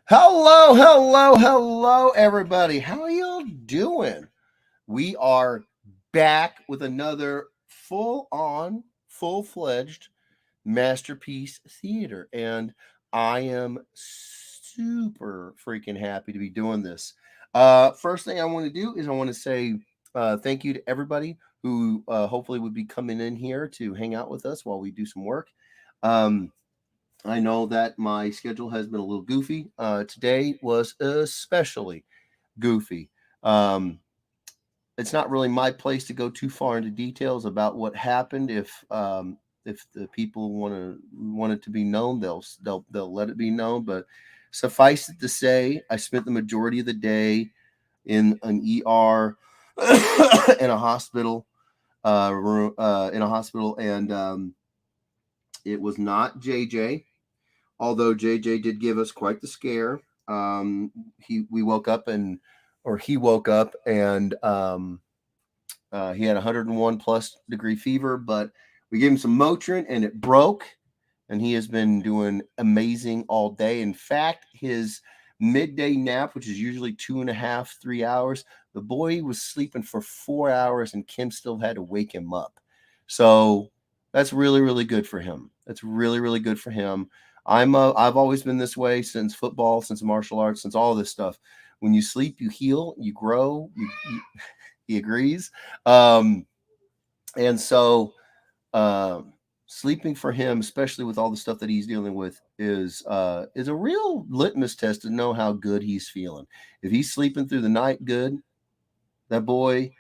Hello, hello, hello, everybody. How are y'all doing? We are back with another full on, full fledged Masterpiece Theater. And I am super freaking happy to be doing this. First thing I want to do is I want to say thank you to everybody who hopefully would be coming in here to hang out with us while we do some work. Um, I know that my schedule has been a little goofy. Today was especially goofy. Um, it's not really my place to go too far into details about what happened. If the people want it to be known, they'll let it be known. But suffice it to say, I spent the majority of the day in an ER in a hospital room in a hospital, and it was not JJ, although JJ did give us quite the scare. He woke up and he had 101 plus degree fever, but we gave him some Motrin and it broke, and he has been doing amazing all day. In fact, his midday nap, which is usually 2.5, 3 hours, the boy was sleeping for 4 hours, and Kim still had to wake him up. So that's really, really good for him. That's really, really good for him. I've always been this way since football, since martial arts, since all this stuff. When you sleep, you heal, you grow. He agrees. Um, and so sleeping for him, especially with all the stuff that he's dealing with, is a real litmus test to know how good he's feeling. If he's sleeping through the night good, that boy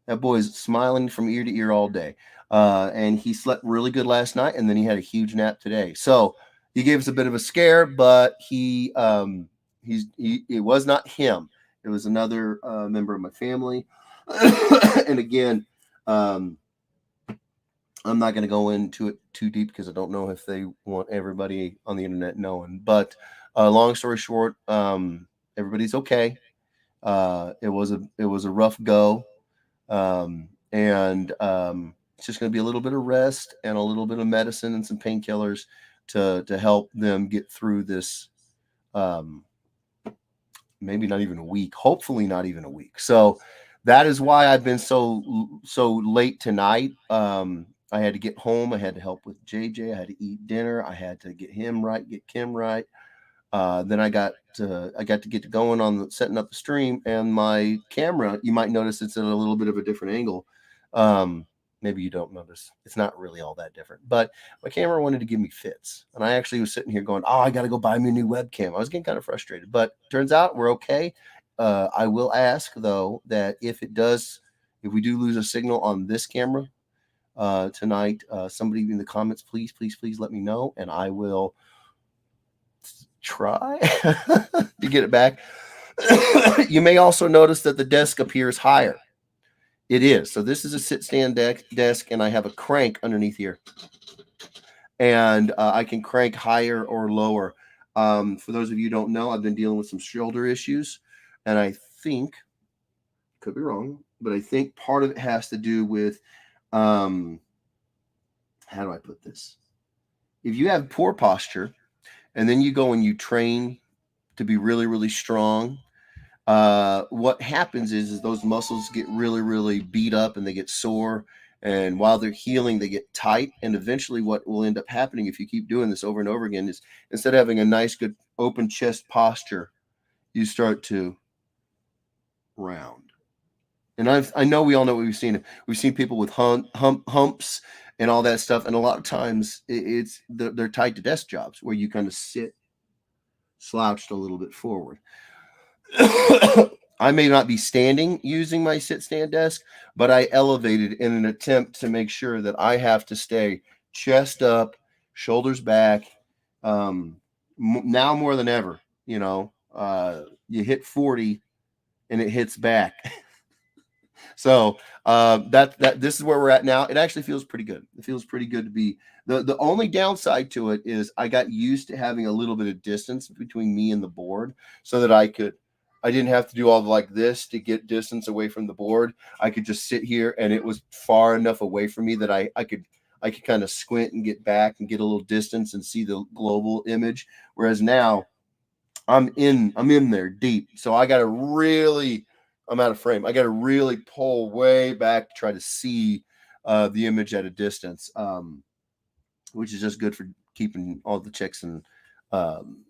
that boy's smiling from ear to ear all day. And he slept really good last night, and then he had a huge nap today. So he gave us a bit of a scare, but it was not him. It was another member of my family. And again, um, I'm not going to go into it too deep because I don't know if they want everybody on the internet knowing. But long story short, everybody's okay. It was a rough go, and it's just going to be a little bit of rest and a little bit of medicine and some painkillers to help them get through this. Um, Maybe not even a week. Hopefully, not even a week. So that is why I've been so late tonight. I had to get home. I had to help with JJ. I had to eat dinner. I had to get him right, get Kim right. Then I got to get going on setting up the stream, and my camera. You might notice it's at a little bit of a different angle. Um, Maybe you don't notice. It's not really all that different. But my camera wanted to give me fits, and I actually was sitting here going, "Oh, I got to go buy me a new webcam." I was getting kind of frustrated, but turns out we're okay. I will ask though that if we do lose a signal on this camera tonight, somebody in the comments, please, please, please let me know, and I will try to get it back. You may also notice that the desk appears higher. It is. So this is a sit stand desk, and I have a crank underneath here, and I can crank higher or lower. For those of you who don't know, I've been dealing with some shoulder issues, and I think, could be wrong, but I think part of it has to do with, um, how do I put this? If you have poor posture, and then you go and you train to be really, really strong, what happens is those muscles get really, really beat up and they get sore. And while they're healing, they get tight. And eventually, what will end up happening if you keep doing this over and over again is instead of having a nice, good open chest posture, you start to round. And I know we all know what we've seen. We've seen people with humps and all that stuff. And a lot of times, they're tied to desk jobs where you kind of sit slouched a little bit forward. I may not be standing using my sit stand desk, but I elevated in an attempt to make sure that I have to stay chest up, shoulders back. Now more than ever, you hit 40 and it hits back. So that this is where we're at now. It actually feels pretty good. It feels pretty good to be. The only downside to it is I got used to having a little bit of distance between me and the board, so that I didn't have to do all like this to get distance away from the board. I could just sit here, and it was far enough away from me that I could kind of squint and get back and get a little distance and see the global image. Whereas now I'm in there deep. So I got to really, I'm out of frame. I got to really pull way back to try to see the image at a distance, which is just good for keeping all the checks and, um,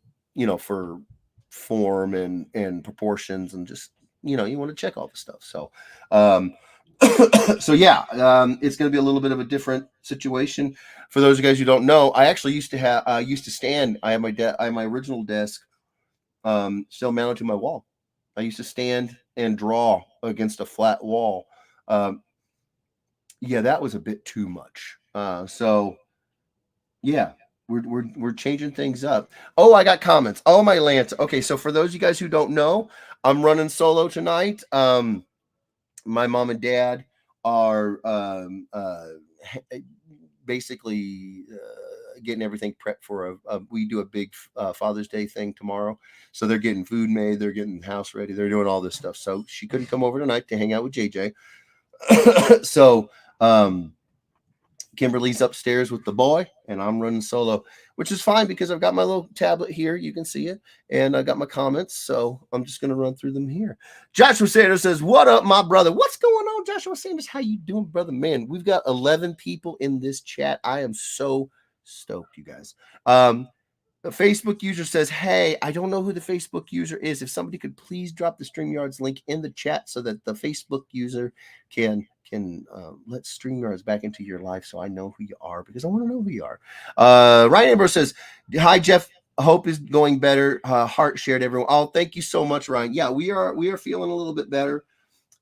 for form and proportions and just, you want to check all the stuff. So, um, so yeah, it's going to be a little bit of a different situation. For those of you guys who don't know, I actually used to stand. I have my original desk still mounted to my wall. I used to stand and draw against a flat wall. Um, yeah, that was a bit too much. So yeah, we're changing things up. Oh, I got comments. Oh my Lance. Okay, so for those of you guys who don't know, I'm running solo tonight. My mom and dad are basically getting everything prepped for we do a big Father's Day thing tomorrow. So they're getting food made, they're getting the house ready, they're doing all this stuff. So she couldn't come over tonight to hang out with JJ. So Kimberly's upstairs with the boy, and I'm running solo, which is fine because I've got my little tablet here. You can see it, and I got my comments, so I'm just going to run through them here. Joshua Sanders says, "What up, my brother? What's going on, Joshua Sanders? How you doing, brother? Man, we've got 11 people in this chat. I am so stoked, you guys. The Facebook user says, "Hey, I don't know who the Facebook user is. If somebody could please drop the StreamYards link in the chat so that the Facebook user can let StreamYards back into your life, so I know who you are because I want to know who you are." Ryan Ambrose says, "Hi, Jeff. Hope is going better. Heart shared, everyone. Oh, thank you so much, Ryan. Yeah, we are feeling a little bit better.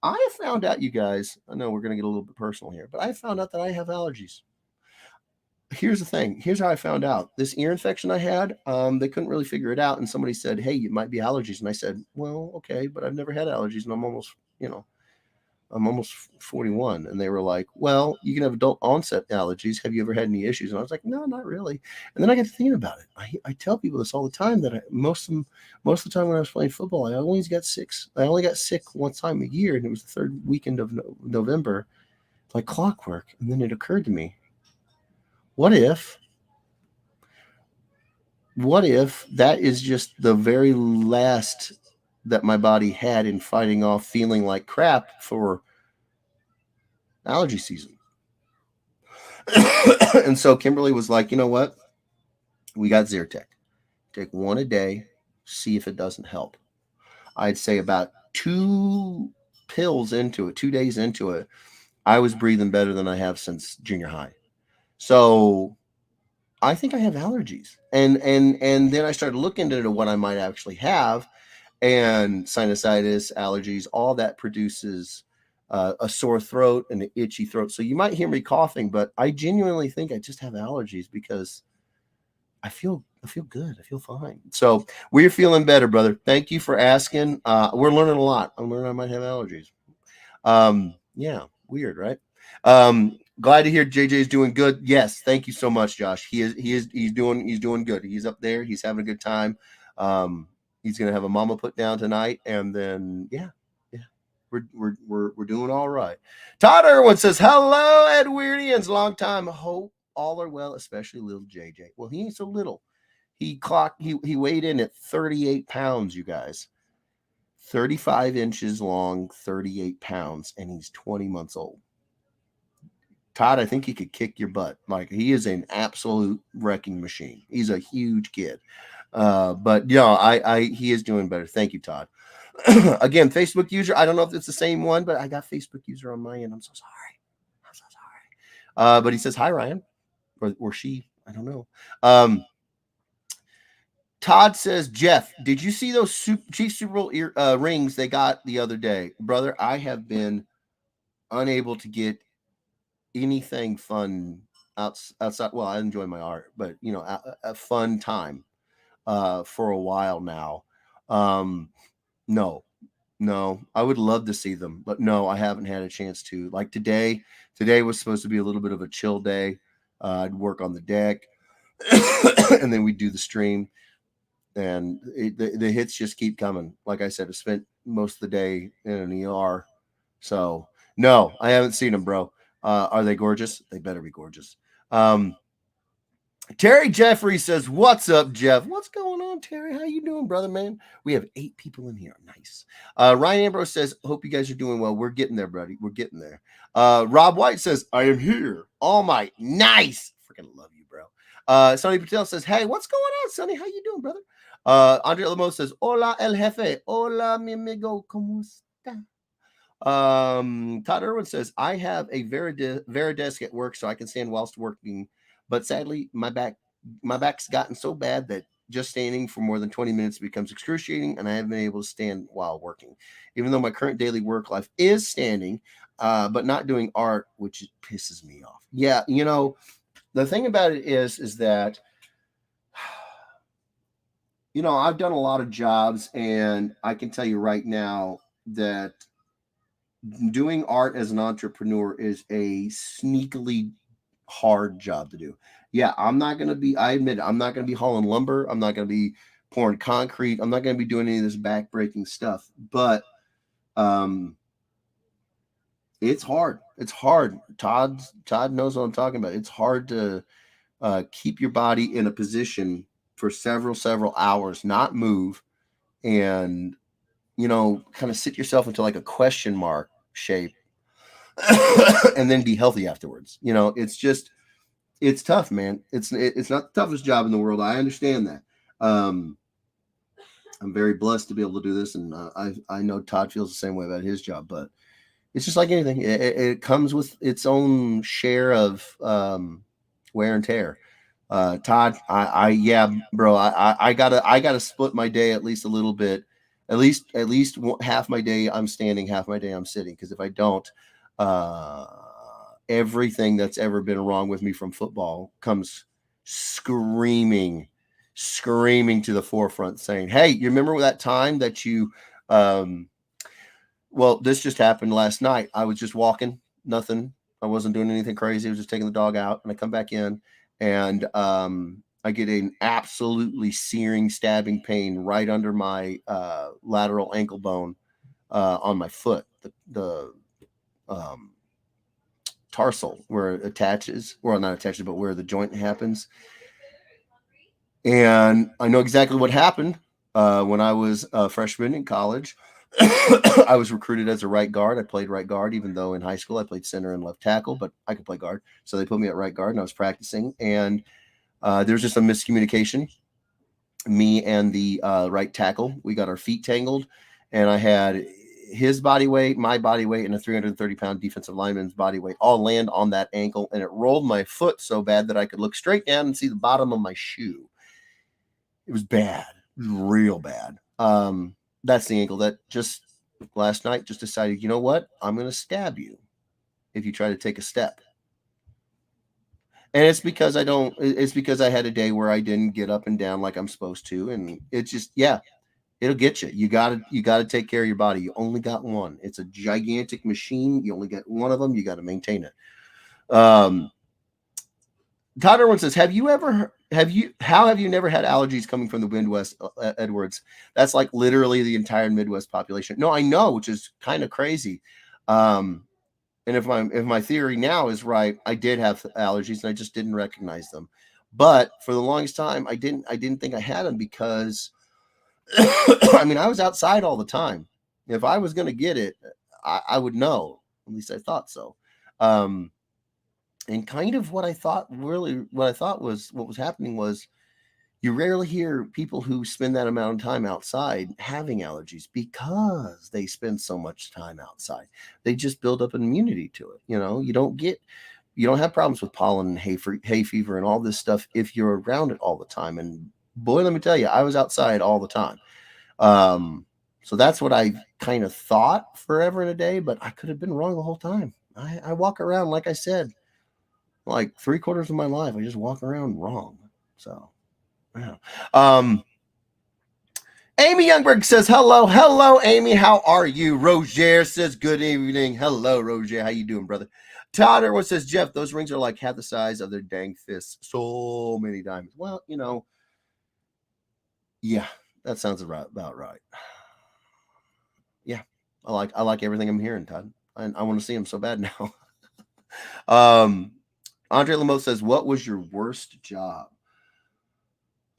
I found out, you guys. I know we're gonna get a little bit personal here, but I found out that I have allergies. Here's the thing. Here's how I found out. This ear infection I had, they couldn't really figure it out. And somebody said, "Hey, it might be allergies." And I said, "Well, okay, but I've never had allergies and I'm almost 41." And they were like, "Well, you can have adult onset allergies. Have you ever had any issues?" And I was like, "No, not really." And then I got to thinking about it. I tell people this all the time that most of the time when I was playing football, I always got sick. I only got sick one time a year, and it was the third weekend of November, like clockwork. And then it occurred to me, what if that is just the very last that my body had in fighting off feeling like crap for allergy season? And so Kimberly was like, "You know what? We got Zyrtec. Take one a day, see if it doesn't help." I'd say about 2 pills into it, 2 days into it, I was breathing better than I have since junior high. So I think I have allergies. And then I started looking into what I might actually have, and sinusitis, allergies, all that produces a sore throat and an itchy throat. So you might hear me coughing, but I genuinely think I just have allergies because I feel good. I feel fine. So we're feeling better, brother. Thank you for asking. We're learning a lot. I'm learning I might have allergies. Yeah, weird, right? Glad to hear JJ's doing good. Yes, thank you so much, Josh. He's doing good. He's up there. He's having a good time. He's gonna have a mama put down tonight, and then yeah, we're doing all right. Todd Irwin says, "Hello, Edwardians. Long time. Hope all are well, especially little JJ." Well, he ain't so little. He weighed in at 38 pounds, you guys. 35 inches long, 38 pounds, and he's 20 months old. Todd, I think he could kick your butt. Like, he is an absolute wrecking machine. He's a huge kid. But he is doing better. Thank you, Todd. Again, Facebook user. I don't know if it's the same one, but I got Facebook user on my end. I'm so sorry. I'm so sorry. But he says, "Hi, Ryan," or she. I don't know. Todd says, "Jeff, did you see those Chief Super Bowl rings they got the other day?" Brother, I have been unable to get anything fun outside. Well, I enjoy my art, but a fun time for a while now. No, I would love to see them, but no, I haven't had a chance to. Like today was supposed to be a little bit of a chill day. I'd work on the deck and then we'd do the stream, and the hits just keep coming. Like I said, I spent most of the day in an ER. So no, I haven't seen them, bro. Are they gorgeous? They better be gorgeous. Terry Jeffrey says, "What's up, Jeff? What's going on, Terry? How you doing, brother, man? We have 8 people in here. Nice." Ryan Ambrose says, "Hope you guys are doing well. We're getting there, buddy. We're getting there." Rob White says, "I am here. All might. Nice. Freaking love you, bro." Sonny Patel says, "Hey, what's going on, Sonny? How you doing, brother?" Andre Lemos says, "Hola, el jefe. Hola, mi amigo. ¿Cómo está?" Todd Irwin says, "I have a Veridesk at work so I can stand whilst working, but sadly my back's gotten so bad that just standing for more than 20 minutes becomes excruciating, and I haven't been able to stand while working. Even though my current daily work life is standing, but not doing art, which pisses me off." Yeah, the thing about it is that I've done a lot of jobs, and I can tell you right now that doing art as an entrepreneur is a sneakily hard job to do. Yeah, I admit it, I'm not going to be hauling lumber. I'm not going to be pouring concrete. I'm not going to be doing any of this backbreaking stuff. But um, it's hard. It's hard. Todd knows what I'm talking about. It's hard to keep your body in a position for several hours, not move, and kind of sit yourself into like a question mark shape and then be healthy afterwards. It's tough, man. It's not the toughest job in the world. I understand that. Um, I'm very blessed to be able to do this, and I know Todd feels the same way about his job. But it's just like anything. It comes with its own share of wear and tear. Todd, yeah, bro, I gotta split my day at least a little bit. At least half my day I'm standing, half my day I'm sitting. Because if I don't, uh, everything that's ever been wrong with me from football comes screaming, screaming to the forefront, saying, "Hey, you remember that time that you?" Um, well, this just happened last night. I was just walking, nothing. I wasn't doing anything crazy. I was just taking the dog out, and I come back in, and I get an absolutely searing, stabbing pain right under my lateral ankle bone on my foot. The um, tarsal where it attaches, well, not attaches, but where the joint happens. And I know exactly what happened when I was a freshman in college. I was recruited as a right guard. I played right guard, even though in high school I played center and left tackle, but I could play guard. So they put me at right guard, and I was practicing. And there was just a miscommunication. Me and the right tackle, we got our feet tangled, and I had his body weight, my body weight, and a 330-pound defensive lineman's body weight all land on that ankle, and it rolled my foot so bad that I could look straight down and see the bottom of my shoe. It was bad, real bad. That's the ankle that just last night just decided, you know what? I'm going to stab you if you try to take a step. And it's because I don't. It's because I had a day where I didn't get up and down like I'm supposed to, and it's just, yeah, it'll get you. You gotta take care of your body. You only got one. It's a gigantic machine. You only get one of them. You got to maintain it. Um, Todd Irwin says, how have you never had allergies coming from the Midwest, Edwards? That's like literally the entire Midwest population. No, I know, which is kind of crazy. Um, and if my theory now is right, I did have allergies and I just didn't recognize them. But for the longest time, I didn't think I had them because I mean, I was outside all the time. If I was going to get it, I would know. At least I thought so. Um, and kind of what was happening was you rarely hear people who spend that amount of time outside having allergies because they spend so much time outside. They just build up an immunity to it. You don't have problems with pollen and hay fever and all this stuff if you're around it all the time. And boy, let me tell you, I was outside all the time. Um, so that's what I kind of thought forever and a day, but I could have been wrong the whole time. I walk around, like I said, like 3/4 of my life, I just walk around wrong. So, yeah. Um, Amy Youngberg says, hello. Hello, Amy. How are you? Roger says, good evening. Hello, Roger. How you doing, brother? Todd Irwin says, Jeff, those rings are like half the size of their dang fists. So many diamonds. Well, yeah, that sounds about right. Yeah, I like everything I'm hearing, Todd. I want to see him so bad now. um, Andre Lamotte says, "What was your worst job?"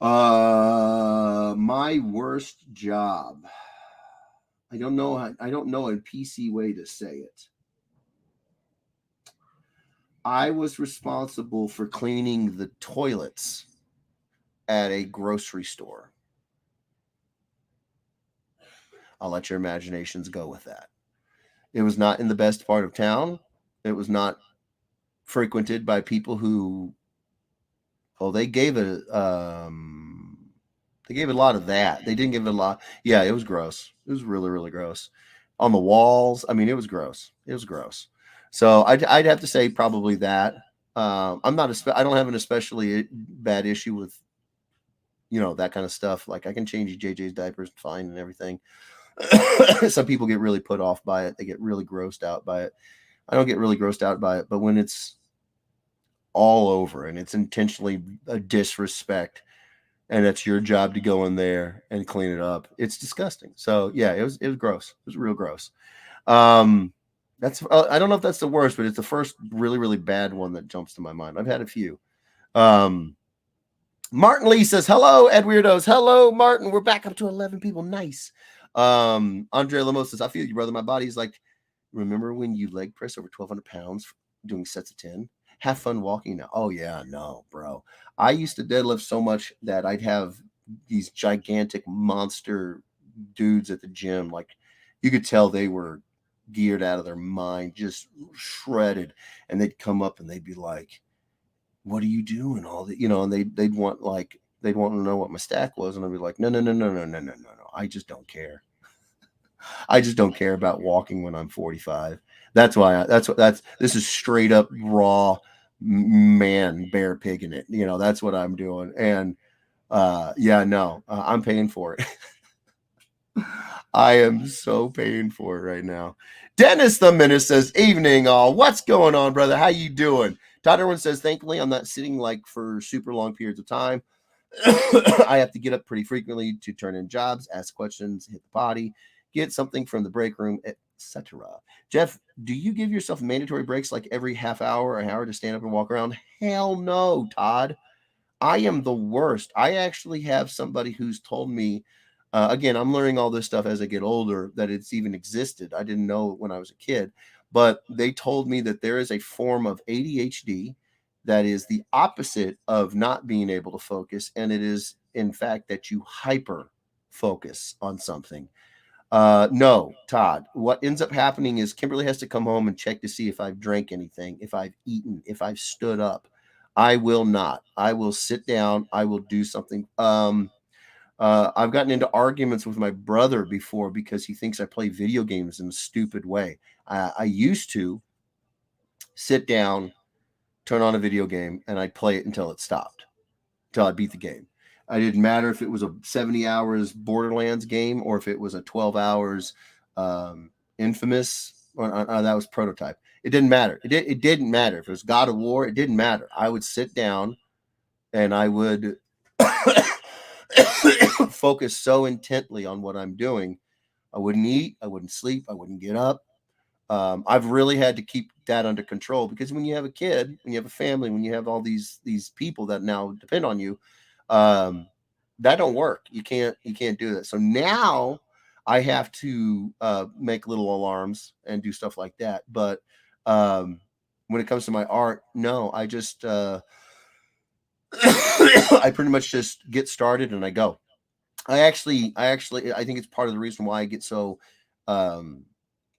My worst job. I don't know. I don't know a PC way to say it. I was responsible for cleaning the toilets at a grocery store. I'll let your imaginations go with that. It was not in the best part of town. It was not frequented by people who, well, they gave it a lot of that. They didn't give it a lot. Yeah, it was gross. It was really, really gross. On the walls, I mean, it was gross. It was gross. So I'd have to say probably that. I'm not I don't have an especially bad issue with that kind of stuff. Like I can change JJ's diapers fine and everything. Some people get really put off by it. They get really grossed out by it. I don't get really grossed out by it, but when it's all over and it's intentionally a disrespect and it's your job to go in there and clean it up, it's disgusting. So yeah, it was gross. It was real gross. Um that's I don't know if that's the worst, but it's the first really, really bad one that jumps to my mind. I've had a few. Um Martin Lee says, hello, Ed Weirdos. Hello, Martin. We're back up to 11 people. Nice. Andre Lemos says, I feel you, brother. My body's like, remember when you leg press over 1,200 pounds doing sets of 10? Have fun walking now. Oh, yeah, no, bro. I used to deadlift so much that I'd have these gigantic monster dudes at the gym. Like, you could tell they were geared out of their mind, just shredded. And they'd come up and they'd be like, what are you doing? All that, and they'd want to know what my stack was, and I'd be like, no, no, no, no, no, no, no, no, no. I just don't care. I just don't care about walking when I'm 45. That's why this is straight up raw man bear pig in it. That's what I'm doing. And yeah, no, I'm paying for it. I am so paying for it right now. Dennis the Menace says, evening all. What's going on, brother? How you doing? Todd Irwin says, thankfully, I'm not sitting like for super long periods of time. I have to get up pretty frequently to turn in jobs, ask questions, hit the potty, get something from the break room, etc. Jeff, do you give yourself mandatory breaks like every half hour or an hour to stand up and walk around? Hell no, Todd. I am the worst. I actually have somebody who's told me, again, I'm learning all this stuff as I get older, that it's even existed. I didn't know when I was a kid, but they told me that there is a form of ADHD that is the opposite of not being able to focus. And it is, in fact, that you hyper focus on something. No, Todd, what ends up happening is Kimberly has to come home and check to see if I've drank anything, if I've eaten, if I've stood up. I will not. I will sit down. I will do something. I've gotten into arguments with my brother before because he thinks I play video games in a stupid way. I used to sit down, turn on a video game, and I'd play it until it stopped, until I beat the game. It didn't matter if it was a 70 hours Borderlands game or if it was a 12 hours Infamous, or that was Prototype. It didn't matter. It didn't matter. If it was God of War, it didn't matter. I would sit down and I would focus so intently on what I'm doing. I wouldn't eat. I wouldn't sleep. I wouldn't get up. I've really had to keep that under control because when you have a kid, when you have a family, when you have all these people that now depend on you, that don't work. You can't do that. So now I have to make little alarms and do stuff like that. But when it comes to my art, no, I just I pretty much just get started and I go. I think it's part of the reason why I get so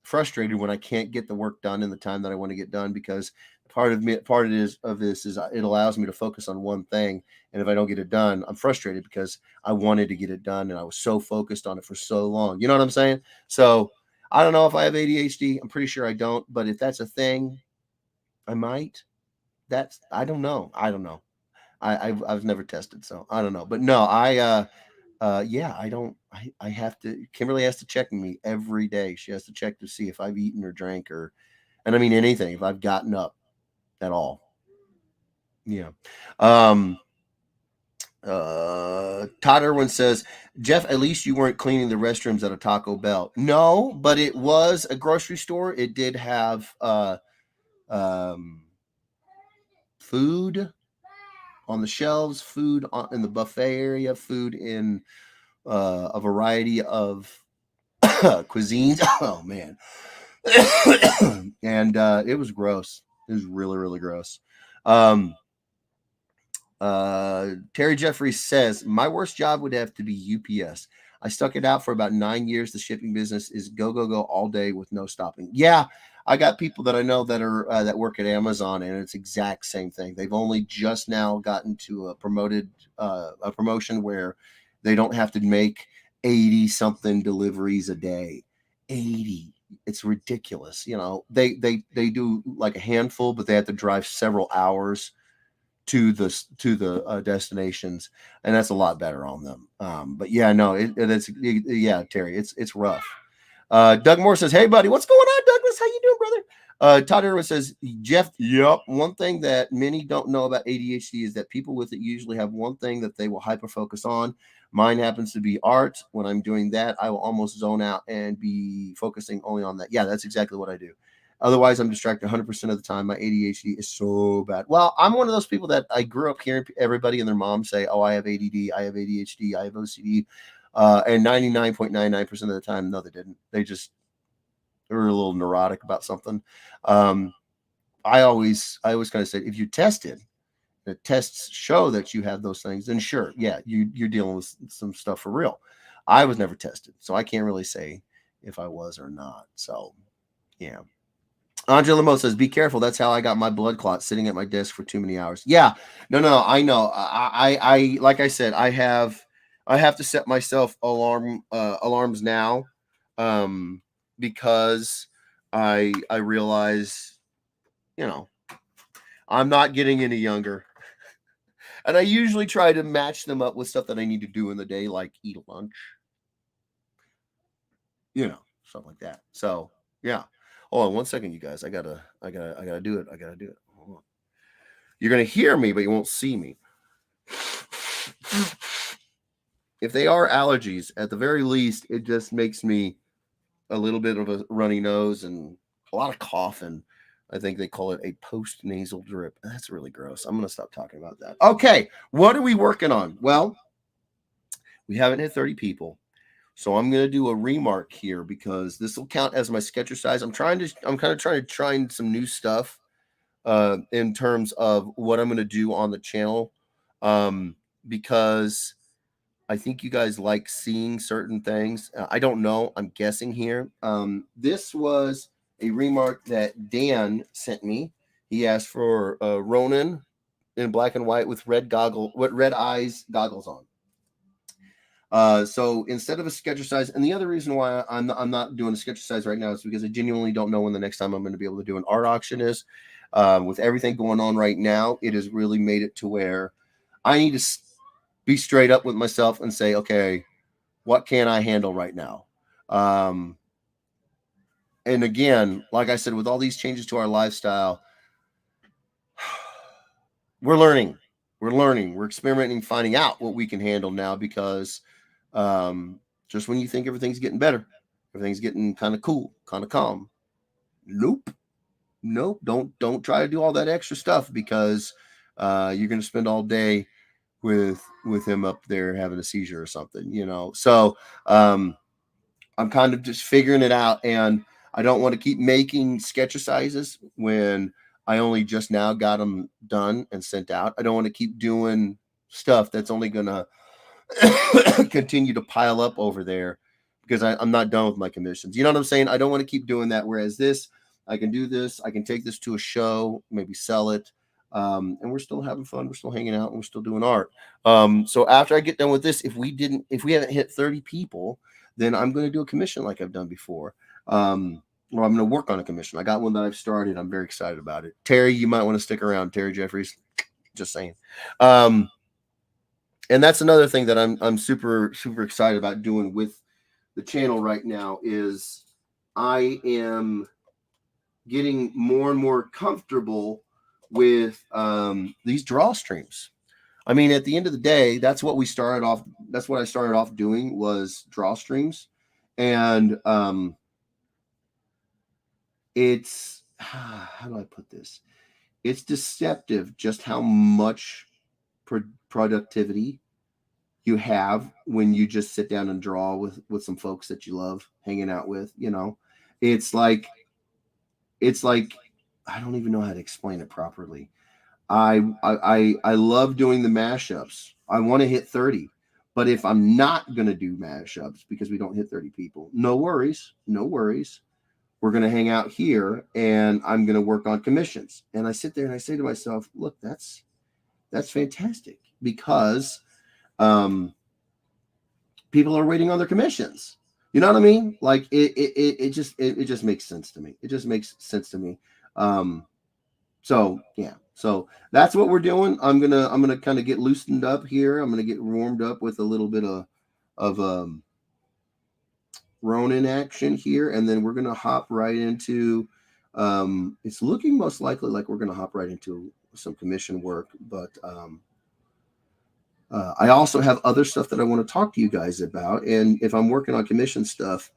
frustrated when I can't get the work done in the time that I want to get done, because part of this is it allows me to focus on one thing, and if I don't get it done, I'm frustrated because I wanted to get it done and I was so focused on it for so long. You know what I'm saying? So I don't know if I have ADHD. I'm pretty sure I don't, but if that's a thing, I might. I don't know. I don't know. I've never tested, so I don't know. But no, yeah, I don't. I have to. Kimberly has to check me every day. She has to check to see if I've eaten or drank and I mean anything. If I've gotten up at all. Yeah. Um. Todd Irwin says, Jeff, at least you weren't cleaning the restrooms at a Taco Bell. No, but it was a grocery store. It did have um food on the shelves, food in the buffet area, food in a variety of cuisines. Oh man. And it was gross. It was really, really gross. Um, Terry Jeffries says, my worst job would have to be UPS. I stuck it out for about 9 years. The shipping business is go, go, go all day with no stopping. Yeah, I got people that I know that are that work at Amazon, and it's exact same thing. They've only just now gotten to a promotion where they don't have to make 80 something deliveries a day. 80. It's ridiculous. You know, they do like a handful, but they have to drive several hours to the destinations, and that's a lot better on them. But yeah, no, yeah, Terry, it's rough. Doug Moore says, "Hey, buddy, what's going on, Douglas? How you doing, brother?" Todd Irwin says, "Jeff, yep. One thing that many don't know about ADHD is that people with it usually have one thing that they will hyper focus on. Mine happens to be art. When I'm doing that, I will almost zone out and be focusing only on that. Yeah, that's exactly what I do. Otherwise, I'm distracted 100% of the time. My ADHD is so bad. Well, I'm one of those people that I grew up hearing everybody and their mom say, oh, I have ADD, I have ADHD, I have OCD. And 99.99% of the time, no, they didn't. They were a little neurotic about something. Um, I always kind of say, if you tested, the tests show that you have those things, then sure, yeah, you're dealing with some stuff for real. I was never tested, so I can't really say if I was or not. So, yeah. Andre Lemo says, "Be careful. That's how I got my blood clot sitting at my desk for too many hours." Yeah, no. I know. Like I said, I have to set myself alarms now, um, because I realize, you know, I'm not getting any younger, and I usually try to match them up with stuff that I need to do in the day, like eat lunch, stuff like that. So yeah. Hold on one second, you guys. I gotta do it. I gotta do it. Hold on. You're gonna hear me, but you won't see me. If they are allergies, at the very least, it just makes me a little bit of a runny nose and a lot of coughing. I think they call it a post nasal drip. That's really gross. I'm gonna stop talking about that. Okay, what are we working on? Well, we haven't hit 30 people. So I'm going to do a remark here because this will count as my sketcher size. I'm kind of trying to try some new stuff in terms of what I'm going to do on the channel, because I think you guys like seeing certain things. I don't know. I'm guessing here. This was a remark that Dan sent me. He asked for Ronin in black and white with red eyes goggles on. So instead of a sketcher size, and the other reason why I'm not doing a sketcher size right now is because I genuinely don't know when the next time I'm going to be able to do an art auction is. With everything going on right now, it has really made it to where I need to be straight up with myself and say, okay, what can I handle right now? And again, like I said, with all these changes to our lifestyle, we're learning. We're experimenting, finding out what we can handle now because just when you think everything's getting better, everything's getting kind of cool, kind of calm. Nope. Don't try to do all that extra stuff because you're going to spend all day with him up there having a seizure or something. So I'm kind of just figuring it out, and I don't want to keep making sketcher sizes when I only just now got them done and sent out. I don't want to keep doing stuff that's only going to continue to pile up over there because I'm not done with my commissions. You know what I'm saying? I don't want to keep doing that. Whereas this, I can do this. I can take this to a show, maybe sell it. And we're still having fun. We're still hanging out and we're still doing art. So after I get done with this, if we haven't hit 30 people, then I'm going to do a commission like I've done before. Or I'm going to work on a commission. I got one that I've started. I'm very excited about it. Terry, you might want to stick around. Terry Jeffries, just saying. And that's another thing that I'm super excited about doing with the channel right now is I am getting more and more comfortable with these draw streams. I mean, at the end of the day, that's what I started off doing was draw streams. And it's how do I put this? It's deceptive just how much productivity you have when you just sit down and draw with some folks that you love hanging out with. It's like I don't even know how to explain it properly. I love doing the mashups. I want to hit 30. But if I'm not going to do mashups because we don't hit 30 people, no worries. No worries. We're going to hang out here and I'm going to work on commissions. And I sit there and I say to myself, look, that's fantastic because people are waiting on their commissions. You know what I mean? Like it just makes sense to me. It just makes sense to me. So yeah, so that's what we're doing. I'm gonna kind of get loosened up here. I'm gonna get warmed up with a little bit of Ronin action here, and then we're gonna hop right into. It's looking most likely like we're gonna hop right into some commission work, but I also have other stuff that I want to talk to you guys about, and if I'm working on commission stuff,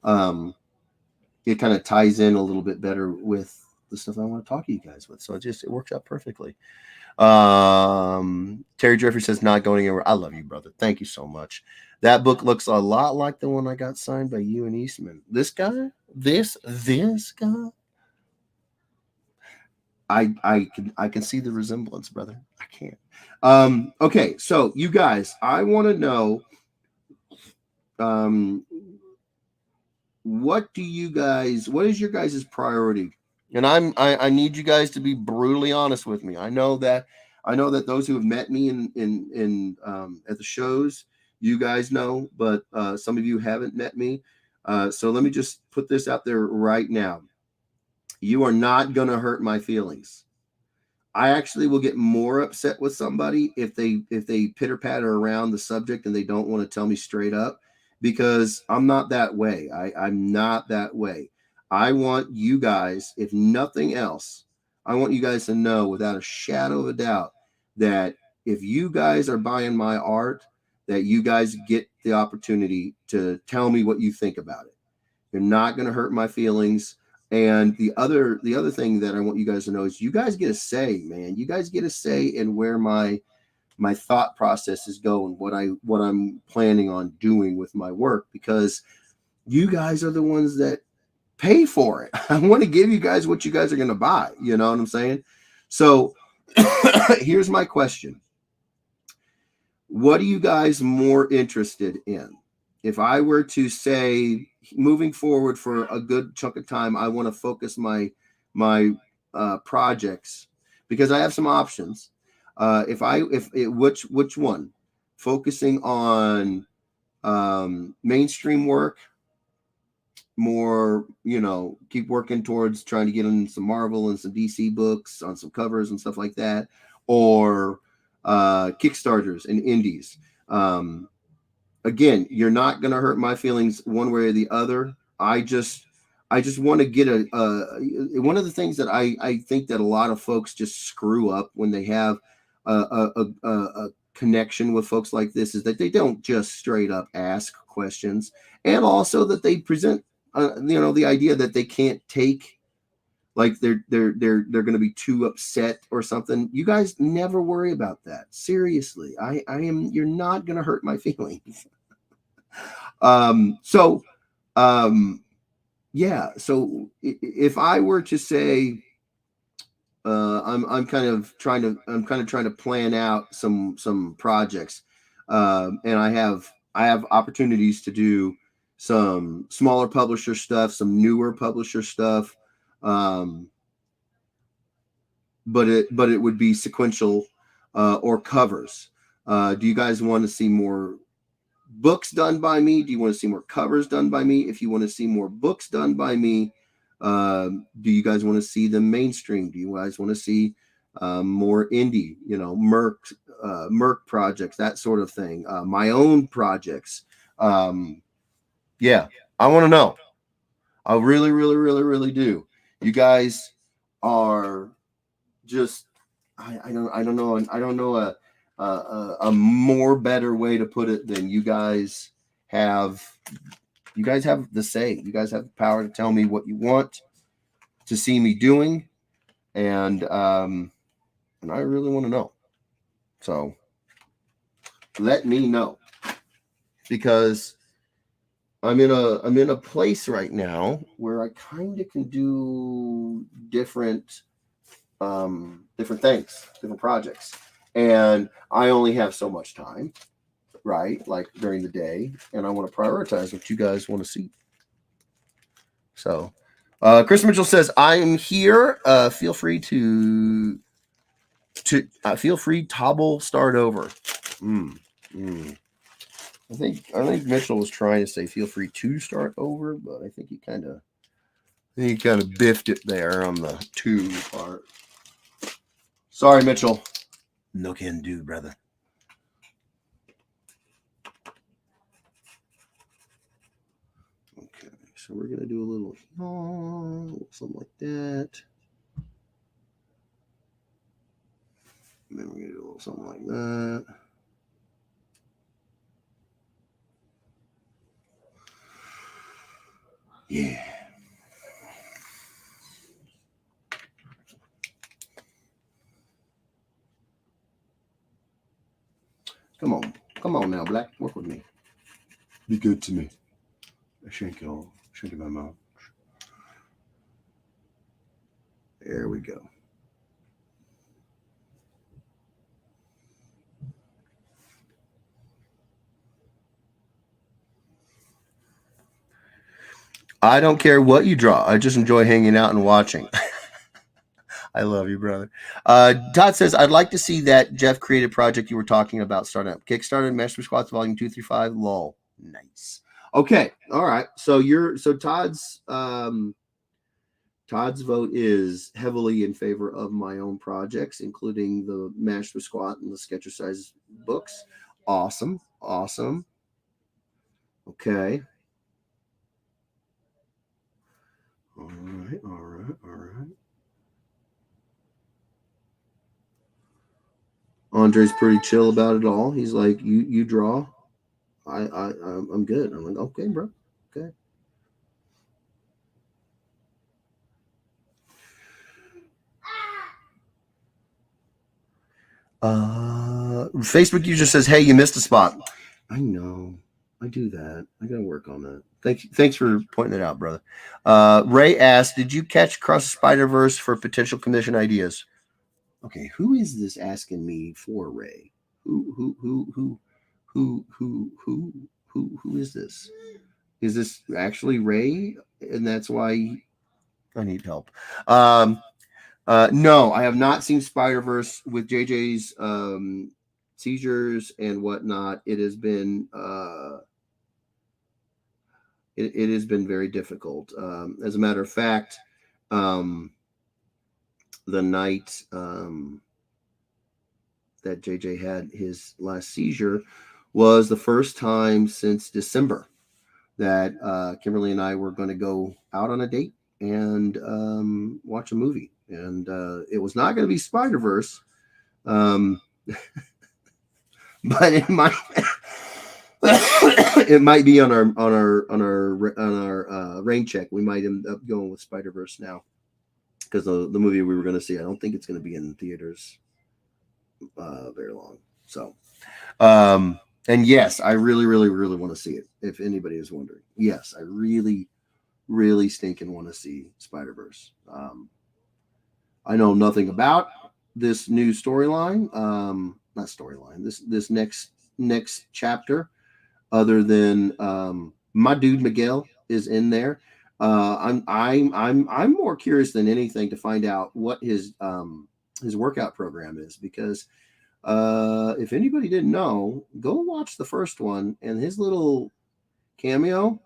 it kind of ties in a little bit better with the stuff I want to talk to you guys with. So it works out perfectly. Terry Jeffrey says, not going anywhere. I love you, brother. Thank you so much. That book looks a lot like the one I got signed by you and Eastman. This guy, this guy. I can see the resemblance, brother. I can't. Okay, so you guys, I want to know what is your guys' priority? And I need you guys to be brutally honest with me. I know that those who have met me in at the shows, you guys know, but some of you haven't met me. So let me just put this out there right now. You are not gonna hurt my feelings. I actually will get more upset with somebody if they pitter patter around the subject and they don't want to tell me straight up, because I'm not that way. I'm not that way. I want you guys, if nothing else, I want you guys to know without a shadow of a doubt that if you guys are buying my art, that you guys get the opportunity to tell me what you think about it. You're not going to hurt my feelings. And the other thing that I want you guys to know is you guys get a say, man. You guys get a say in where my thought process is going, what I'm planning on doing with my work, because you guys are the ones that pay for it. I want to give you guys what you guys are going to buy. You know what I'm saying? So here's my question. What are you guys more interested in? If I were to say, moving forward for a good chunk of time, I want to focus my projects, because I have some options. Which one? Focusing on mainstream work, more, keep working towards trying to get in some Marvel and some DC books on some covers and stuff like that, or Kickstarters and indies. Again, you're not going to hurt my feelings one way or the other. I just want to get one of the things that I think that a lot of folks just screw up when they have a connection with folks like this is that they don't just straight up ask questions, and also that they present the idea that they can't take, like they're going to be too upset or something. You guys never worry about that. Seriously, you're not going to hurt my feelings. Yeah. So if I were to say, I'm kind of trying to plan out some projects, and I have opportunities to do some smaller publisher stuff, some newer publisher stuff, but it would be sequential or covers. Do you guys want to see more books done by me? Do you want to see more covers done by me? If you want to see more books done by me, do you guys want to see them mainstream? Do you guys want to see more indie, Merc projects, that sort of thing? My own projects. Yeah, I want to know. I really, really, really, really do. You guys are just, I don't know a more better way to put it than you guys have the say. You guys have the power to tell me what you want to see me doing, and I really want to know. So let me know, because I'm in a place right now where I kind of can do different things, different projects, and I only have so much time, right? Like during the day, and I want to prioritize what you guys want to see. So, Chris Mitchell says, "I'm here. Feel free to feel free toggle start over." Mm, mm. I think Mitchell was trying to say feel free to start over, but I think he kind of biffed it there on the to part. Sorry, Mitchell. No can do, brother. Okay, so we're gonna do a little something like that. And then we're gonna do a little something like that. Yeah. Come on now, Black. Work with me. Be good to me. I shake y'all. Shake my mouth. There we go. I don't care what you draw. I just enjoy hanging out and watching. I love you, brother. Todd says, I'd like to see that Jeff created project you were talking about starting up. Kickstarter, Master Squats, Volume 235, lol. Nice. Okay. All right. So Todd's vote is heavily in favor of my own projects, including the Master Squat and the Sketchercise books. Awesome. Awesome. Okay. All right. All right. All right. Andre's pretty chill about it all. He's like, you draw, I'm good. I'm like, okay, bro, okay. Facebook user says, hey, you missed a spot. I know. I do that. I gotta work on that. Thanks for pointing it out, brother. Ray asked, did you catch Cross Spider Verse for potential commission ideas? Okay, who is this asking me for, Ray? Who is this? Is this actually Ray? And that's why I need help. No, I have not seen Spider Verse with JJ's seizures and whatnot. It has been it has been very difficult. As a matter of fact, the night that JJ had his last seizure was the first time since December that Kimberly and I were going to go out on a date and watch a movie. And it was not going to be Spider Verse, but it might it might be on our rain check. We might end up going with Spider Verse now because the movie we were going to see. I don't think it's going to be in theaters very long. So. And yes, I really, really, really want to see it. If anybody is wondering, yes, I really, really stinking want to see Spider Verse. I know nothing about this new storyline, not storyline. This next chapter, other than my dude Miguel is in there. I'm more curious than anything to find out what his workout program is, because if anybody didn't know, go watch the first one, and his little cameo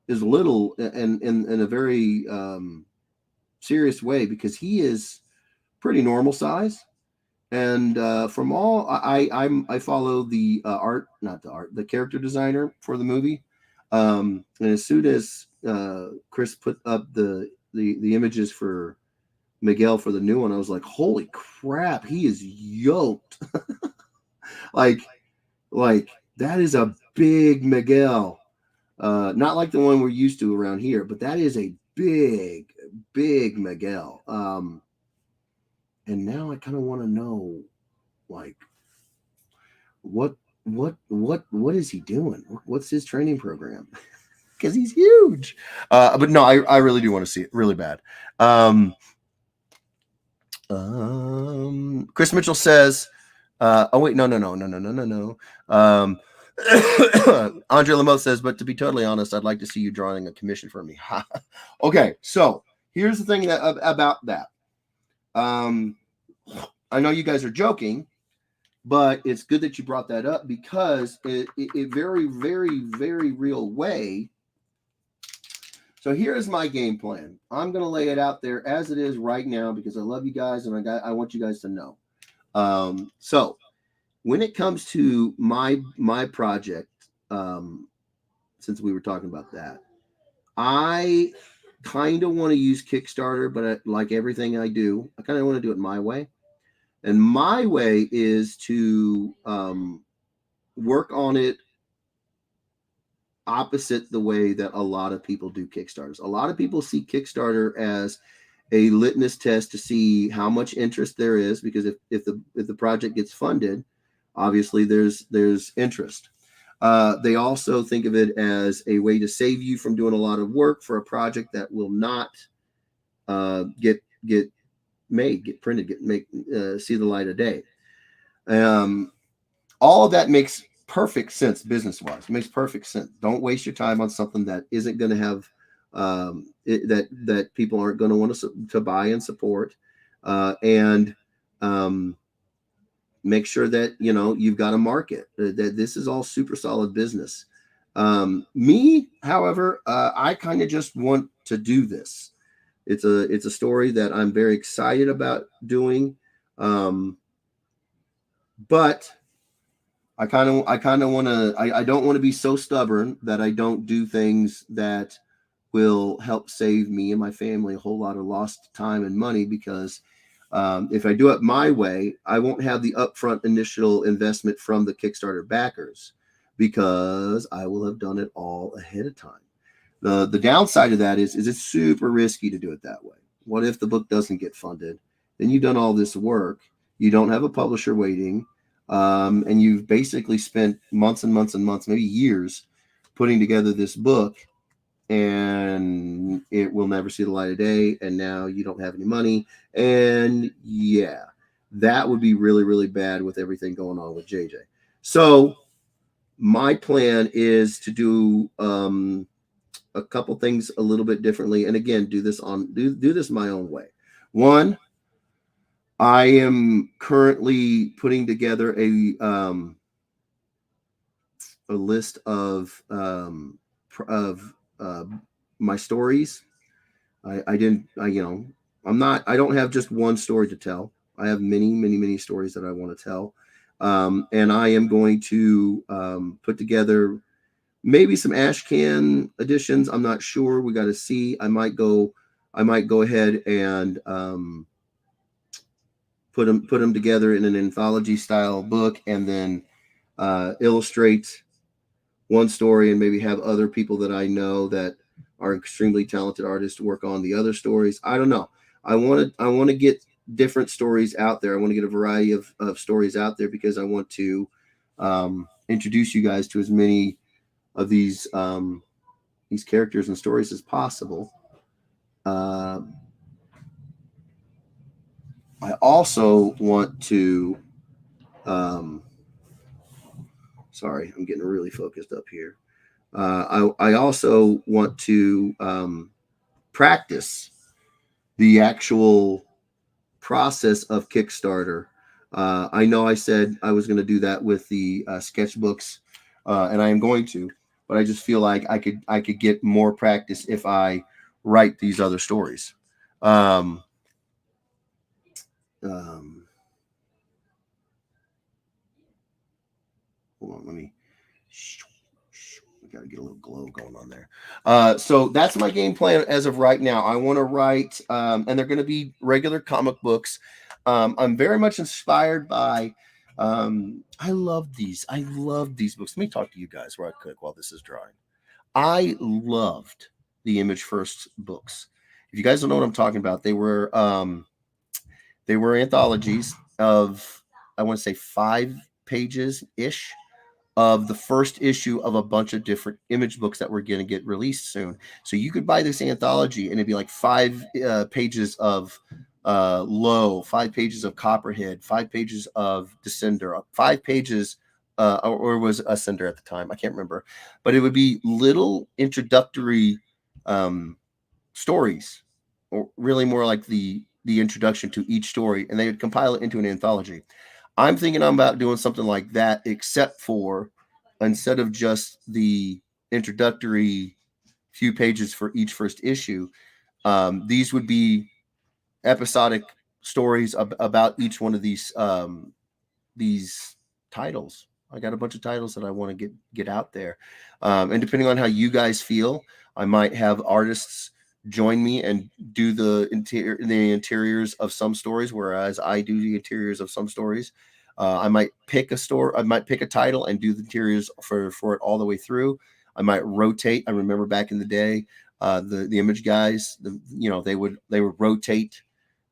is little and in a very serious way, because he is pretty normal size. And from all I follow the art, not the art, the character designer for the movie. And as soon as Chris put up the images for Miguel for the new one, I was like, holy crap, he is yoked. like like that is a big Miguel. Not like the one we're used to around here, but that is a big Miguel. And now I kind of want to know, like, what what is he doing? What's his training program? Because he's huge. But no, I really do want to see it really bad. Um, Chris Mitchell says, oh wait, no. Um, Andre Lamotte says, but to be totally honest, I'd like to see you drawing a commission for me. Okay, so here's the thing about that. I know you guys are joking, but it's good that you brought that up because it very, very, very real way. So here's my game plan. I'm going to lay it out there as it is right now because I love you guys and I want you guys to know. So when it comes to my project, since we were talking about that, I kind of want to use Kickstarter, but like everything I do, I kind of want to do it my way. And my way is to work on it opposite the way that a lot of people do Kickstarters. A lot of people see Kickstarter as a litmus test to see how much interest there is, because if the project gets funded, obviously there's interest. They also think of it as a way to save you from doing a lot of work for a project that will not get made, get printed, see the light of day. All of that makes perfect sense business wise. It makes perfect sense. Don't waste your time on something that isn't going to have that people aren't going to want to buy and support, and make sure that you've got a market. That this is all super solid business. Me, however, I kind of just want to do this. It's a story that I'm very excited about doing, but I kind of want to. I don't want to be so stubborn that I don't do things that will help save me and my family a whole lot of lost time and money, because if I do it my way, I won't have the upfront initial investment from the Kickstarter backers because I will have done it all ahead of time. The downside of that is it's super risky to do it that way. What if the book doesn't get funded? Then you've done all this work. You don't have a publisher waiting, and you've basically spent months and months and months, maybe years, putting together this book, and it will never see the light of day. And now you don't have any money. And yeah, that would be really, really bad with everything going on with JJ. So my plan is to do a couple things a little bit differently, and again, do this my own way. One, I am currently putting together a list of my stories. I didn't I you know I don't have just one story to tell. I have many stories that I want to tell, and I am going to put together maybe some ash can editions. I'm not sure. We got to see. I might go ahead and put them together in an anthology style book, and then illustrate one story, and maybe have other people that I know that are extremely talented artists work on the other stories. I don't know. I want to get different stories out there. I want to get a variety of stories out there because I want to introduce you guys to as many of these characters and stories as possible. I also want to. Sorry, I'm getting really focused up here. I also want to practice the actual process of Kickstarter. I know I said I was going to do that with the sketchbooks, and I am going to, but I just feel like I could get more practice if I write these other stories. Hold on, let me. Got to get a little glow going on there. So that's my game plan as of right now. I want to write, and they're going to be regular comic books. I'm very much inspired by. I love these. I love these books. Let me talk to you guys right quick while this is drying. I loved the Image First books. If you guys don't know what I'm talking about, they were anthologies of, I want to say, 5 pages ish of the first issue of a bunch of different image books that were going to get released soon. So you could buy this anthology and it'd be like 5 pages of Low, 5 pages of Copperhead, 5 pages of Descender, 5 pages, or was Ascender at the time? I can't remember, but it would be little introductory stories, or really more like the introduction to each story, and they would compile it into an anthology. I'm thinking about doing something like that, except for instead of just the introductory few pages for each first issue, these would be episodic stories about each one of these titles. I got a bunch of titles that I want to get out there, and depending on how you guys feel, I might have artists join me and do the interiors of some stories, whereas I do the interiors of some stories. I might pick a store. I might pick a title and do the interiors for it all the way through. I might rotate. I remember back in the day, the image guys, they would rotate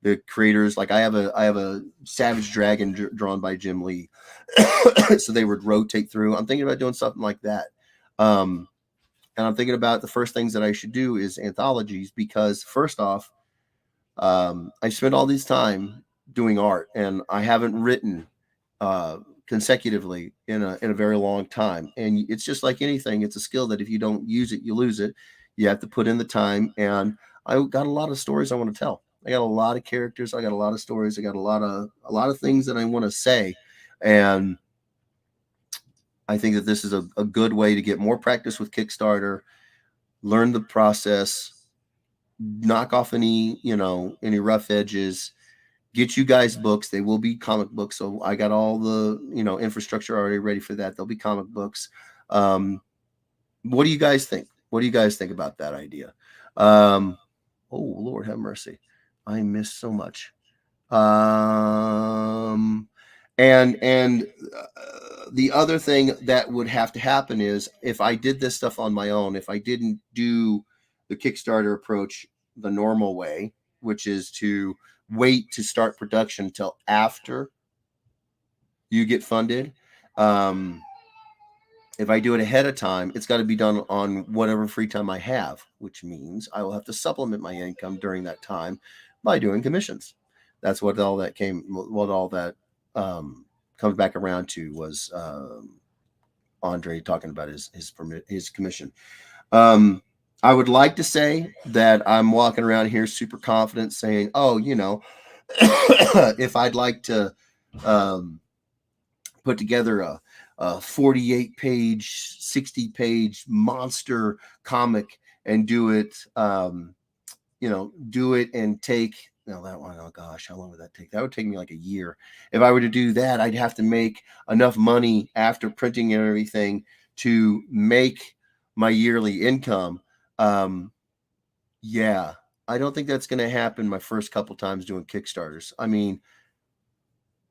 the creators. Like I have a Savage Dragon drawn by Jim Lee, so they would rotate through. I'm thinking about doing something like that. Um, and I'm thinking about the first things that I should do is anthologies, because first off, I spent all this time doing art and I haven't written uh, consecutively in a very long time. And it's just like anything; it's a skill that if you don't use it, you lose it. You have to put in the time, and I got a lot of stories I want to tell. I got a lot of characters. I got a lot of stories. I got a lot of things that I want to say, and I think that this is a good way to get more practice with Kickstarter, learn the process, knock off any rough edges, get you guys books. They will be comic books, so I got all the infrastructure already ready for that. They'll be comic books. Um, what do you guys think? What do you guys think about that idea? Um, oh Lord have mercy, I missed so much. Um, and the other thing that would have to happen is if I did this stuff on my own, if I didn't do the Kickstarter approach the normal way, which is to wait to start production until after you get funded. Um, if I do it ahead of time, it's got to be done on whatever free time I have, which means I will have to supplement my income during that time by doing commissions. That's what all that um, comes back around to was Andre talking about his commission. Um, I would like to say that I'm walking around here super confident, saying, "Oh, if I'd like to um, put together a 48 page, 60-page monster comic and do it and take." No, that one, oh gosh, how long would that take? That would take me like a year. If I were to do that, I'd have to make enough money after printing and everything to make my yearly income. Um, yeah, I don't think that's going to happen my first couple times doing Kickstarters. I mean,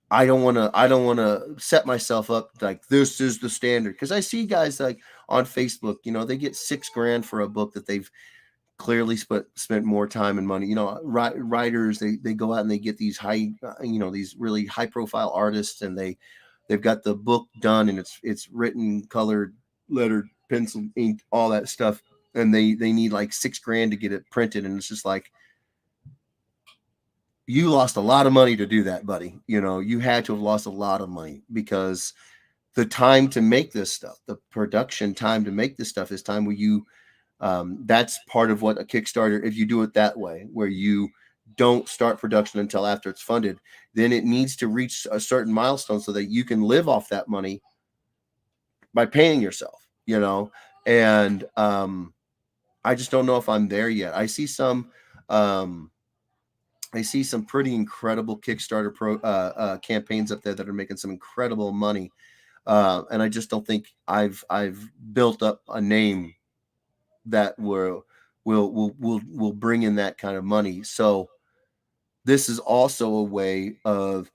I don't want to set myself up like this is the standard, because I see guys like on Facebook, they get 6 grand for a book that they've clearly spent more time and money. Writers, they go out and they get these these really high profile artists, and they've got the book done, and it's written, colored, lettered, pencil, inked, all that stuff, and they need like 6 grand to get it printed, and it's just like, you lost a lot of money to do that, buddy. You had to have lost a lot of money, because the time to make this stuff, the production time to make this stuff, is time where that's part of what a Kickstarter, if you do it that way, where you don't start production until after it's funded, then it needs to reach a certain milestone so that you can live off that money by paying yourself. And I just don't know if I'm there yet. Um, I see some pretty incredible Kickstarter campaigns up there that are making some incredible money, and I just don't think I've built up a name that will bring in that kind of money. So this is also a way of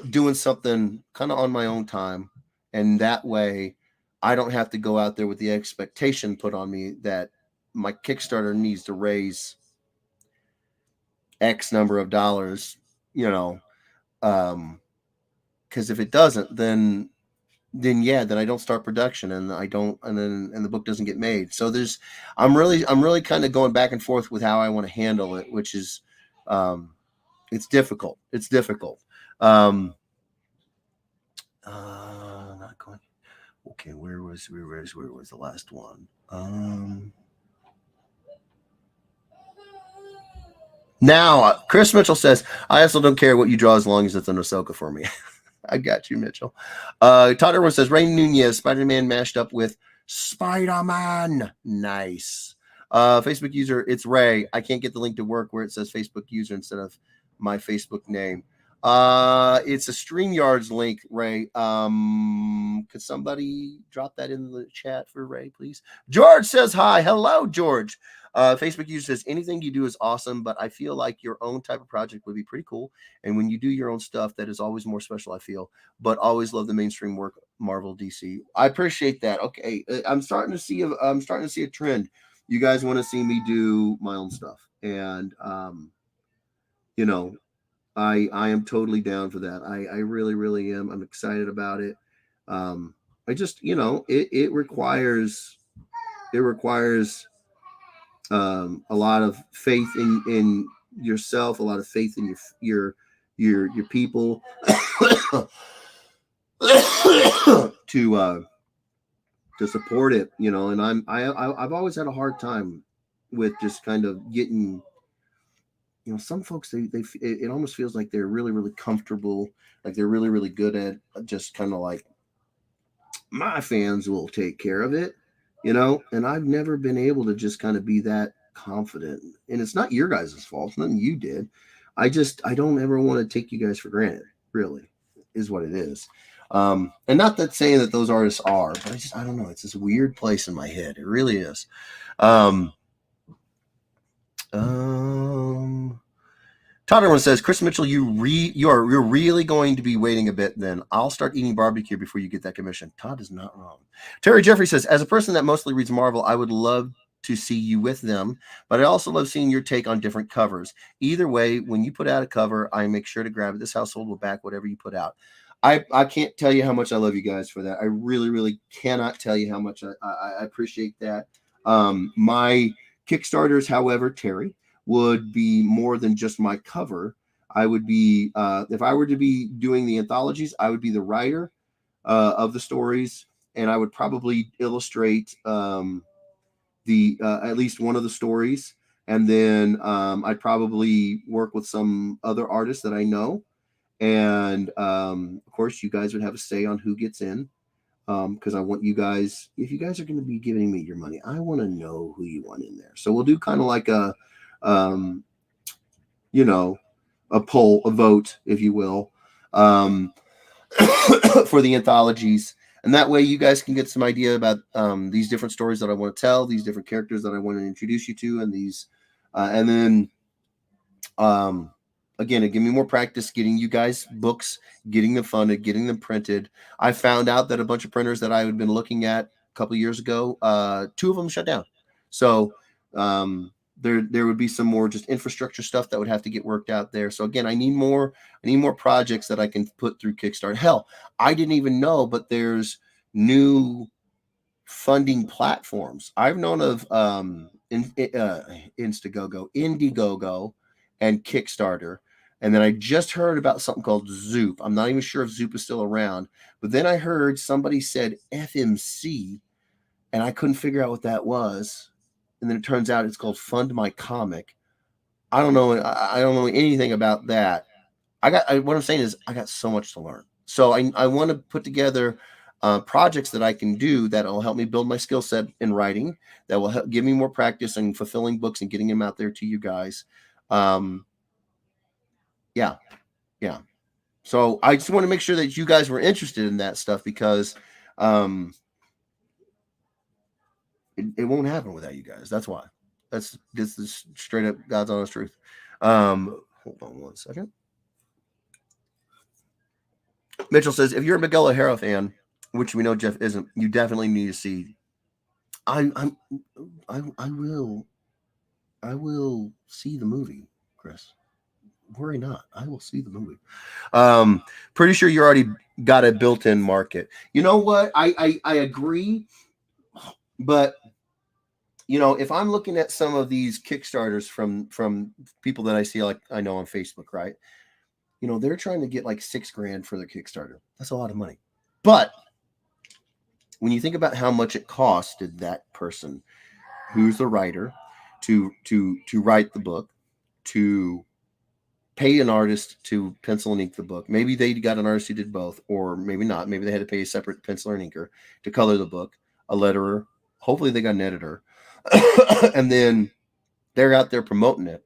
doing something kind of on my own time, and that way I don't have to go out there with the expectation put on me that my Kickstarter needs to raise X number of dollars, you know, because if it doesn't, then then yeah, then I don't start production, and I don't, and the book doesn't get made. So I'm really kind of going back and forth with how I want to handle it, which is, it's difficult. It's difficult. Not going. Okay, where was the last one? Now, Chris Mitchell says, I also don't care what you draw as long as it's an Ahsoka for me. I got you, Mitchell. Todd Irwin says, Ray Nunez, Spider-Man mashed up with Spider-Man. Nice. Facebook user, it's Ray. I can't get the link to work where it says Facebook user instead of my Facebook name. It's a StreamYards link, Ray. Could somebody drop that in the chat for Ray, please? George says hi. Hello, George. Facebook user says, anything you do is awesome, but I feel like your own type of project would be pretty cool. And when you do your own stuff, that is always more special, I feel. But always love the mainstream work, Marvel, DC. I appreciate that. Okay, I'm starting to see a trend. You guys want to see me do my own stuff, and you know, I am totally down for that. I really, really am. I'm excited about it. I just, it requires a lot of faith in yourself, a lot of faith in your people to support it, and I've always had a hard time with just kind of getting, some folks, it almost feels like they're really, really comfortable, like they're really, really good at just kind of like, my fans will take care of it, and I've never been able to just kind of be that confident. And it's not your guys' fault, it's nothing you did. I don't ever want to take you guys for granted, really, is what it is. And not that saying that those artists are, but I don't know, it's this weird place in my head. It really is. Todd Irwin says, Chris Mitchell, you're really going to be waiting a bit then. I'll start eating barbecue before you get that commission. Todd is not wrong. Terry Jeffrey says, as a person that mostly reads Marvel, I would love to see you with them, but I also love seeing your take on different covers. Either way, when you put out a cover, I make sure to grab it. This household will back whatever you put out. I can't tell you how much I love you guys for that. I really, really cannot tell you how much I appreciate that. My Kickstarters, however, Terry, would be more than just my cover. I would be, if I were to be doing the anthologies, I would be the writer of the stories, and I would probably illustrate the at least one of the stories, and then I'd probably work with some other artists that I know, and of course, you guys would have a say on who gets in. Because I want you guys, if you guys are going to be giving me your money, I want to know who you want in there. So we'll do kind of like a poll, a vote, if you will, for the anthologies. And that way you guys can get some idea about these different stories that I want to tell, these different characters that I want to introduce you to, and these, and then, again, give me more practice getting you guys books, getting them funded, getting them printed. I found out that a bunch of printers that I had been looking at a couple of years ago, 2 of them shut down. So, there would be some more just infrastructure stuff that would have to get worked out there. So again, I need more projects that I can put through Kickstarter. Hell, I didn't even know, but there's new funding platforms. I've known of Indiegogo and Kickstarter. And then I just heard about something called Zoop. I'm not even sure if Zoop is still around, but then I heard somebody said FMC, and I couldn't figure out what that was. And then it turns out it's called Fund My Comic. I don't know. I don't know anything about that. What I'm saying is I got so much to learn. So I want to put together projects that I can do that will help me build my skill set in writing, that will help give me more practice in fulfilling books and getting them out there to you guys. Yeah. So I just want to make sure that you guys were interested in that stuff, because it won't happen without you guys. That's why. This is straight up God's honest truth. Hold on one second. Mitchell says, if you're a Miguel O'Hara fan, which we know Jeff isn't, you definitely need to see. I will see the movie, Chris. Worry not. I will see the movie. Pretty sure you're already got a built-in market. You know what? I agree, but you know, if I'm looking at some of these Kickstarters from people that I see, like I know on Facebook, right? You know, they're trying to get like $6,000 for their Kickstarter. That's a lot of money. But when you think about how much it costed that person who's the writer to write the book, to pay an artist to pencil and ink the book. Maybe they got an artist who did both, or maybe not. Maybe they had to pay a separate penciler and inker to color the book, a letterer. Hopefully they got an editor. And then they're out there promoting it.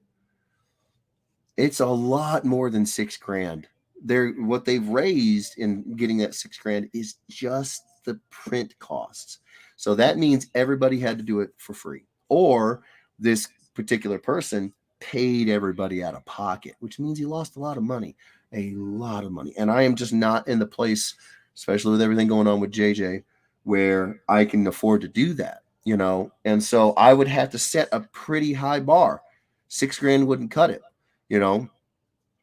It's a lot more than $6,000. They're what they've raised in getting that $6,000 is just the print costs. So that means everybody had to do it for free, or this particular person paid everybody out of pocket, which means he lost a lot of money. And I am just not in the place, especially with everything going on with JJ, where I can afford to do that, you know. And so I would have to set a pretty high bar. $6,000 wouldn't cut it, you know.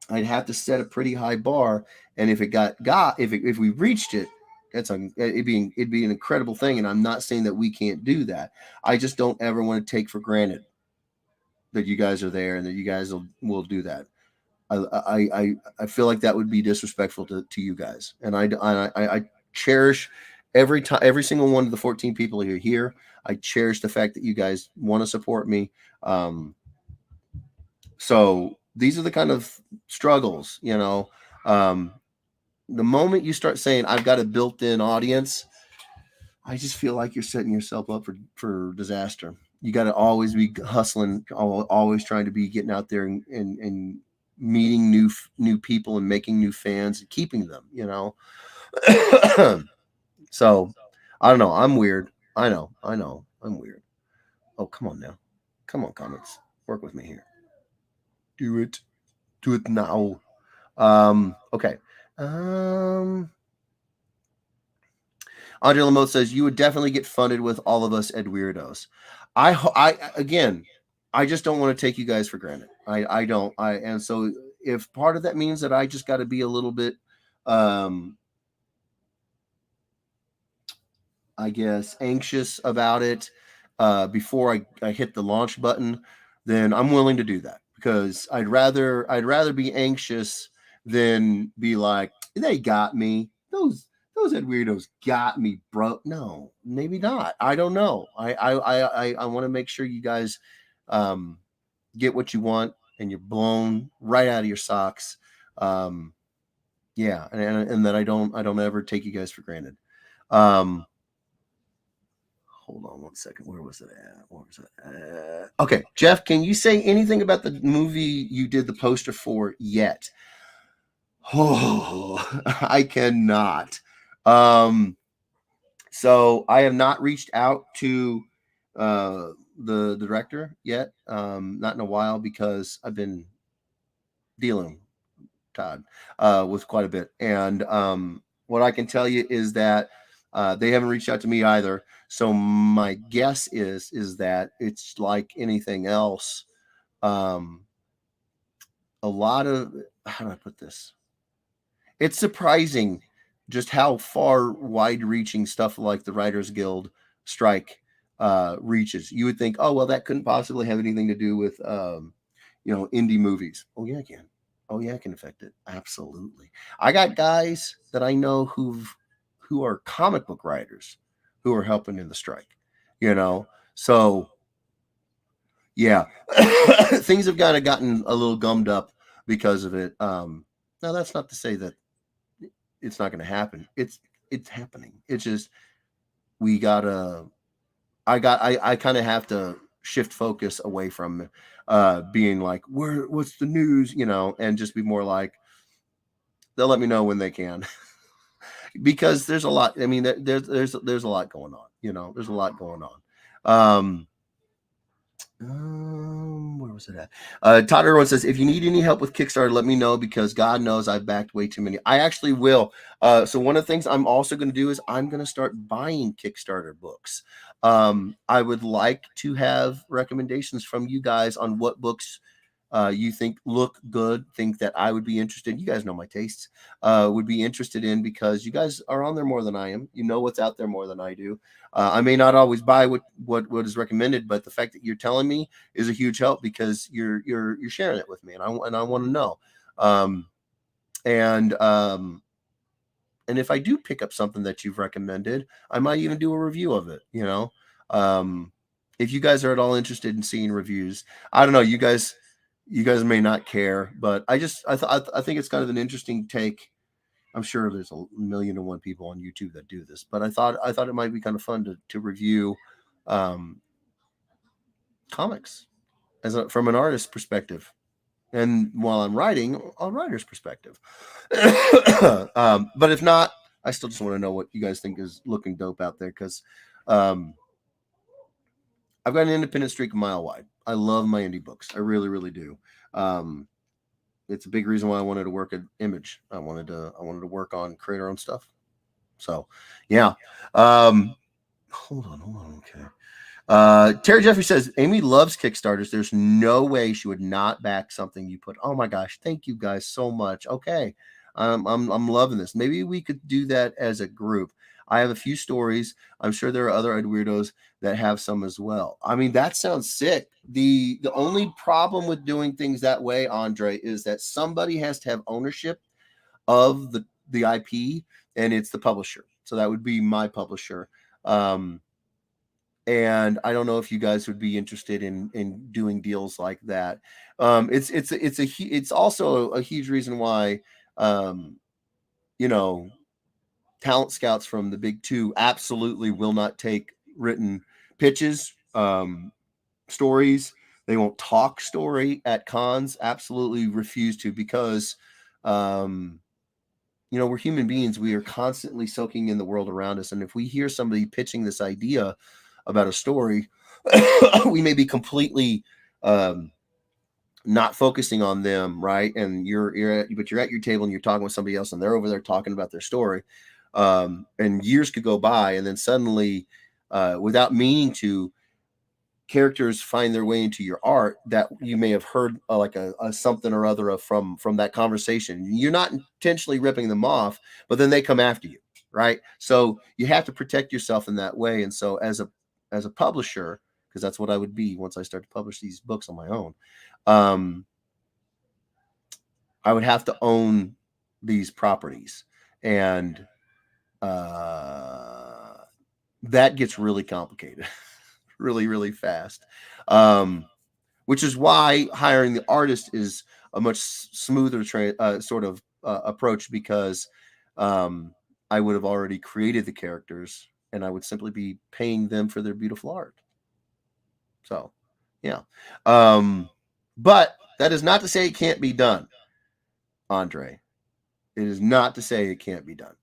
I'd have to set a pretty high bar, and if it if we reached it, it'd be an incredible thing. And I'm not saying that we can't do that. I just don't ever want to take for granted that you guys are there and that you guys will do that. I feel like that would be disrespectful to you guys, and I cherish every single one of the 14 people who are here. I cherish the fact that you guys want to support me. So these are the kind of struggles, you know. Um, the moment you start saying I've got a built-in audience, I just feel like you're setting yourself up for disaster. You got to always be hustling, always trying to be getting out there and meeting new people and making new fans and keeping them, you know. So I don't know. I'm weird. I know. I'm weird. Oh, come on now. Come on, comments. Work with me here. Do it. Do it now. Okay. Um, Andre Lamotte says you would definitely get funded with all of us Ed Weirdos. Again, I just don't want to take you guys for granted. I don't. And so if part of that means that I just got to be a little bit, I guess, anxious about it before I hit the launch button, then I'm willing to do that, because I'd rather be anxious than be like, they got me. Those Ed Weirdos got me, bro. No, maybe not. I don't know. I want to make sure you guys get what you want, and you're blown right out of your socks. Yeah, and that I don't ever take you guys for granted. Hold on one second. Where was it at? Okay, Jeff, can you say anything about the movie you did the poster for yet? Oh, I cannot. So I have not reached out to the director yet. Not in a while, because I've been dealing, Todd, with quite a bit. And what I can tell you is that they haven't reached out to me either. So my guess is that it's like anything else. A lot of, how do I put this? It's surprising just how far wide-reaching stuff like the Writers Guild strike reaches. You would think, oh well, that couldn't possibly have anything to do with indie movies. Oh yeah, it can. Oh yeah, it can affect it. Absolutely. I got guys that I know who are comic book writers who are helping in the strike. You know, so yeah, things have kind of gotten a little gummed up because of it. Now that's not to say that it's not going to happen. It's happening. It's just we gotta. I kind of have to shift focus away from being like, what's the news, you know, and just be more like, they'll let me know when they can. Because there's a lot. I mean, there's a lot going on, you know. There's a lot going on. Where was it at? Todd Irwin says, if you need any help with Kickstarter, let me know, because God knows I've backed way too many. I actually will. So one of the things I'm also going to do is I'm going to start buying Kickstarter books. I would like to have recommendations from you guys on what books you think look good, think that I would be interested. You guys know my tastes. Would be interested in, because you guys are on there more than I am. You know what's out there more than I do. I may not always buy what is recommended, but the fact that you're telling me is a huge help, because you're sharing it with me, and I want to know. Um, and and if I do pick up something that you've recommended, I might even do a review of it. Um, if you guys are at all interested in seeing reviews, I don't know. You guys may not care, but I think it's kind of an interesting take. I'm sure there's a million and one people on YouTube that do this, but I thought it might be kind of fun to review um, comics from an artist's perspective, and while I'm writing, a writer's perspective. But if not, I still just want to know what you guys think is looking dope out there, because um, I've got an independent streak a mile wide. I love my indie books. I really, really do. Um, it's a big reason why I wanted to work at Image. I wanted to work on creator own stuff. So, yeah. Hold on. Okay. Terry Jeffrey says Amy loves Kickstarters. There's no way she would not back something you put. Oh my gosh, thank you guys so much. Okay, I'm loving this. Maybe we could do that as a group. I have a few stories. I'm sure there are other Ed weirdos that have some as well. I mean, that sounds sick. The only problem with doing things that way, Andre, is that somebody has to have ownership of the IP, and it's the publisher. So that would be my publisher. And I don't know if you guys would be interested in doing deals like that. It's also a huge reason why um, you know talent scouts from the big two absolutely will not take written pitches, stories. They won't talk story at cons. Absolutely refuse to, because um, we're human beings. We are constantly soaking in the world around us, and if we hear somebody pitching this idea about a story, we may be completely um, not focusing on them, right? And you're at your table and you're talking with somebody else, and they're over there talking about their story. And years could go by, and then suddenly, without meaning to, characters find their way into your art that you may have heard, like a something or other of from that conversation. You're not intentionally ripping them off, but then they come after you, right? So you have to protect yourself in that way. And so as a publisher, because that's what I would be once I start to publish these books on my own, um, I would have to own these properties, and uh, that gets really complicated, really, really fast. Um, which is why hiring the artist is a much smoother sort of approach, because I would have already created the characters, and I would simply be paying them for their beautiful art. So, yeah. Um, but that is not to say it can't be done, Andre. It is not to say it can't be done.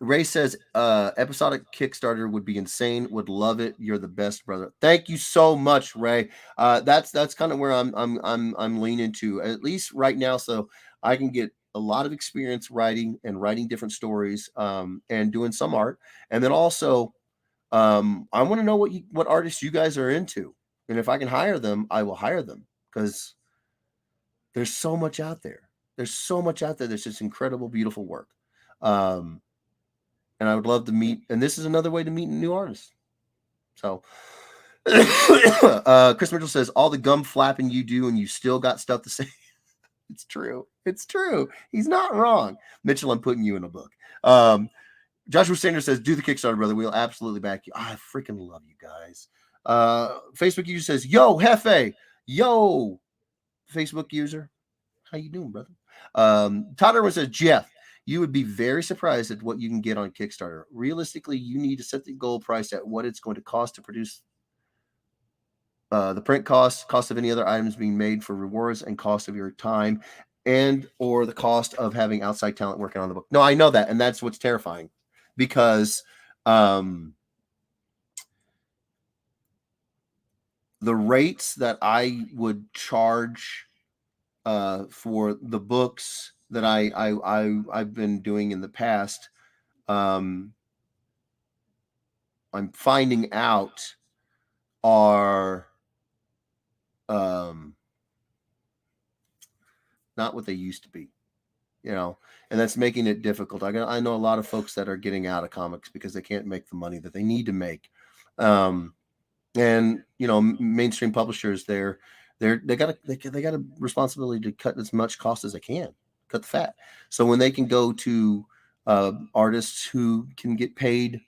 Ray says episodic Kickstarter would be insane. Would love it. You're the best, brother. Thank you so much, Ray. That's kind of where I'm leaning to, at least right now, so I can get a lot of experience writing different stories, and doing some art. And then also, I want to know what artists you guys are into, and if I can hire them, I will hire them, because there's so much out there. There's so much out there. There's just incredible, beautiful work. Um, and I would love to meet. And this is another way to meet new artists. So, Chris Mitchell says all the gum flapping you do, and you still got stuff to say. It's true. It's true. He's not wrong. Mitchell, I'm putting you in a book. Joshua Sanders says, "Do the Kickstarter, brother. We'll absolutely back you." I freaking love you guys. Facebook user says, "Yo, Hefe, yo, Facebook user, how you doing, brother?" Todd Irwin says, "Jeff, you would be very surprised at what you can get on Kickstarter. Realistically, you need to set the goal price at what it's going to cost to produce, the print cost of any other items being made for rewards, and cost of your time, and or the cost of having outside talent working on the book." No, I know that, and that's what's terrifying, because um, the rates that I would charge for the books that I've been doing in the past, um, I'm finding out are not what they used to be, you know, and that's making it difficult. I know a lot of folks that are getting out of comics because they can't make the money that they need to make. Um, and you know, mainstream publishers, they got a responsibility to cut as much cost as they can, cut the fat. So when they can go to artists who can get paid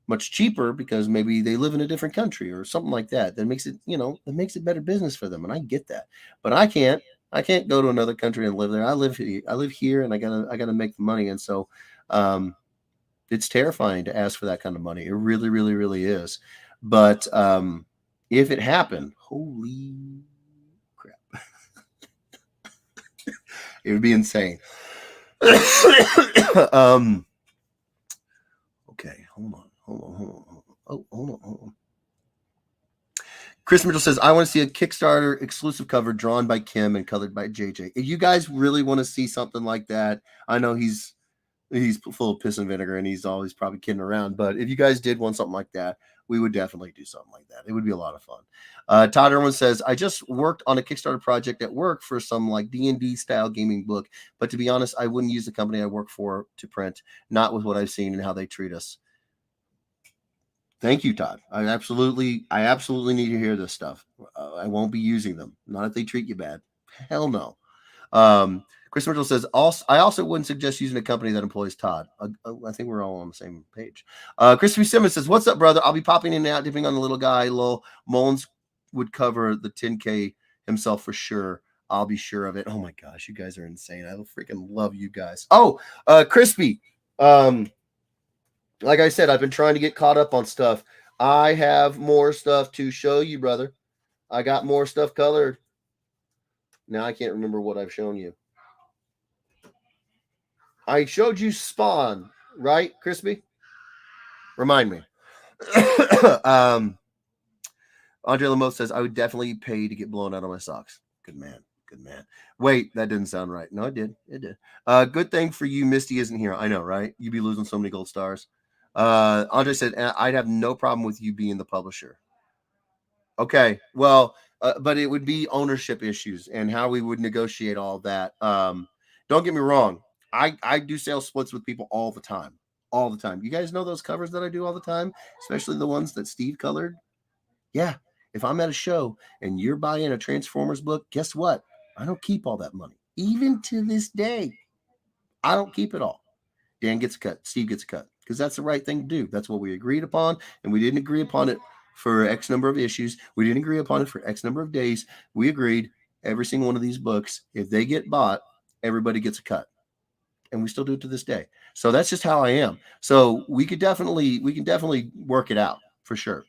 much cheaper because maybe they live in a different country or something like that, that makes it, you know, that makes it better business for them. And I get that, but I can't go to another country and live there. I live here, and I gotta make the money. And so um, it's terrifying to ask for that kind of money. It really, really, really is. But if it happened, holy crap, it would be insane. um, okay, hold on. Oh, hold on. Chris Mitchell says, I want to see a Kickstarter exclusive cover drawn by Kim and colored by JJ. If you guys really want to see something like that, I know he's full of piss and vinegar and he's always probably kidding around. But if you guys did want something like that, we would definitely do something like that. It would be a lot of fun. Todd Irwin says, I just worked on a Kickstarter project at work for some like D&D style gaming book. But to be honest, I wouldn't use the company I work for to print, not with what I've seen and how they treat us. Thank you, Todd. I absolutely need to hear this stuff. I won't be using them. Not if they treat you bad. Hell no. Chris Mitchell says, I also wouldn't suggest using a company that employs Todd. I think we're all on the same page. Christopher Simmons says, what's up, brother? I'll be popping in and out, dipping on the little guy. Lol. Mullins would cover the 10K himself for sure. I'll be sure of it. Oh my gosh, you guys are insane. I freaking love you guys. Oh, Crispy. Like I said, I've been trying to get caught up on stuff. I have more stuff to show you, brother. I got more stuff colored. Now I can't remember what I've shown you. I showed you Spawn, right, Crispy? Remind me. Andre Lamotte says, I would definitely pay to get blown out of my socks. Good man. Good man. Wait, that didn't sound right. No, it did. It did. Good thing for you, Misty isn't here. I know, right? You'd be losing so many gold stars. Andre said, I'd have no problem with you being the publisher. Okay, well, but it would be ownership issues and how we would negotiate all that. Don't get me wrong. I do sales splits with people all the time. All the time. You guys know those covers that I do all the time, especially the ones that Steve colored? Yeah. If I'm at a show and you're buying a Transformers book, guess what? I don't keep all that money. Even to this day, I don't keep it all. Dan gets a cut. Steve gets a cut because that's the right thing to do. That's what we agreed upon, and we didn't agree upon it for X number of issues. We didn't agree upon it for X number of days. We agreed every single one of these books, if they get bought, everybody gets a cut. And we still do it to this day. So that's just how I am. So we can definitely work it out for sure.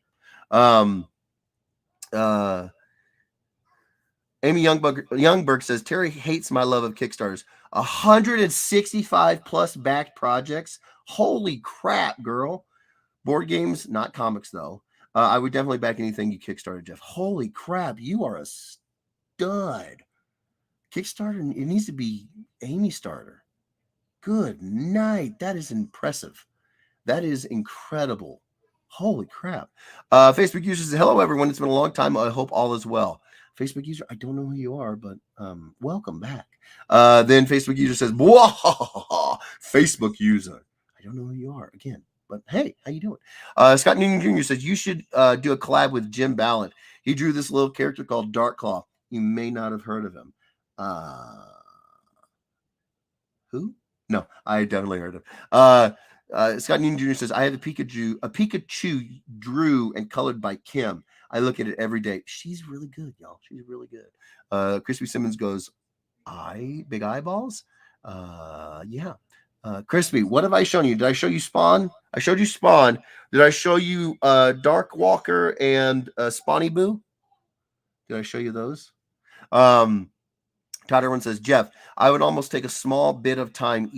Amy Youngberg says, Terry hates my love of Kickstarters. 165 plus backed projects. Holy crap, girl. Board games, not comics, though. I would definitely back anything you Kickstarted, Jeff. Holy crap, you are a stud. Kickstarter, it needs to be Amy Starter. Good night. That is impressive. That is incredible. Holy crap. Facebook user says, hello, everyone. It's been a long time. I hope all is well. Facebook user, I don't know who you are, but welcome back. Then Facebook user says, whoa, Facebook user. I don't know who you are again, but hey, how you doing? Scott Newton Jr. says, you should do a collab with Jim Ballant. He drew this little character called Dark Claw. You may not have heard of him. Who? No, I definitely heard of. Scott Newton Jr. says, I have a Pikachu drew and colored by Kim. I look at it every day. She's really good, y'all. She's really good. Crispy Simmons goes, big eyeballs? Yeah. Crispy, what have I shown you? Did I show you Spawn? I showed you Spawn. Did I show you Dark Walker and Spawny Boo? Did I show you those? Todd Irwin says, Jeff, I would almost take a small bit of time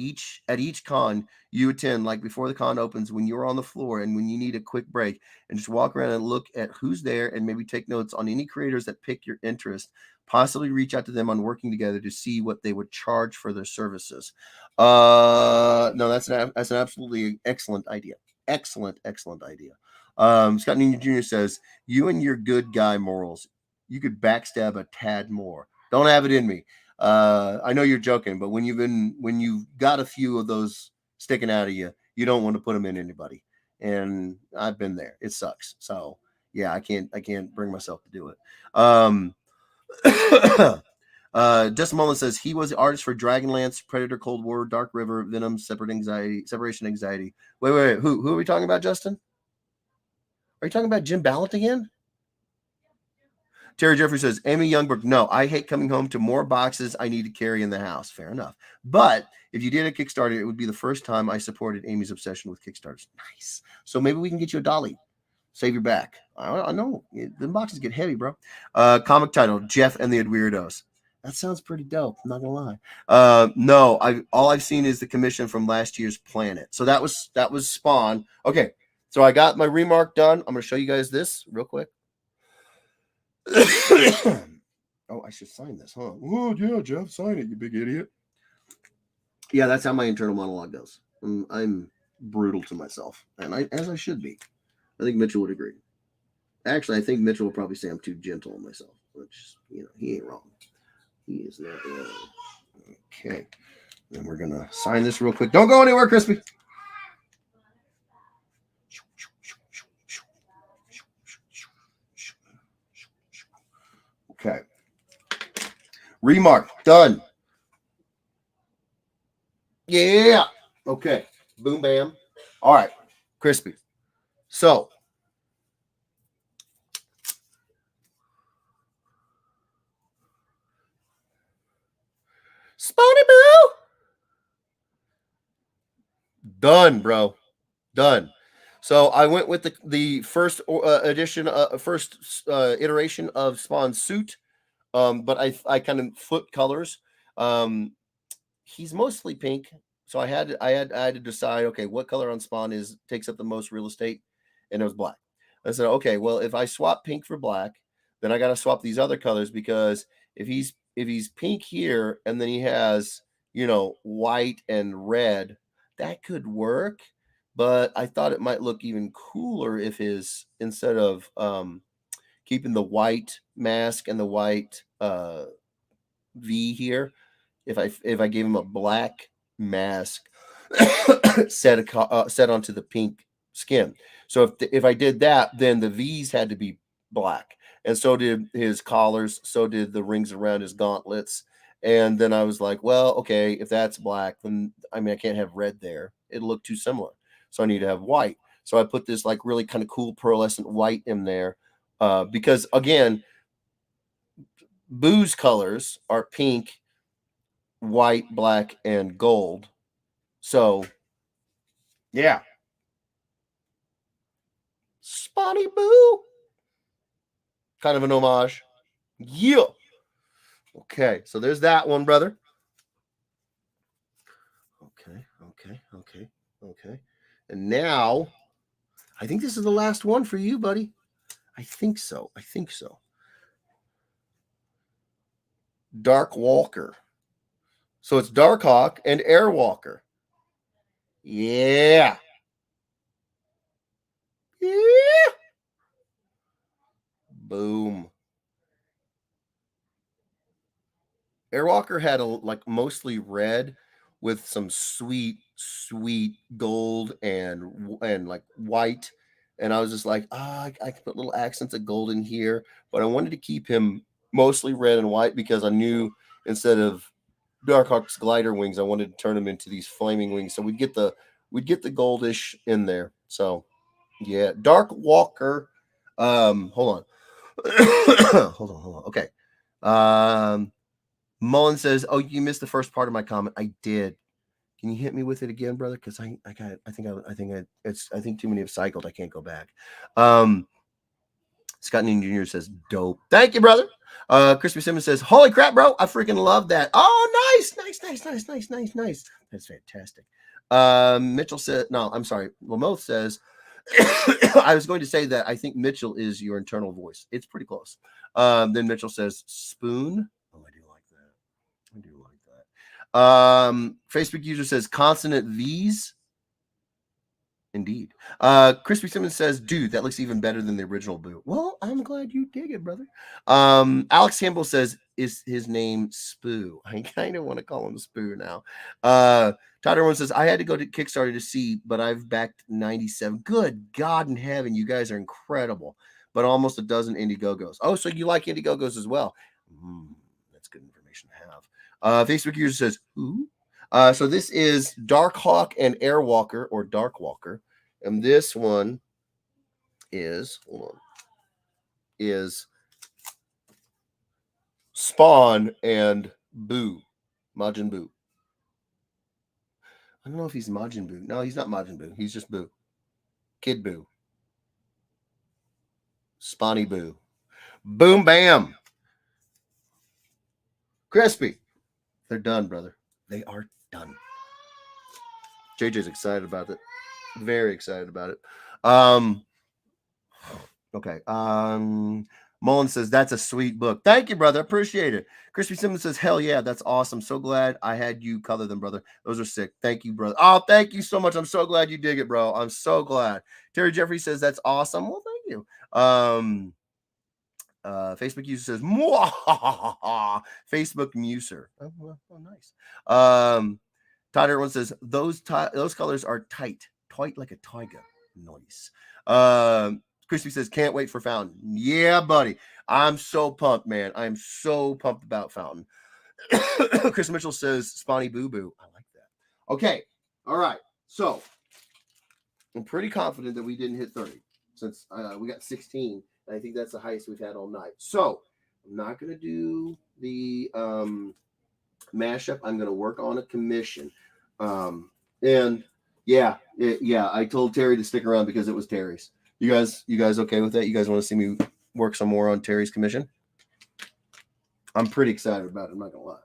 at each con you attend, like before the con opens, when you're on the floor and when you need a quick break, and just walk around and look at who's there and maybe take notes on any creators that pick your interest, possibly reach out to them on working together to see what they would charge for their services. No, that's an absolutely excellent idea. Excellent idea. Scott Newton Jr. says, you and your good guy morals, you could backstab a tad more. Don't have it in me. I know you're joking, but when you've got a few of those sticking out of you, you don't want to put them in anybody. And I've been there. It sucks. So yeah, I can't bring myself to do it. Justin Mullen says he was the artist for Dragonlance, Predator, Cold War, Dark River, Venom, Separation Anxiety. Wait. Who are we talking about, Justin? Are you talking about Jim Ballot again? Terry Jeffrey says, Amy Youngberg, no, I hate coming home to more boxes I need to carry in the house. Fair enough. But if you did a Kickstarter, it would be the first time I supported Amy's obsession with Kickstarters. Nice. So maybe we can get you a dolly. Save your back. I know. The boxes get heavy, bro. Comic title, Jeff and the Weirdos. That sounds pretty dope. I'm not gonna lie. No, all I've seen is the commission from last year's Planet. So that was Spawn. Okay, so I got my remark done. I'm gonna show you guys this real quick. Oh, I should sign this, huh? Oh, yeah, Jeff, sign it, you big idiot. Yeah, that's how my internal monologue goes. I'm brutal to myself, and as I should be. I think Mitchell would agree. Actually, I think Mitchell will probably say I'm too gentle on myself, which, he ain't wrong. He is not wrong. Okay. Then we're going to sign this real quick. Don't go anywhere, Crispy. Okay. Remark. Done. Yeah. Okay. Boom, bam. All right. Crispy. So. Spotty Boo. Done, bro. Done. So I went with the first iteration of Spawn's suit. But I kind of flipped colors. He's mostly pink, so I had to decide, okay, what color on Spawn takes up the most real estate, and it was black. I said, okay, well, if I swap pink for black, then I got to swap these other colors, because if he's pink here and then he has white and red, that could work. But I thought it might look even cooler if instead of keeping the white mask and the white V here, if I gave him a black mask set onto the pink skin. So if I did that, then the V's had to be black, and so did his collars, so did the rings around his gauntlets. And then I was like, well, okay, if that's black, then I can't have red there. It'll look too similar. So I need to have white. So I put this like really kind of cool pearlescent white in there, because again, Boo's colors are pink, white, black, and gold. So, yeah. Spotty Boo. Kind of an homage. Yeah. Okay, so there's that one, brother. Okay. And now, I think this is the last one for you, buddy. I think so. Dark Walker. So it's Darkhawk and Airwalker. Yeah. Boom. Airwalker had mostly red with some sweet gold and like white. And I was just like, I can put little accents of gold in here, but I wanted to keep him mostly red and white, because I knew instead of Darkhawk's glider wings, I wanted to turn them into these flaming wings. So we'd get the goldish in there. So yeah, Dark Walker. Hold on. hold on. Okay. Mullen says, "Oh, you missed the first part of my comment." I did. Can you hit me with it again, brother? Because I think too many have cycled. I can't go back. Scott Newton Jr. says, "Dope." Thank you, brother. Crispy Simmons says, "Holy crap, bro! I freaking love that." Oh, nice. That's fantastic. Mitchell said, "No, I'm sorry." Lamoth says, "I was going to say that I think Mitchell is your internal voice. It's pretty close." Then Mitchell says, "Spoon." Oh, I do like that. Facebook user says consonant V's. Indeed. Crispy Simmons says, dude, that looks even better than the original Boo. Well, I'm glad you dig it, brother. Alex Campbell says, is his name Spoo? I kind of want to call him Spoo now. Todd Irwin says, I had to go to Kickstarter to see, but I've backed 97. Good God in heaven, you guys are incredible. But almost a dozen Indiegogos. Oh, so you like Indiegogos as well. That's good information to have. Facebook user says, who? So this is Darkhawk and Airwalker, or Darkwalker. And this one is, hold on, is Spawn and Boo. Majin Buu. I don't know if he's Majin Buu. No, he's not Majin Buu. He's just Boo. Kid Boo. Spawny Boo. Boom bam. Crispy. They're done, brother. They are done. JJ's excited about it. Very excited about it. Okay. Mullen says, that's a sweet book. Thank you, brother. Appreciate it. Crispy Simmons says, hell yeah, that's awesome. So glad I had you color them, brother. Those are sick. Thank you, brother. Oh, thank you so much. I'm so glad you dig it, bro. I'm so glad. Terry Jeffrey says, that's awesome. Well, thank you. Facebook user says, Mwah! Facebook muser. Oh, nice. Todd Irwin says, those colors are tight like a tiger. Nice. Crispy says, can't wait for Fountain. Yeah, buddy. I'm so pumped, man. I'm so pumped about Fountain. Chris Mitchell says, Spawny Boo Boo. I like that. Okay. All right. So I'm pretty confident that we didn't hit 30 since we got 16. And I think that's the highest we've had all night. So I'm not going to do the mashup. I'm going to work on a commission. And yeah, I told Terry to stick around because it was Terry's. You guys okay with that? You guys want to see me work some more on Terry's commission? I'm pretty excited about it. I'm not gonna lie.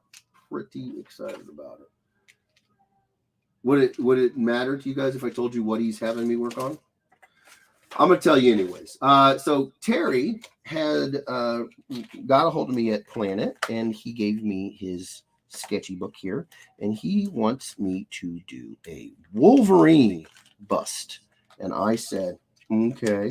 Pretty excited about it. Would it matter to you guys if I told you what he's having me work on? I'm gonna tell you anyways. So Terry had got a hold of me at Planet, and he gave me his sketchy book here, and he wants me to do a Wolverine bust, and I said, okay,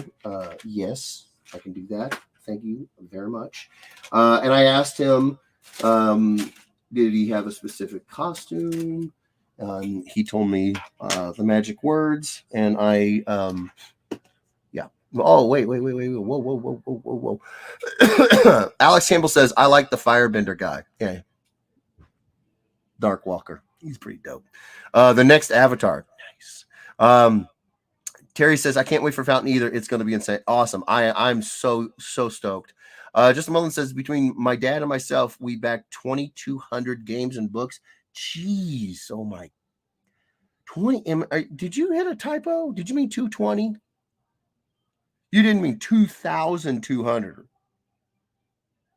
yes, I can do that. Thank you very much. And I asked him, did he have a specific costume? He told me the magic words, and I, yeah. Oh, wait. Whoa. Alex Campbell says, I like the firebender guy. Yeah. Dark Walker. He's pretty dope. The next Avatar. Nice. Terry says, I can't wait for Fountain either. It's going to be insane. Awesome. I'm so stoked. Justin Mullen says, between my dad and myself, we backed 2,200 games and books. Jeez. Oh, my. 20. Did you hit a typo? Did you mean 220? You didn't mean 2,200.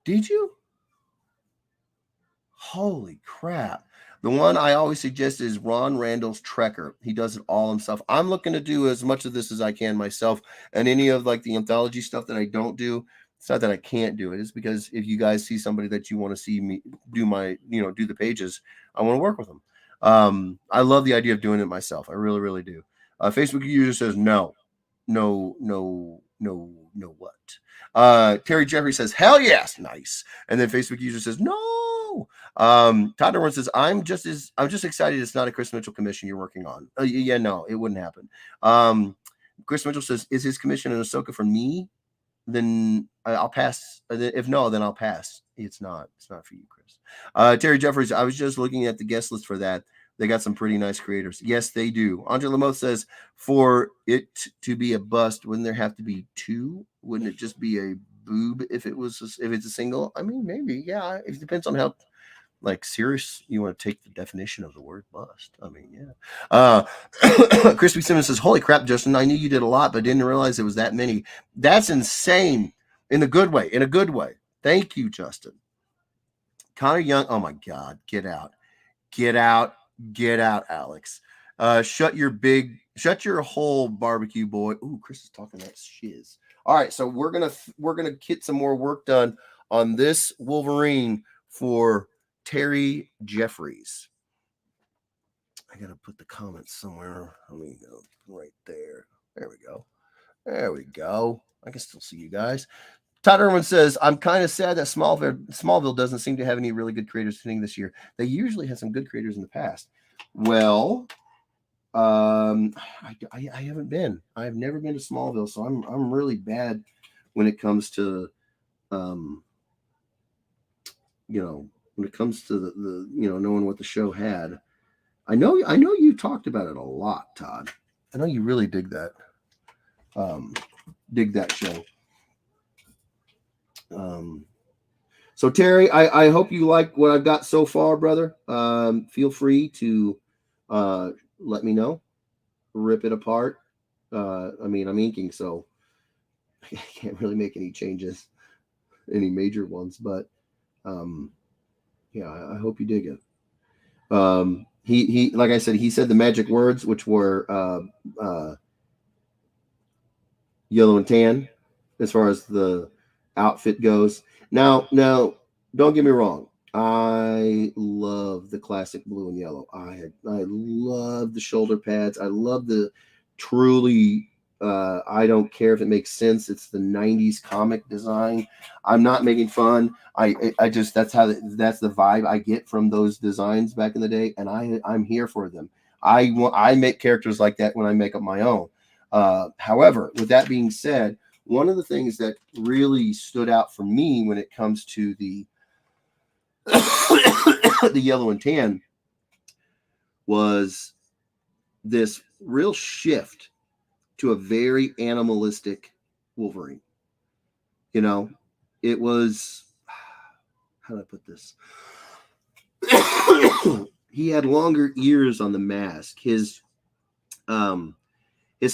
Did you? Holy crap. The one I always suggest is Ron Randall's Trekker. He does it all himself. I'm looking to do as much of this as I can myself, and any of like the anthology stuff that I don't do. It's not that I can't do it. It's because if you guys see somebody that you want to see me do do the pages, I want to work with them. I love the idea of doing it myself. I really, really do. Facebook user says no what? Terry Jeffrey says hell yes, nice. And then Facebook user says no. Todd Irwin says, I'm just excited it's not a Chris Mitchell commission you're working on. Yeah, no, it wouldn't happen. Chris Mitchell says, is his commission an Ahsoka for me? Then I'll pass. If no, then I'll pass. It's not for you, Chris. Terry Jeffries, I was just looking at the guest list for that. They got some pretty nice creators. Yes, they do. Andre Lamotte says, for it to be a bust, wouldn't there have to be two? Wouldn't it just be a boob if it's a single? I mean, maybe, yeah. It depends on how serious you want to take the definition of the word bust. I mean, yeah. Crispy Simmons says, holy crap, Justin, I knew you did a lot, but didn't realize it was that many. That's insane. In a good way. Thank you, Justin. Connor Young, oh my God, get out, Alex. Shut your whole barbecue, boy. Ooh, Chris is talking that shiz. All right, so we're gonna get some more work done on this Wolverine for Terry Jeffries. I gotta put the comments somewhere. Let me go right there. There we go. There we go. I can still see you guys. Todd Irwin says, I'm kind of sad that Smallville doesn't seem to have any really good creators hitting this year. They usually had some good creators in the past. Well, I haven't been. I've never been to Smallville, so I'm really bad when it comes to when it comes to the knowing what the show had. I know you talked about it a lot, Todd. I know you really dig that show. So Terry, I hope you like what I've got so far, brother. Feel free to let me know, rip it apart. I mean, I'm inking, so I can't really make any changes, any major ones, but yeah, I hope you dig it. He like I said, he said the magic words, which were yellow and tan, as far as the outfit goes. Now, don't get me wrong. I love the classic blue and yellow. I love the shoulder pads. I love the truly. I don't care if it makes sense. It's the '90s comic design. I'm not making fun. I just that's the vibe I get from those designs back in the day, and I'm here for them. I make characters like that when I make up my own. However, with that being said, one of the things that really stood out for me when it comes to the the yellow and tan was this real shift to a very animalistic Wolverine. You know, it was, how do I put this? He had longer ears on the mask. His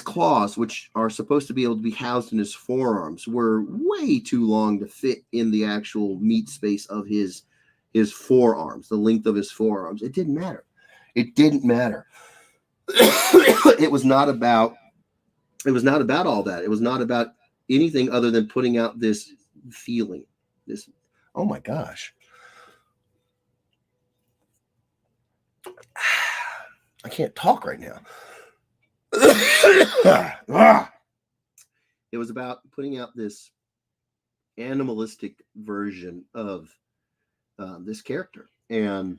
claws, which are supposed to be able to be housed in his forearms, were way too long to fit in the actual meat space of his forearms, the length of his forearms. It didn't matter. It didn't matter. It was not about all that. It was not about anything other than putting out this feeling. This, oh my gosh. I can't talk right now. It was about putting out this animalistic version of this character, and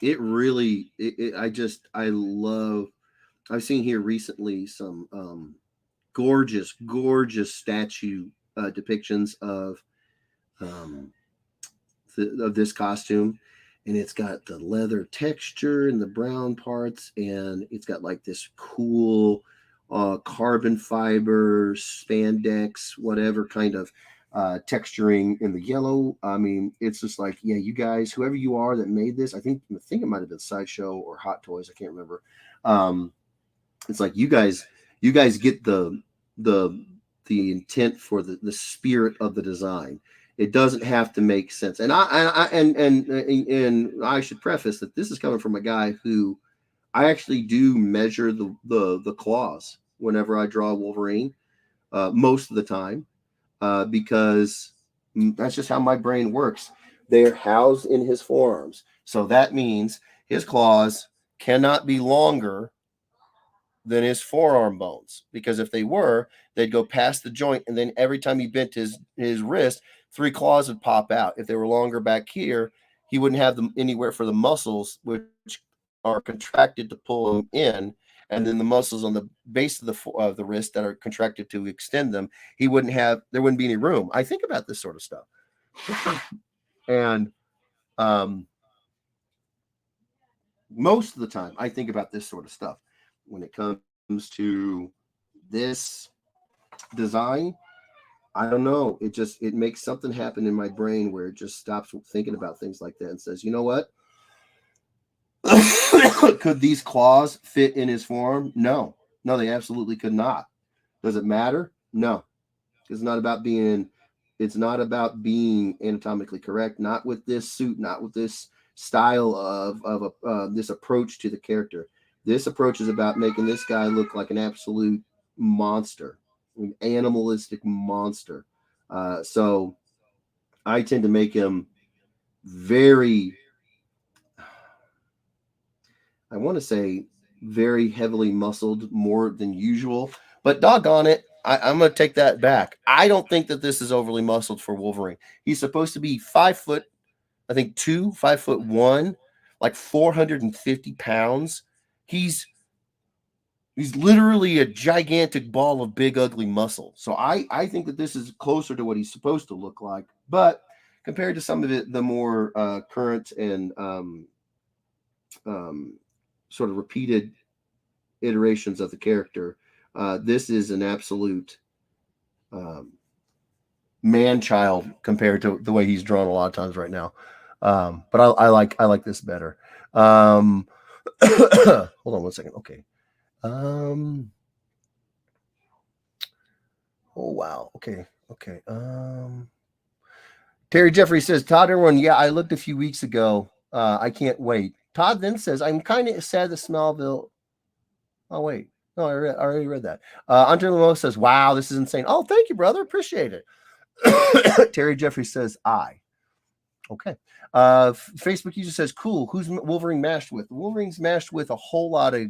it really, I love. I've seen here recently some gorgeous statue depictions of this costume, and it's got the leather texture and the brown parts, and it's got like this cool carbon fiber spandex, whatever kind of texturing in the yellow. I mean, it's just like, yeah, you guys, whoever you are that made this, I think it might have been Sideshow or Hot Toys, I can't remember. It's like you guys get the intent for the spirit of the design. It doesn't have to make sense. And I should preface that this is coming from a guy who I actually do measure the claws whenever I draw Wolverine, most of the time, because that's just how my brain works. They're housed in his forearms, so that means his claws cannot be longer than his forearm bones, because if they were, they'd go past the joint, and then every time he bent his wrist, 3 claws would pop out. If they were longer back here, he wouldn't have them anywhere for the muscles, which are contracted to pull them in, and then the muscles on the base of the wrist that are contracted to extend them. There wouldn't be any room. I think about this sort of stuff, and most of the time, I think about this sort of stuff when it comes to this design. I don't know. It makes something happen in my brain where it just stops thinking about things like that and says, you know what? Could these claws fit in his forearm? No, they absolutely could not. Does it matter? No. It's not about being anatomically correct. Not with this suit. Not with this style of this approach to the character. This approach is about making this guy look like an absolute monster, an animalistic monster. So I tend to make him very, I want to say very heavily muscled, more than usual. But doggone it, I'm going to take that back. I don't think that this is overly muscled for Wolverine. He's supposed to be 5 foot, I think 5'1", like 450 pounds. He's He's literally a gigantic ball of big, ugly muscle. So I think that this is closer to what he's supposed to look like. But compared to some of it, the more current and um, sort of repeated iterations of the character, this is an absolute um, man child compared to the way he's drawn a lot of times right now. But I like this better. Hold on one second. Okay. Um, oh wow. Okay. Okay. Terry Jeffrey says, Todd Irwin, yeah, I looked a few weeks ago. I can't wait. Todd then says, I'm kind of sad that Smallville. Oh, wait. No, I already read that. Andre Lemo says, wow, this is insane. Oh, thank you, brother. Appreciate it. Terry Jeffrey says, I. Okay. Facebook user says, cool. Who's Wolverine mashed with? Wolverine's mashed with a whole lot of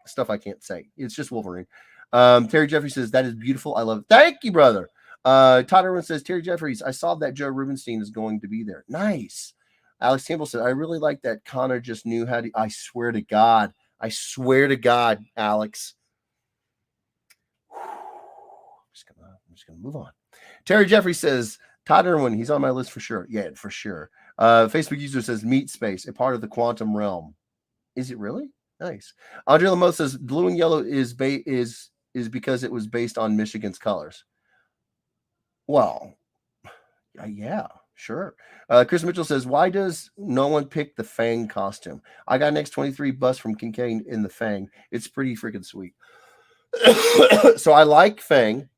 stuff I can't say. It's just Wolverine. Terry Jeffrey says, that is beautiful. I love it. Thank you, brother. Todd Irwin says, Terry Jeffries, I saw that Joe Rubenstein is going to be there. Nice. Alex Campbell said, I really like that Connor just knew how to. I swear to God. I swear to God, Alex. I'm just gonna move on. Terry Jeffrey says, Todd Irwin, he's on my list for sure. Yeah, for sure. Facebook user says, Meat Space, a part of the quantum realm. Is it really? Nice. Andre Lamo says, blue and yellow is because it was based on Michigan's colors. Well, yeah, sure. Chris Mitchell says, why does no one pick the Fang costume? I got an X-23 bus from Kincaid in the Fang. It's pretty freaking sweet. So I like Fang.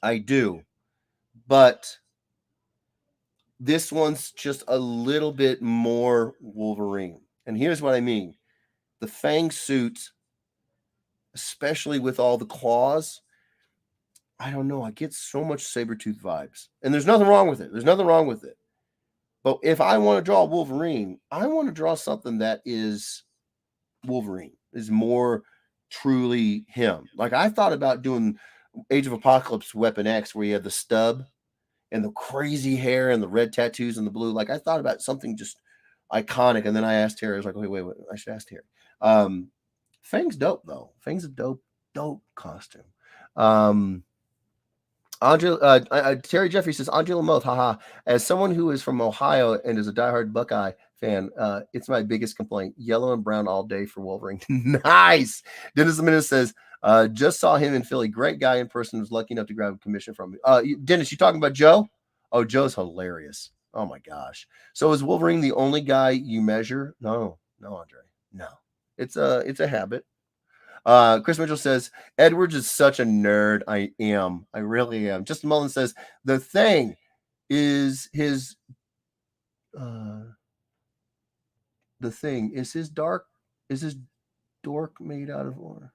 I do. But this one's just a little bit more Wolverine. And here's what I mean. The Fang suit, especially with all the claws, I don't know. I get so much Sabretooth vibes. And there's nothing wrong with it. There's nothing wrong with it. But if I want to draw Wolverine, I want to draw something that is Wolverine, is more truly him. Like I thought about doing Age of Apocalypse Weapon X, where you have the stub and the crazy hair and the red tattoos and the blue. Like I thought about something just iconic. And then I asked Terry, I was like, wait, I should ask Terry. Fang's dope though. Fang's a dope costume. Terry Jeffrey says, Andre Lamoth, haha. As someone who is from Ohio and is a diehard Buckeye fan, it's my biggest complaint. Yellow and brown all day for Wolverine. Nice. Dennis Leminis says, just saw him in Philly. Great guy in person. Was lucky enough to grab a commission from me. Dennis, you talking about Joe? Oh, Joe's hilarious. Oh my gosh. So is Wolverine the only guy you measure? No, Andre. No. It's a habit. Chris Mitchell says, Edwards is such a nerd. I am. I really am. Justin Mullen says, the thing is his dork made out of ore?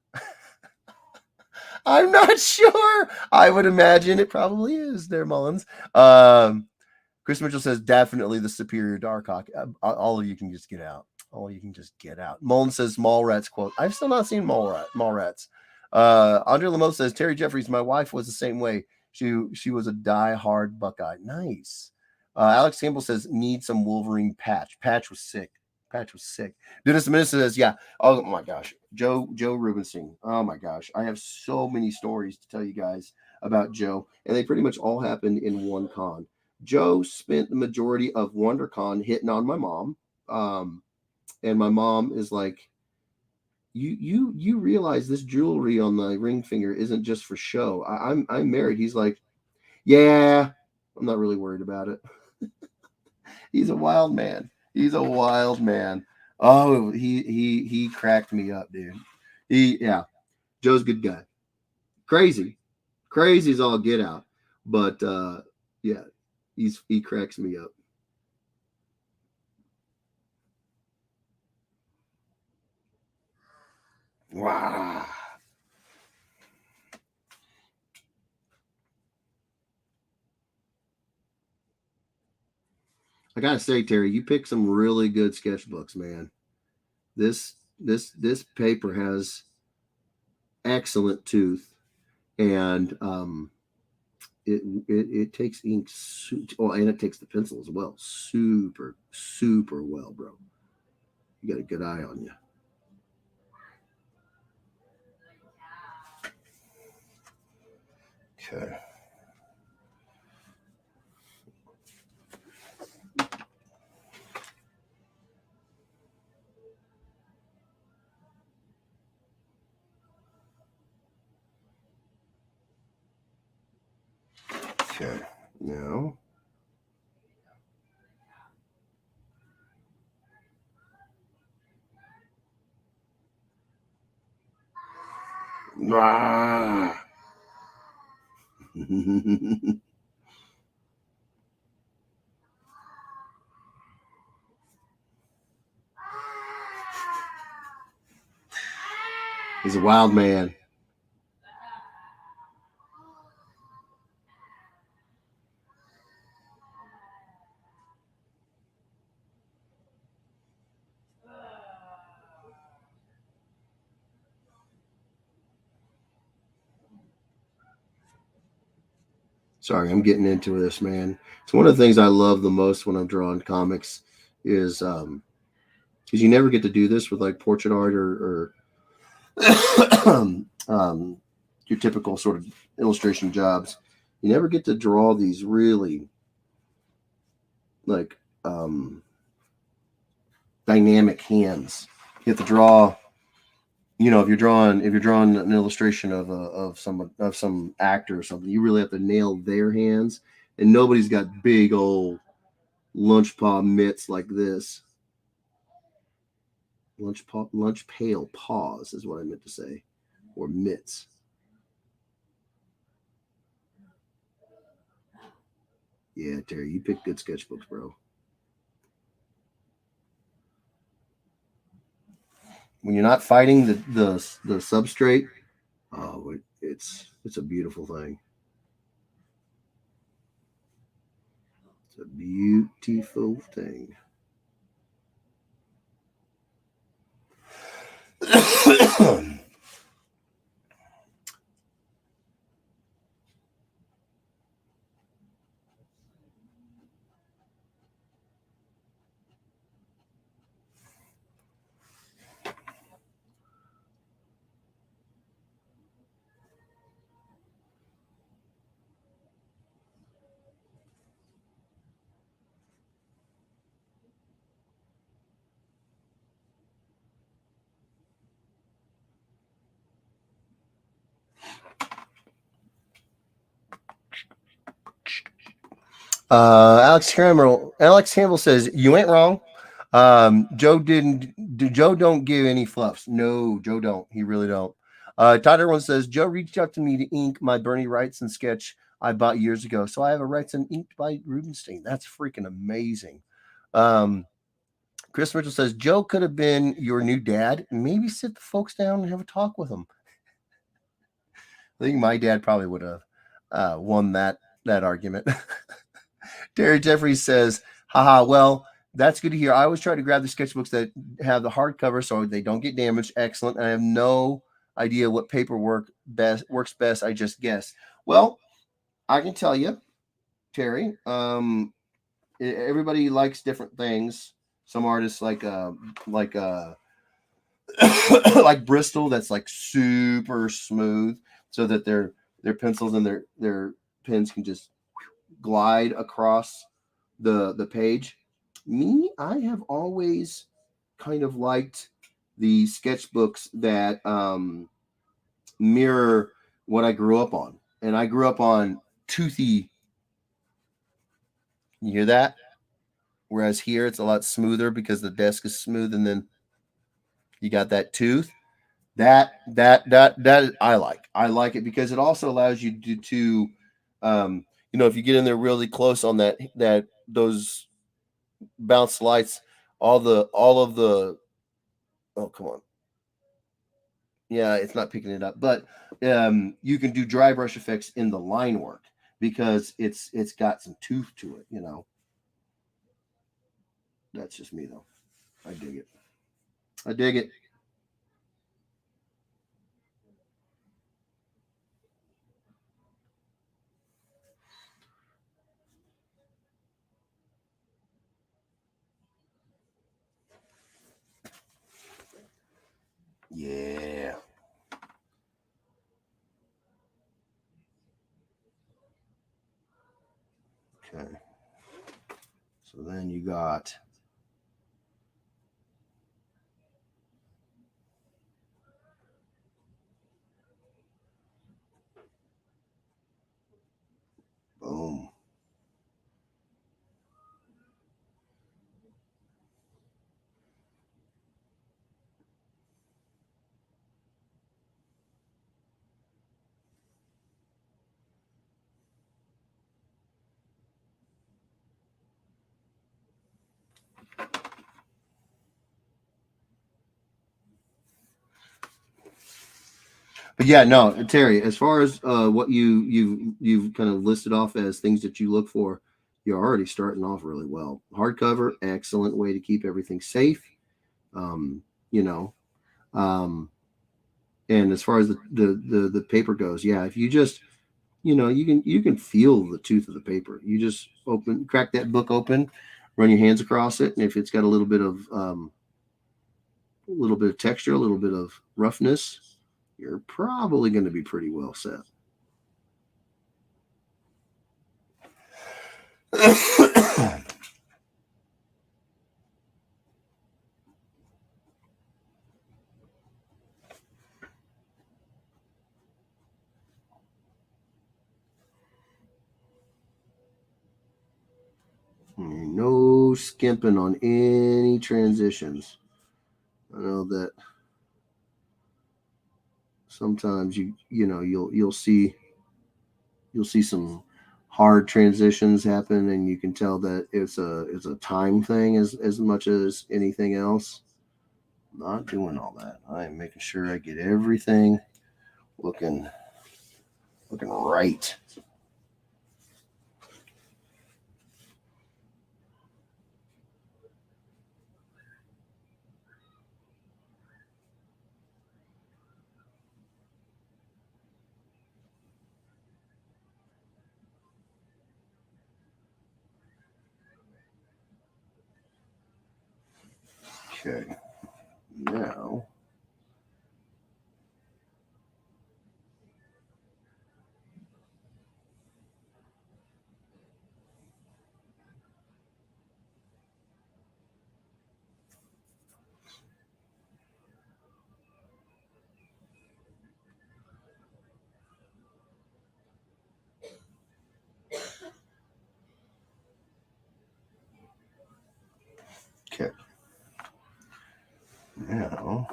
I'm not sure. I would imagine it probably is there, Mullins. Chris Mitchell says, definitely the superior Darkhawk. All of you can just get out. Oh, you can just get out. Mullen says Mallrats quote. I've still not seen Mallrats. Andre Lamo says Terry Jeffries. My wife was the same way. She was a die-hard Buckeye. Nice. Alex Campbell says need some Wolverine patch. Patch was sick. Dennis Minnis says yeah. Oh my gosh, Joe Rubenstein. Oh my gosh, I have so many stories to tell you guys about Joe, and they pretty much all happened in one con. Joe spent the majority of WonderCon hitting on my mom. And my mom is like, you realize this jewelry on my ring finger isn't just for show. I'm married. He's like, yeah, I'm not really worried about it. He's a wild man. Oh, he cracked me up, dude. Joe's a good guy. Crazy is all get out, but yeah, he cracks me up. Wow. I gotta say, Terry, you picked some really good sketchbooks, man. This paper has excellent tooth, and it takes ink. Oh, and it takes the pencil as well. Super well, bro. You got a good eye on you. Okay. Okay. Now. Ah. He's a wild man. Sorry, I'm getting into this, man. It's one of the things I love the most when I'm drawing comics is because you never get to do this with like portrait art or your typical sort of illustration jobs. You never get to draw these really like dynamic hands. You have to draw. You know, if you're drawing an illustration of some actor or something, you really have to nail their hands. And nobody's got big old lunch paw mitts like this. Lunch pail paws is what I meant to say, or mitts. Yeah, Terry, you pick good sketchbooks, bro. When you're not fighting the substrate, oh, it's a beautiful thing. It's a beautiful thing. Alex Campbell says you ain't wrong. Joe don't give any fluffs. No, Joe don't. He really don't. Todd Irwin says Joe reached out to me to ink my Bernie Wrightson sketch I bought years ago, so I have a Wrightson inked by Rubenstein. That's freaking amazing. Chris Mitchell says Joe could have been your new dad. Maybe sit the folks down and have a talk with them. I think my dad probably would have won that argument. Terry Jeffries says, haha, well, that's good to hear. I always try to grab the sketchbooks that have the hardcover so they don't get damaged. Excellent. I have no idea what paperwork works best. I just guess. Well, I can tell you, Terry, everybody likes different things. Some artists like like Bristol, that's like super smooth, so that their pencils and their pens can just glide across the page. Me, I have always kind of liked the sketchbooks that mirror what I grew up on, and I grew up on toothy. You hear that? Whereas here it's a lot smoother because the desk is smooth, and then you got that tooth. That I like. I like it because it also allows you to if you get in there really close on that those bounce lights, all of the oh come on. Yeah, it's not picking it up, but you can do dry brush effects in the line work because it's got some tooth to it. That's just me though. I dig it. I dig it. Yeah. Okay. So then you got boom. But yeah, no, Terry. As far as what you've kind of listed off as things that you look for, you're already starting off really well. Hardcover, excellent way to keep everything safe. You know, um, and as far as the paper goes, yeah, if you just you can feel the tooth of the paper. You just crack that book open, run your hands across it, and if it's got a little bit of texture, a little bit of roughness, you're probably going to be pretty well set. No skimping on any transitions. I know that sometimes you'll see some hard transitions happen, and you can tell that it's a time thing as much as anything else. Not doing all that. I am making sure I get everything looking right. Okay. Now okay. Now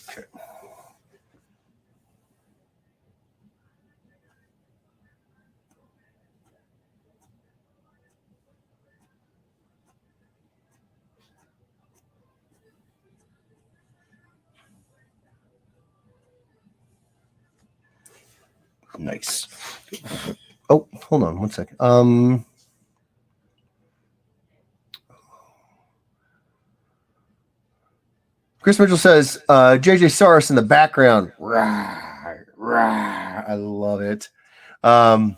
okay. Nice. Oh, hold on one second. Chris Mitchell says, JJ Saurus in the background. Rah, rah. I love it. Alex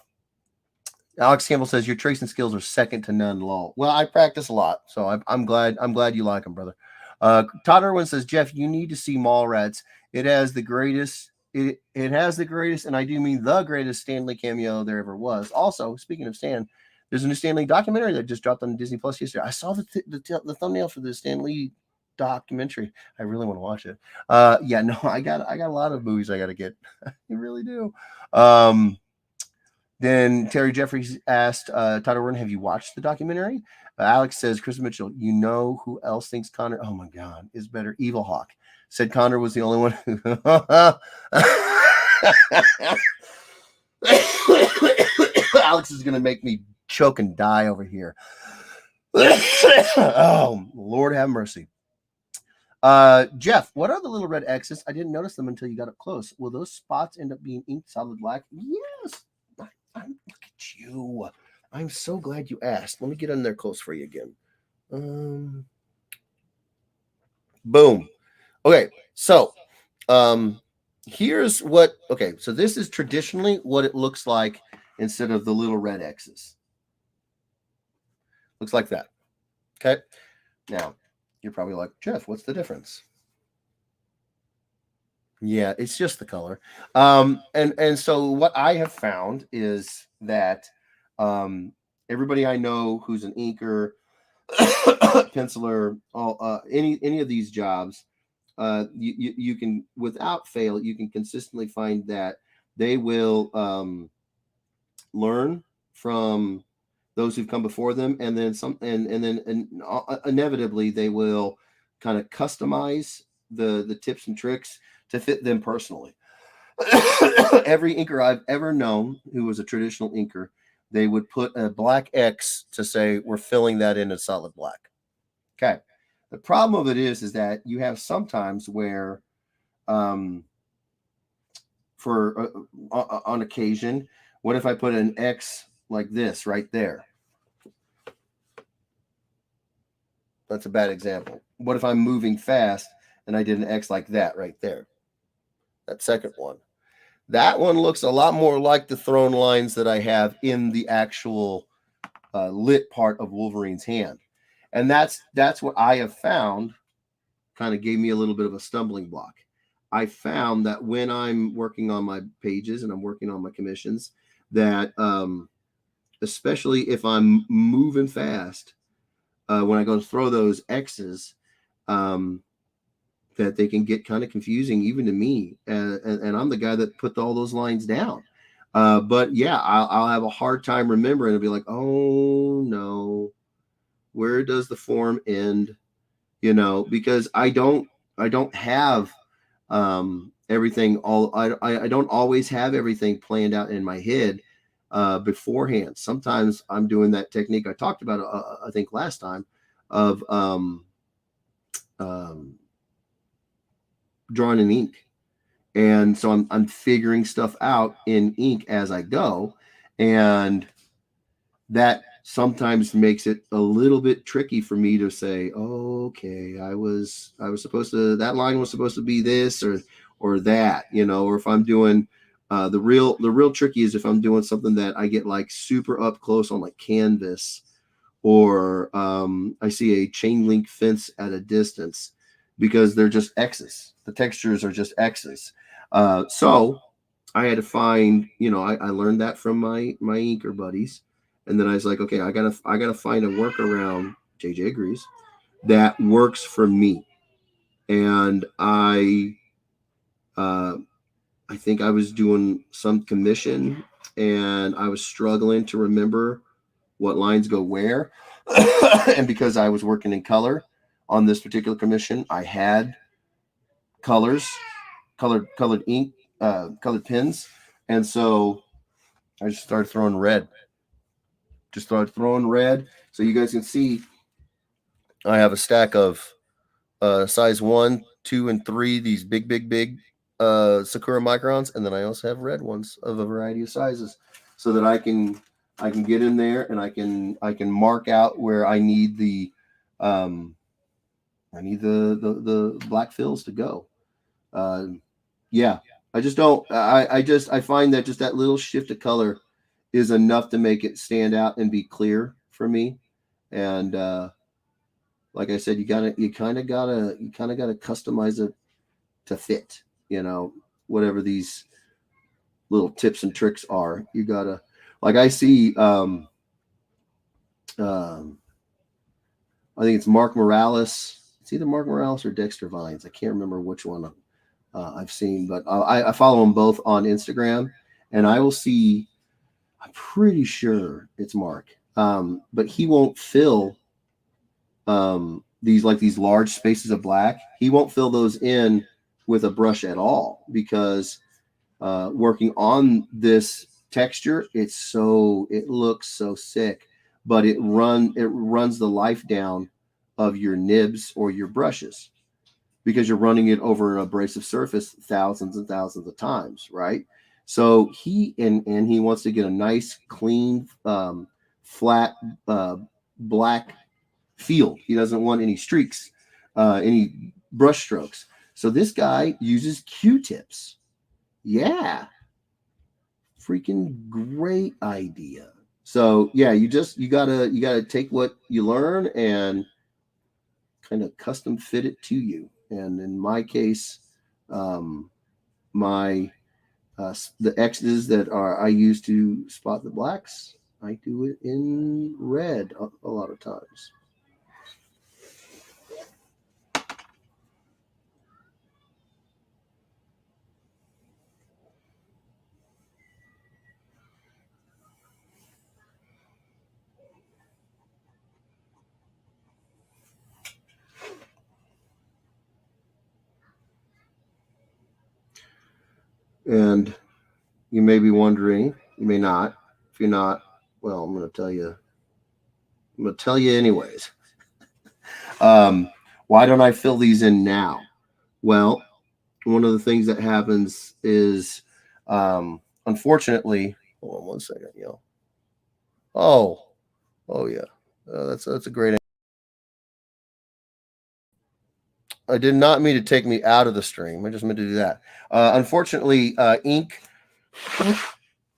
Campbell says your tracing skills are second to none. Lol. Well, I practice a lot, so I'm glad you like them, brother. Todd Irwin says, Jeff, you need to see Mallrats. It has the greatest. It has the greatest, and I do mean the greatest Stanley cameo there ever was. Also, speaking of Stan, there's a new Stanley documentary that just dropped on Disney Plus yesterday. I saw the thumbnail for the Stanley documentary. I really want to watch it. Yeah, no, I got a lot of movies I got to get. I really do. Then Terry Jeffries asked Todd Irwin, have you watched the documentary? Alex says, Chris Mitchell, you know who else thinks Connor, oh my God, is better? Evil Hawk. Said Connor was the only one who... Alex is going to make me choke and die over here. Oh, Lord have mercy. Jeff, what are the little red X's? I didn't notice them until you got up close. Will those spots end up being inked solid black? Yes. Look at you. I'm so glad you asked. Let me get in there close for you again. Boom. Okay, so here's what. Okay, so this is traditionally what it looks like instead of the little red X's. Looks like that. Okay. Now, you're probably like, Jeff, what's the difference? Yeah, it's just the color. And so what I have found is that everybody I know who's an inker, penciler, all any of these jobs, you can without fail, you can consistently find that they will learn from those who've come before them, and then inevitably they will kind of customize the tips and tricks to fit them personally. Every inker I've ever known who was a traditional inker, they would put a black X to say we're filling that in a solid black. Okay. The problem of it is that you have sometimes where, for on occasion, what if I put an X like this right there? That's a bad example. What if I'm moving fast and I did an X like that right there? That second one. That one looks a lot more like the thrown lines that I have in the actual lit part of Wolverine's hand. And that's what I have found kind of gave me a little bit of a stumbling block. I found that when I'm working on my pages and I'm working on my commissions, that especially if I'm moving fast, when I go to throw those X's, that they can get kind of confusing even to me. And I'm the guy that put all those lines down. But yeah, I'll have a hard time remembering. It'll be like, oh no, where does the form end? You know, because I don't have everything I don't always have everything planned out in my head beforehand. Sometimes I'm doing that technique I talked about I think last time of drawing in ink, and so I'm figuring stuff out in ink as I go, and that sometimes makes it a little bit tricky for me to say, oh, okay, I was supposed to, that line was supposed to be this or that, you know. Or if I'm doing the real tricky is if I'm doing something that I get like super up close on like canvas, or I see a chain link fence at a distance, because they're just X's. The textures are just X's. So I had to find, you know, I learned that from my inker buddies. And then I was like, okay, I gotta find a workaround. JJ agrees, that works for me. And I think I was doing some commission, and I was struggling to remember what lines go where. And because I was working in color on this particular commission, I had colored ink, colored pins, and so I just started throwing red. So you guys can see I have a stack of size 1, 2, and 3, these big Sakura microns, and then I also have red ones of a variety of sizes, so that I can get in there and I can mark out where I need the black fills to go. Yeah, I just don't. I find that just that little shift of color is enough to make it stand out and be clear for me. And like I said, you kind of gotta customize it to fit. You know, whatever these little tips and tricks are, you gotta. Like I see, I think it's Mark Morales. It's either Mark Morales or Dexter Vines. I can't remember which one I've seen, but I follow them both on Instagram, and I will see. I'm pretty sure it's Mark, but he won't fill these large spaces of black. He won't fill those in with a brush at all, because working on this texture, it looks so sick, but it runs the life down of your nibs or your brushes. because you're running it over an abrasive surface thousands and thousands of times, right? So he wants to get a nice, clean, flat, black field. He doesn't want any streaks, any brush strokes. So this guy uses Q-tips. Yeah, freaking great idea. So yeah, you gotta take what you learn and kind of custom fit it to you. And in my case, my the X's that are I use to spot the blacks, I do it in red a lot of times. And you may be wondering, you may not. If you're not, well, I'm going to tell you. I'm going to tell you anyways. Why don't I fill these in now? Well, one of the things that happens is, unfortunately, hold on one second, yo. Oh, oh yeah, that's a great. I did not mean to take me out of the stream. I just meant to do that. Unfortunately, ink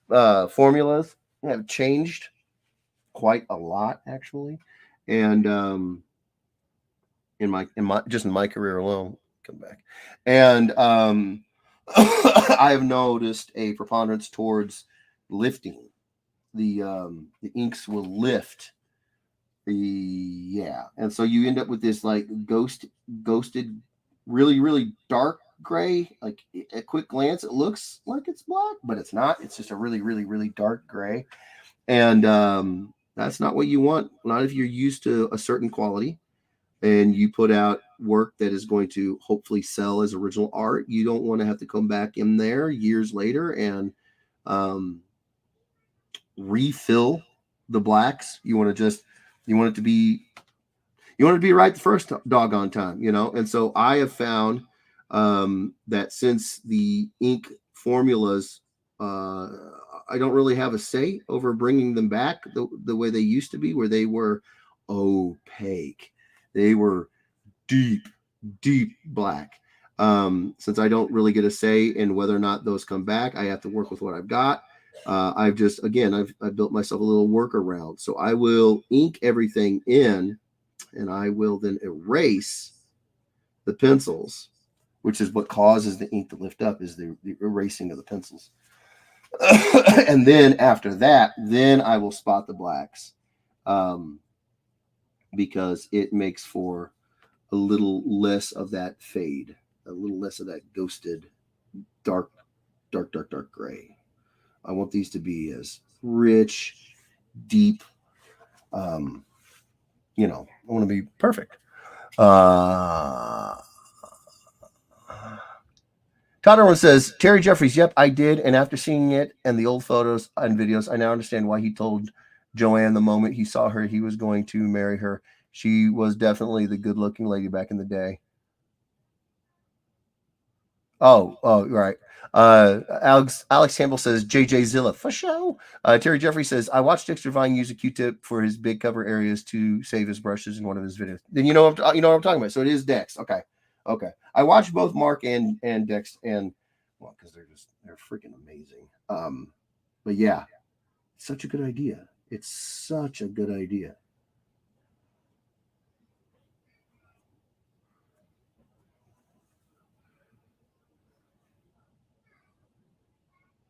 formulas have changed quite a lot, actually, and in my career alone, come back, and I have noticed a preponderance towards lifting. The inks will lift. Yeah, and so you end up with this like ghosted, really dark gray. Like at quick glance, it looks like it's black, but it's not. It's just a really dark gray, and that's not what you want. Not if you're used to a certain quality and you put out work that is going to hopefully sell as original art. You don't want to have to come back in there years later and um, refill the blacks. You want it to be right the first doggone time, And so I have found that since the ink formulas, uh, I don't really have a say over bringing them back the way they used to be, where they were opaque. They were deep black. Since I don't really get a say in whether or not those come back, I have to work with what I've got. I've built myself a little workaround. So I will ink everything in, and I will then erase the pencils, which is what causes the ink to lift up, is the erasing of the pencils. And then after that, then I will spot the blacks, because it makes for a little less of that fade, a little less of that ghosted dark gray. I want these to be as rich, deep. Um, I want to be perfect. Todd Irwin says, Terry Jeffries, yep, I did. And after seeing it and the old photos and videos, I now understand why he told Joanne the moment he saw her, he was going to marry her. She was definitely the good looking lady back in the day. Oh, right. Alex Campbell says JJ Zilla for show. Terry Jeffrey says I watched Dexter Vine use a Q-tip for his big cover areas to save his brushes in one of his videos. Then you know what I'm talking about. So it is Dex. Okay. I watched both Mark and Dex, and well, because they're freaking amazing. But yeah, such a good idea. It's such a good idea.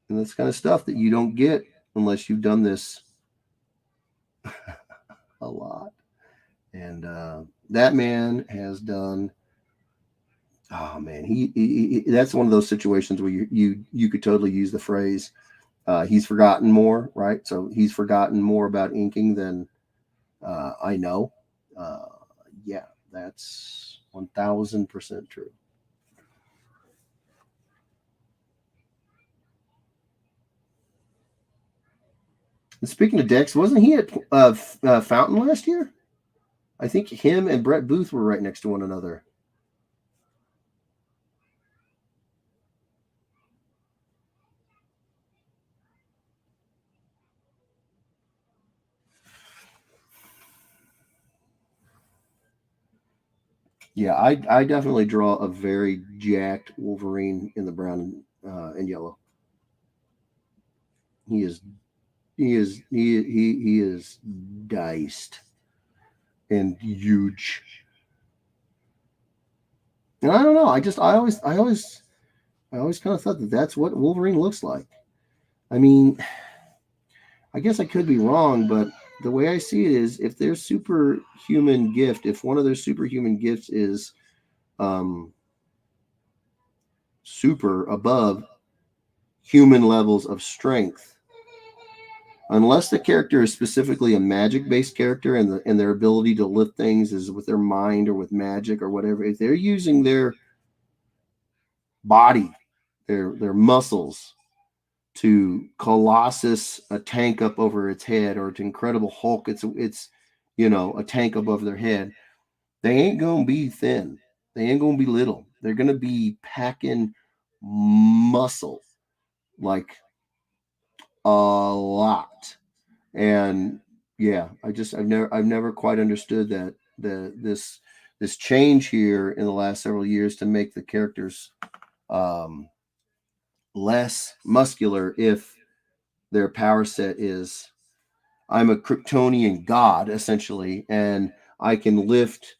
And that's kind of stuff that you don't get unless you've done this a lot. And that man has done. Oh man, he that's one of those situations where you could totally use the phrase. He's forgotten more, right? So he's forgotten more about inking than I know. Uh, yeah, that's 1000% true. And speaking of Dex, wasn't he at Fountain last year? I think him and Brett Booth were right next to one another. Yeah, I definitely draw a very jacked Wolverine in the brown and yellow. He is he is diced and huge. And I don't know. I always kind of thought that that's what Wolverine looks like. I mean, I guess I could be wrong, but the way I see it is, if their superhuman gift, if one of their superhuman gifts is um, super above human levels of strength, unless the character is specifically a magic based character and their ability to lift things is with their mind or with magic or whatever, if they're using their body, their muscles to Colossus a tank up over its head, or to Incredible Hulk it's a tank above their head, they ain't gonna be thin. They ain't gonna be little. They're gonna be packing muscle like a lot. And yeah, I've never quite understood that this change here in the last several years to make the characters um, less muscular if their power set is, I'm a Kryptonian god essentially, and I can lift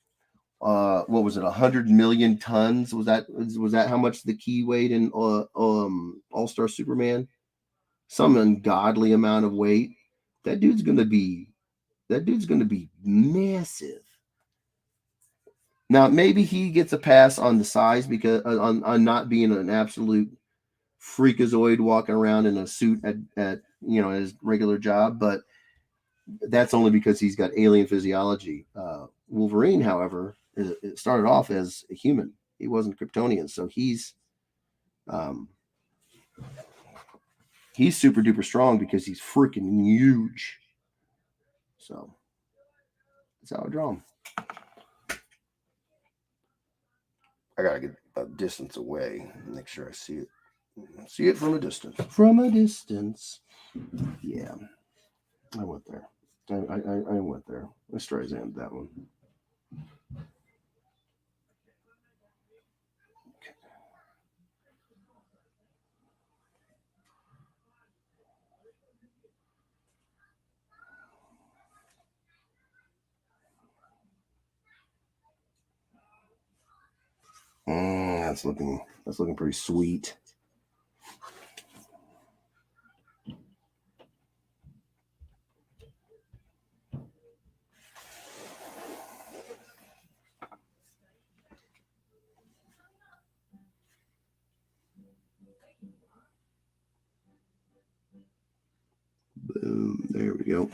what was it, 100 million tons? Was that how much the key weighed in All Star Superman? Some ungodly amount of weight. That dude's gonna be that dude's gonna be massive. Now maybe he gets a pass on the size because on not being an absolute freakazoid walking around in a suit at his regular job, but that's only because he's got alien physiology. Wolverine, however, it started off as a human. He wasn't Kryptonian, so um, he's super duper strong because he's freaking huge. So that's how I draw him. I gotta get a distance away, make sure I see it. See it from a distance. From a distance. Yeah, I went there. I went there. Let's try that one. That's looking pretty sweet. Boom. There we go.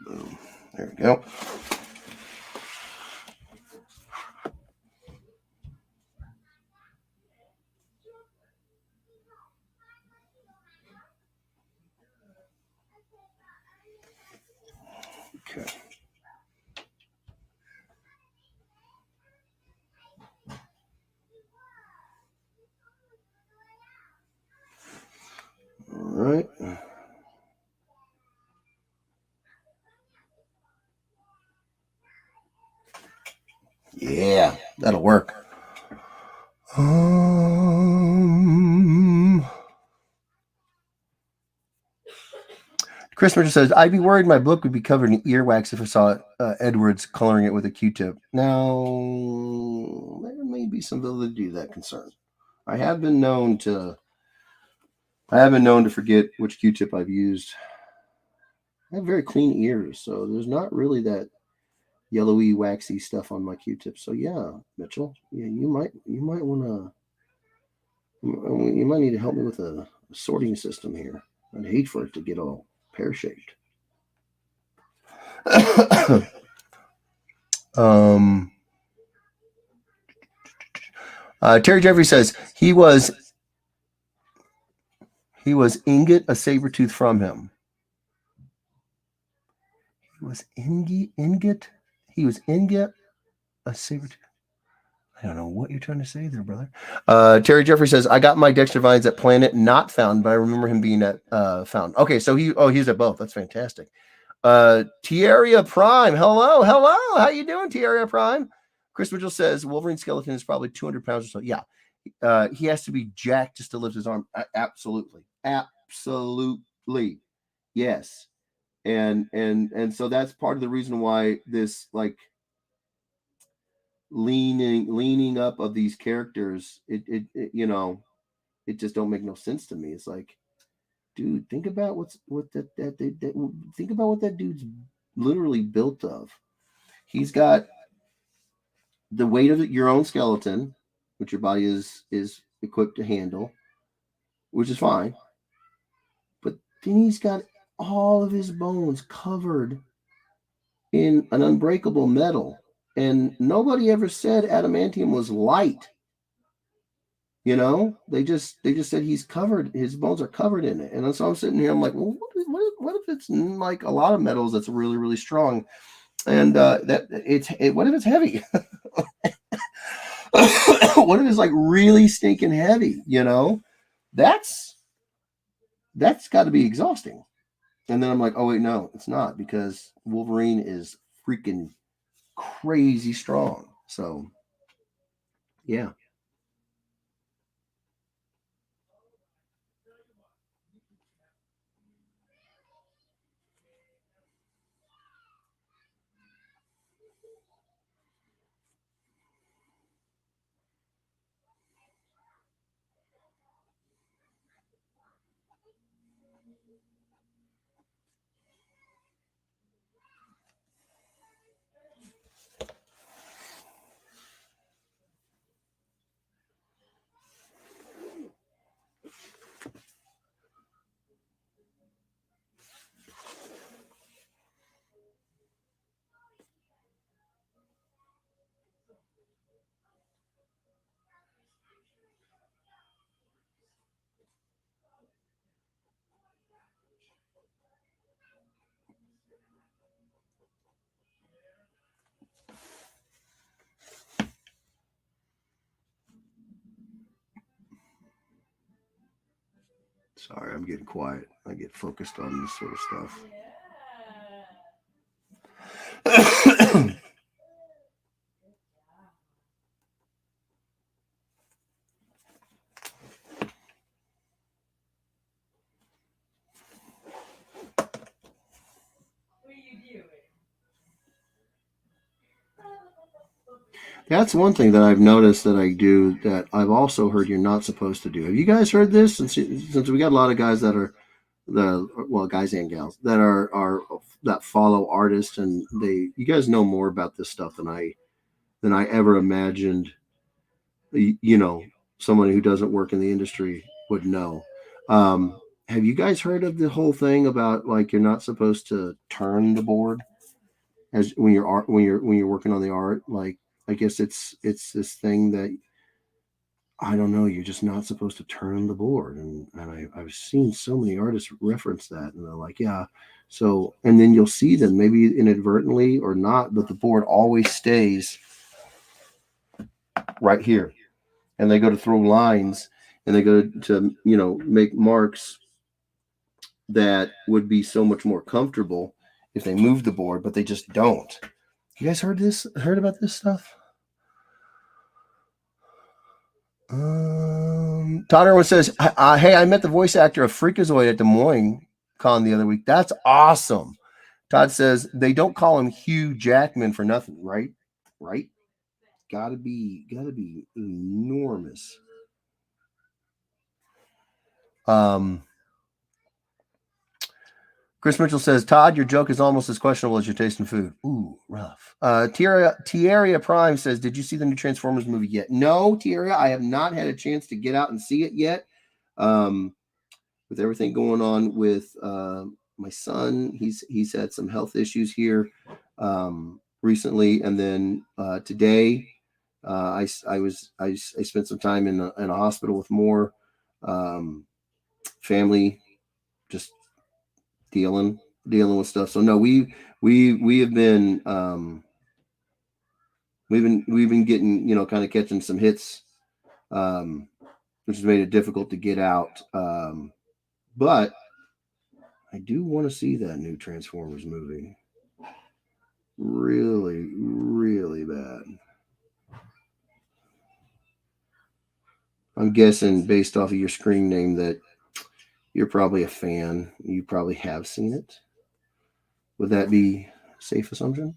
Boom. There we go. Okay. All right. Yeah, that'll work. Chris Richard says, I'd be worried my book would be covered in earwax if I saw Edwards coloring it with a Q-tip. Now, there may be some validity to that concern. I have been known to forget which Q-tip I've used. I have very clean ears, so there's not really that yellowy, waxy stuff on my Q-tip. So yeah, Mitchell, yeah, you might want to, you might need to help me with a sorting system here. I'd hate for it to get all pear-shaped. Terry Jeffrey says he was Ingot, a saber tooth from him. He was Ingot. He was Ingot, a saber tooth. I don't know what you're trying to say there, brother. Terry Jeffrey says, I got my Dexter Vines at Planet Not Found, but I remember him being at Found. Okay, so he's at both. That's fantastic. Tierra Prime, hello. How you doing, Tierra Prime? Chris Mitchell says Wolverine skeleton is probably 200 pounds or so. Yeah, he has to be jacked just to lift his arm. Absolutely, yes. And so that's part of the reason why this like leaning up of these characters, it it just don't make no sense to me. It's like, dude, think about think about what that dude's literally built of. He's got the weight of your own skeleton, which your body is equipped to handle, which is fine. But then he's got all of his bones covered in an unbreakable metal. And nobody ever said adamantium was light. They just said he's covered. His bones are covered in it. And so I'm sitting here. I'm like, well, what if it's like a lot of metals that's really really strong, and what if it's heavy? What if it's like really stinking heavy? That's got to be exhausting. And then I'm like, oh wait, no, it's not, because Wolverine is freaking crazy strong. So yeah. Sorry, I'm getting quiet. I get focused on this sort of stuff. That's one thing that I've noticed that I do that I've also heard you're not supposed to do. Have you guys heard this? Since we got a lot of guys that are guys and gals that are that follow artists, and you guys know more about this stuff than I ever imagined. Someone who doesn't work in the industry would know. Have you guys heard of the whole thing about like you're not supposed to turn the board as when you're working on the art? Like, I guess it's this thing that I don't know. You're just not supposed to turn the board, and I've seen so many artists reference that, and they're like, yeah. So, and then you'll see them maybe inadvertently or not, but the board always stays right here, and they go to throw lines, and they go to make marks that would be so much more comfortable if they moved the board, but they just don't. You guys heard about this stuff? Todd Irwin says, hey, I met the voice actor of Freakazoid at Des Moines Con the other week. That's awesome. Todd says they don't call him Hugh Jackman for nothing, right? Right? Gotta be enormous. Chris Mitchell says, Todd, your joke is almost as questionable as your taste in food. Ooh, rough. Tierra Prime says, did you see the new Transformers movie yet? No, Tierra, I have not had a chance to get out and see it yet. With everything going on with my son, he's had some health issues here recently, and then today I spent some time in a hospital with more family, just dealing with stuff. So no, we have been We've been getting, kind of catching some hits, um, which has made it difficult to get out. But I do want to see that new Transformers movie. Really, really bad. I'm guessing based off of your screen name that you're probably a fan. You probably have seen it. Would that be a safe assumption?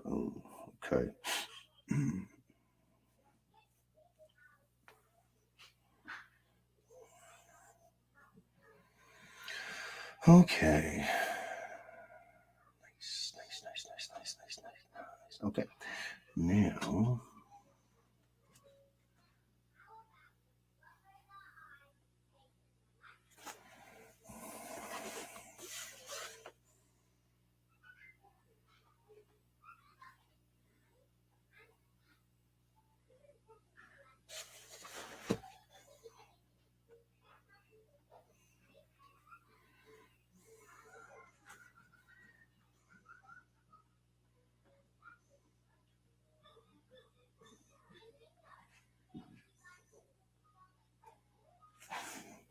Oh, okay. Okay. Nice, nice, nice, nice, nice, nice, nice, nice. Okay. Now,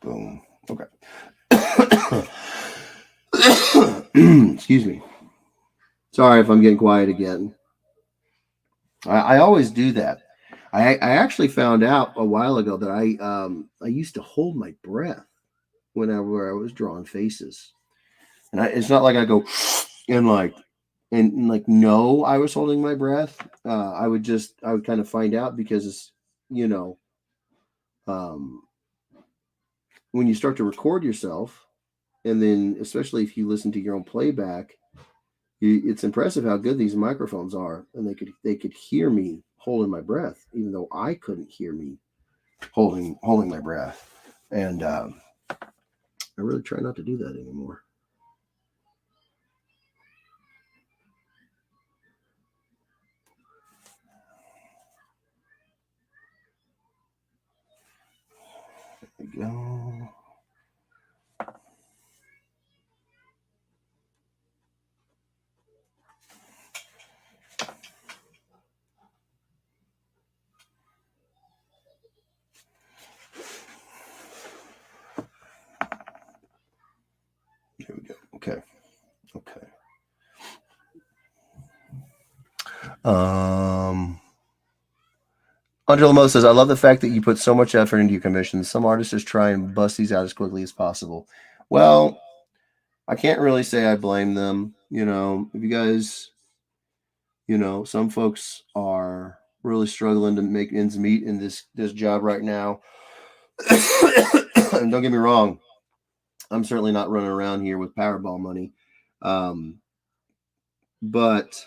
boom. Okay. Excuse me. Sorry if I'm getting quiet again. I always do that. I actually found out a while ago that I used to hold my breath whenever I was drawing faces, and it's not like I go and like no, I was holding my breath. I would kind of find out because you know um, when you start to record yourself, and then especially if you listen to your own playback, it's impressive how good these microphones are, and they could hear me holding my breath, even though I couldn't hear me holding my breath. And I really try not to do that anymore. There we go. Here we go. Okay. Okay. Angela Mo says, I love the fact that you put so much effort into your commissions. Some artists just try and bust these out as quickly as possible. Well, I can't really say I blame them. If you guys, some folks are really struggling to make ends meet in this job right now. And don't get me wrong, I'm certainly not running around here with Powerball money. Um, but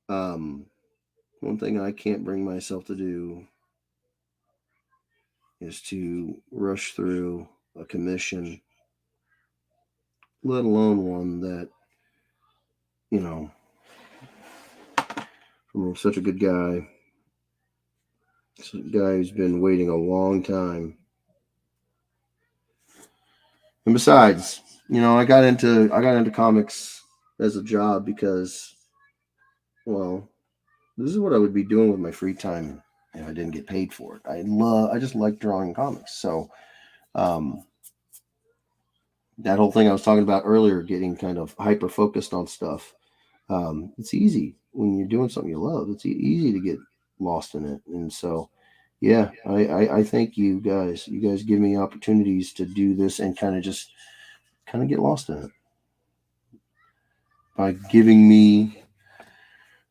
one thing I can't bring myself to do is to rush through a commission, let alone one that, you know, from such a good guy, such a guy who's been waiting a long time. And besides, I got into comics as a job because, well, this is what I would be doing with my free time if I didn't get paid for it. I just like drawing comics. So, um, that whole thing I was talking about earlier, getting kind of hyper focused on stuff. It's easy when you're doing something you love. It's easy to get lost in it, and so yeah, I thank you guys. You guys give me opportunities to do this and kind of get lost in it by giving me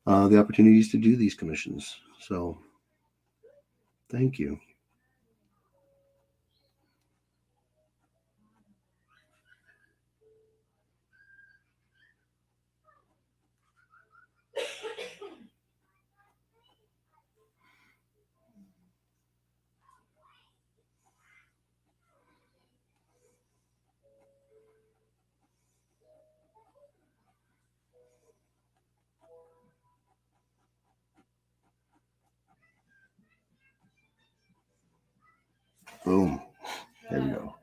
the opportunities to do these commissions. So thank you. Boom. There we go.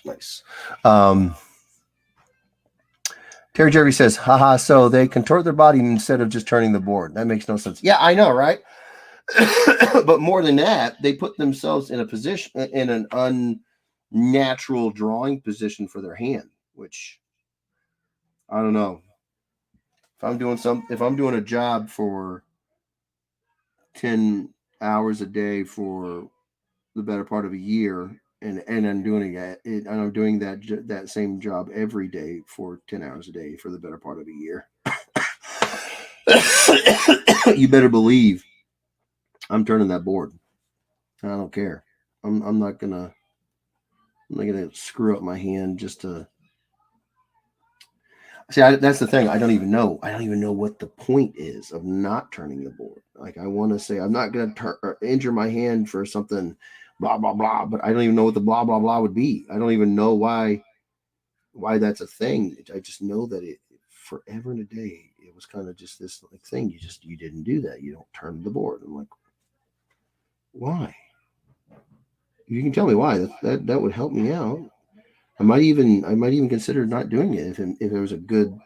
Nice. Terry Jerry says, haha, so they contort their body instead of just turning the board. That makes no sense. Yeah, I know, right? But more than that, they put themselves in a position, in an unnatural drawing position for their hand, which I don't know. If I'm doing a job for 10 hours a day for the better part of a year, and I'm doing that same job every day for 10 hours a day for the better part of a year. You better believe I'm turning that board. I don't care. I'm not gonna screw up my hand just to see. That's the thing. I don't even know. I don't even know what the point is of not turning the board. Like, I want to say I'm not gonna injure my hand for something, blah blah blah. But I don't even know what the blah blah blah would be. I don't even know why that's a thing. I just know that it forever and a day it was kind of just this like thing. You didn't do that. You don't turn the board. I'm like, why? You can tell me why. That would help me out. I might even consider not doing it if there was a good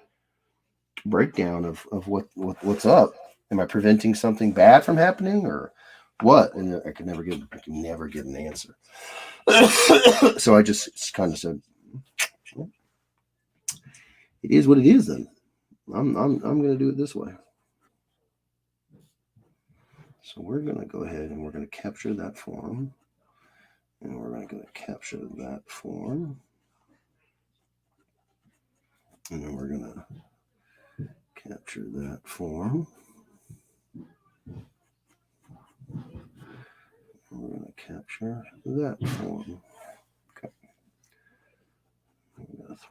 breakdown of what's up. Am I preventing something bad from happening or what? And I can never get an answer. So I just kind of said, it is what it is. Then I'm going to do it this way. So we're going to go ahead and we're going to capture that form, and we're going to capture that form, and then we're going to capture that form. We're going to capture that form. Okay. We're going to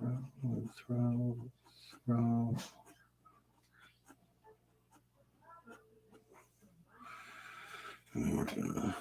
throw. And we're going to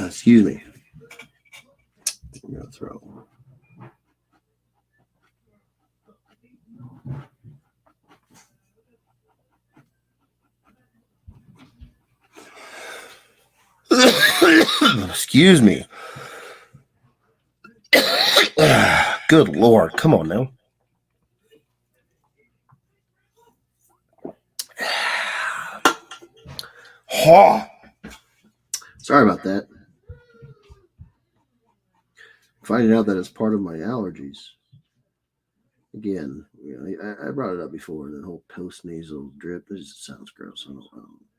excuse me. We're going to throw. Excuse me. Good Lord. Come on now. Oh, sorry about that. Finding out that it's part of my allergies. Again, I brought it up before. The whole post nasal drip. It just sounds gross. I don't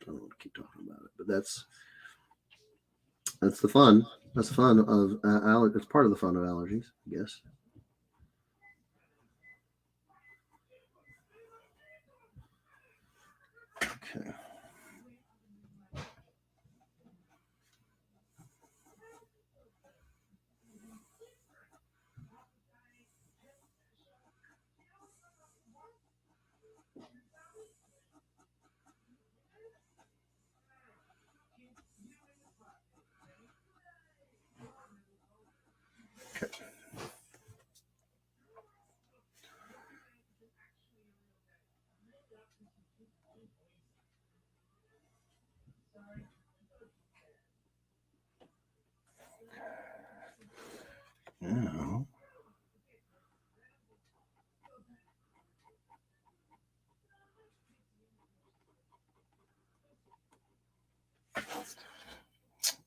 want to keep talking about it. But that's the fun. That's the fun of it's part of the fun of allergies, I guess. Okay. Now,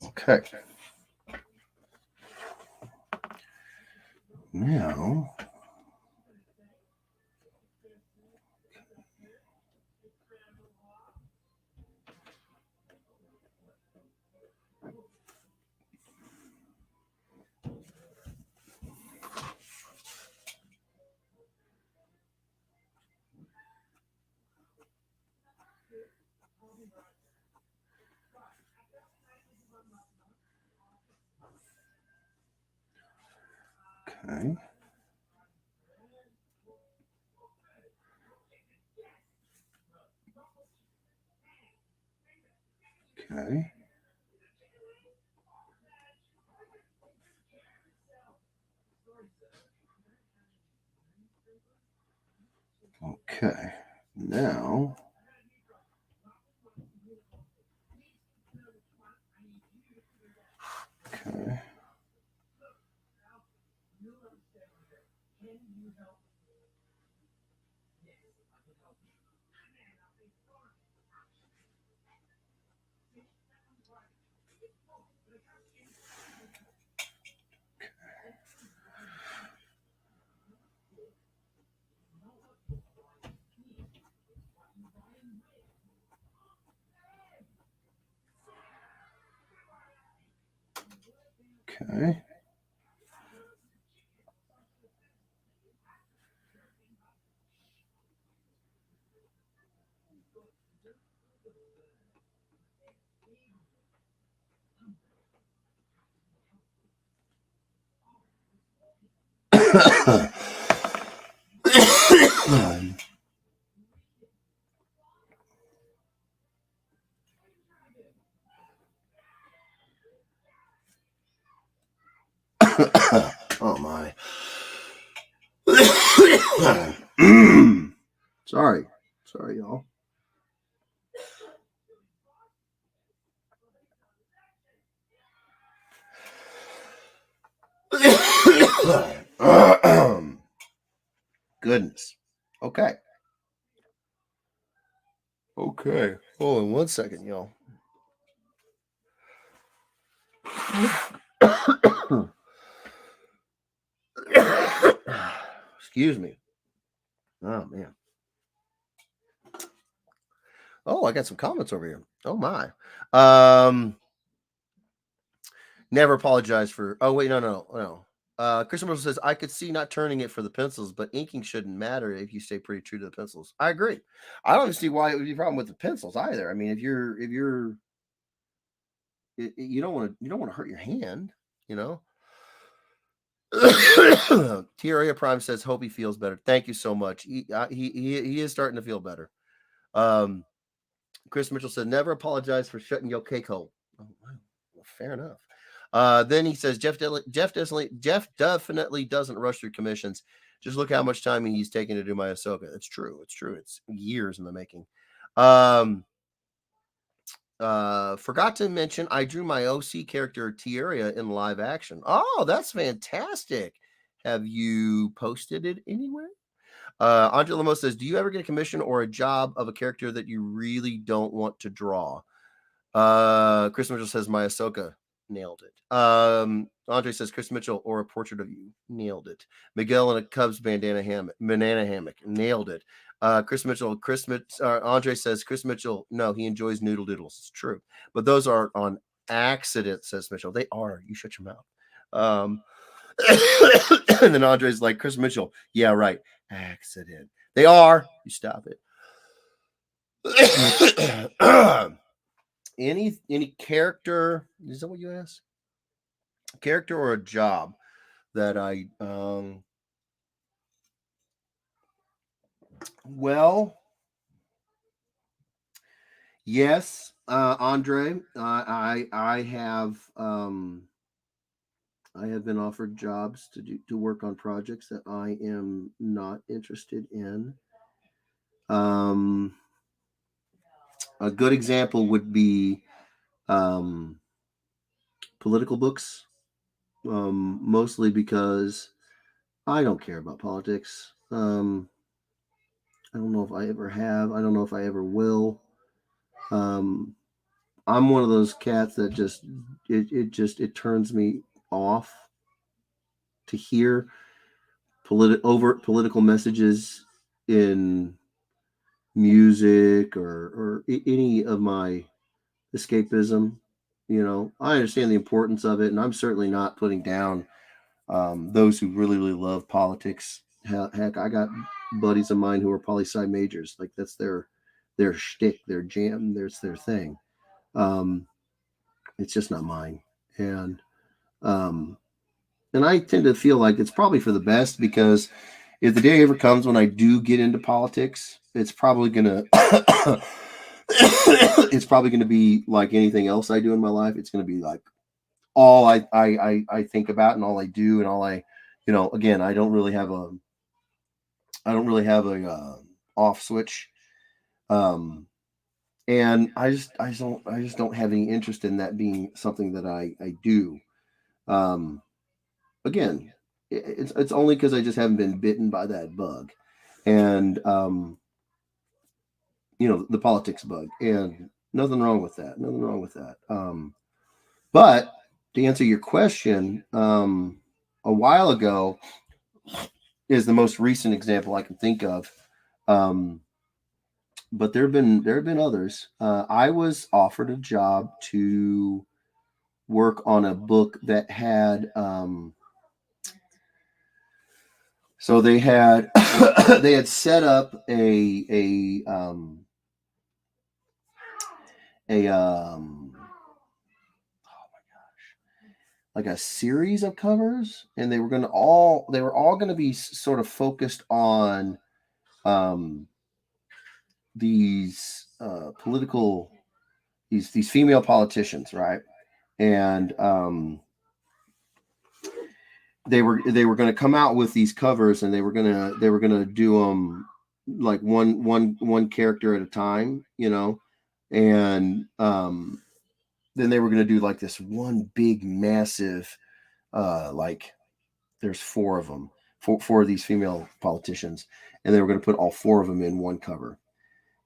okay. Now, Okay. Okay. Okay. Now. Okay. Okay. Oh my. Sorry. Sorry, y'all. Goodness. Okay. Okay. Hold on 1 second, y'all. Excuse me. Oh man. Oh, I got some comments over here. Oh my. Never apologize for. Oh wait, no. Christopher says I could see not turning it for the pencils, but inking shouldn't matter if you stay pretty true to the pencils. I agree. I don't see why it would be a problem with the pencils either. I mean, if you're you don't want to hurt your hand, you know. Tierra Prime says hope he feels better. Thank you so much. He is starting to feel better. Um, Chris Mitchell said never apologize for shutting your cake hole. Oh, wow. Well, fair enough. Then he says Jeff definitely doesn't rush through commissions. Just look how much time he's taking to do my Ahsoka. It's true. It's true. It's years in the making. Forgot to mention I drew my OC character Tierra in live action. Oh, that's fantastic. Have you posted it anywhere? Andre Lemos says, do you ever get a commission or a job of a character that you really don't want to draw? Chris Mitchell says, my Ahsoka. Nailed it. Andre says, Chris Mitchell or a portrait of you. Nailed it. Miguel in a Cubs banana hammock. Nailed it. Chris Mitchell, Andre says, Chris Mitchell, no, he enjoys noodle doodles. It's true. But those are on accident, says Mitchell. They are. You shut your mouth. And then Andre's like, Chris Mitchell, yeah, right. Accident. They are. You stop it. Any character, is that what you asked? Character or a job that I well, yes, Andre, I have been offered jobs to work on projects that I am not interested in. A good example would be political books, mostly because I don't care about politics. I don't know if I ever have. I don't know if I ever will. Um, I'm one of those cats that it turns me off to hear overt political messages in music or any of my escapism. You know, I understand the importance of it, and I'm certainly not putting down those who really love politics. Heck, I got buddies of mine who are poli sci majors. Like that's their shtick, their jam, their thing. Um, it's just not mine. And um, and I tend to feel like it's probably for the best, because if the day ever comes when I do get into politics, it's probably gonna it's probably gonna be like anything else I do in my life. It's gonna be like all I think about and all I do and all I, again, I don't really have a off switch. Um, and I just don't have any interest in that being something that I do. Um, Again, it's only because I just haven't been bitten by that bug, and the politics bug, and nothing wrong with that. Nothing wrong with that. But to answer your question, a while ago is the most recent example I can think of. Um, but there have been others. I was offered a job to work on a book that had so they had they had set up a like a series of covers, and they were all going to be sort of focused on um these political these female politicians, right? And they were going to come out with these covers, and they were going to do them like one character at a time, and then they were going to do like this one big massive like there's four of them, four of these female politicians, and they were going to put all four of them in one cover.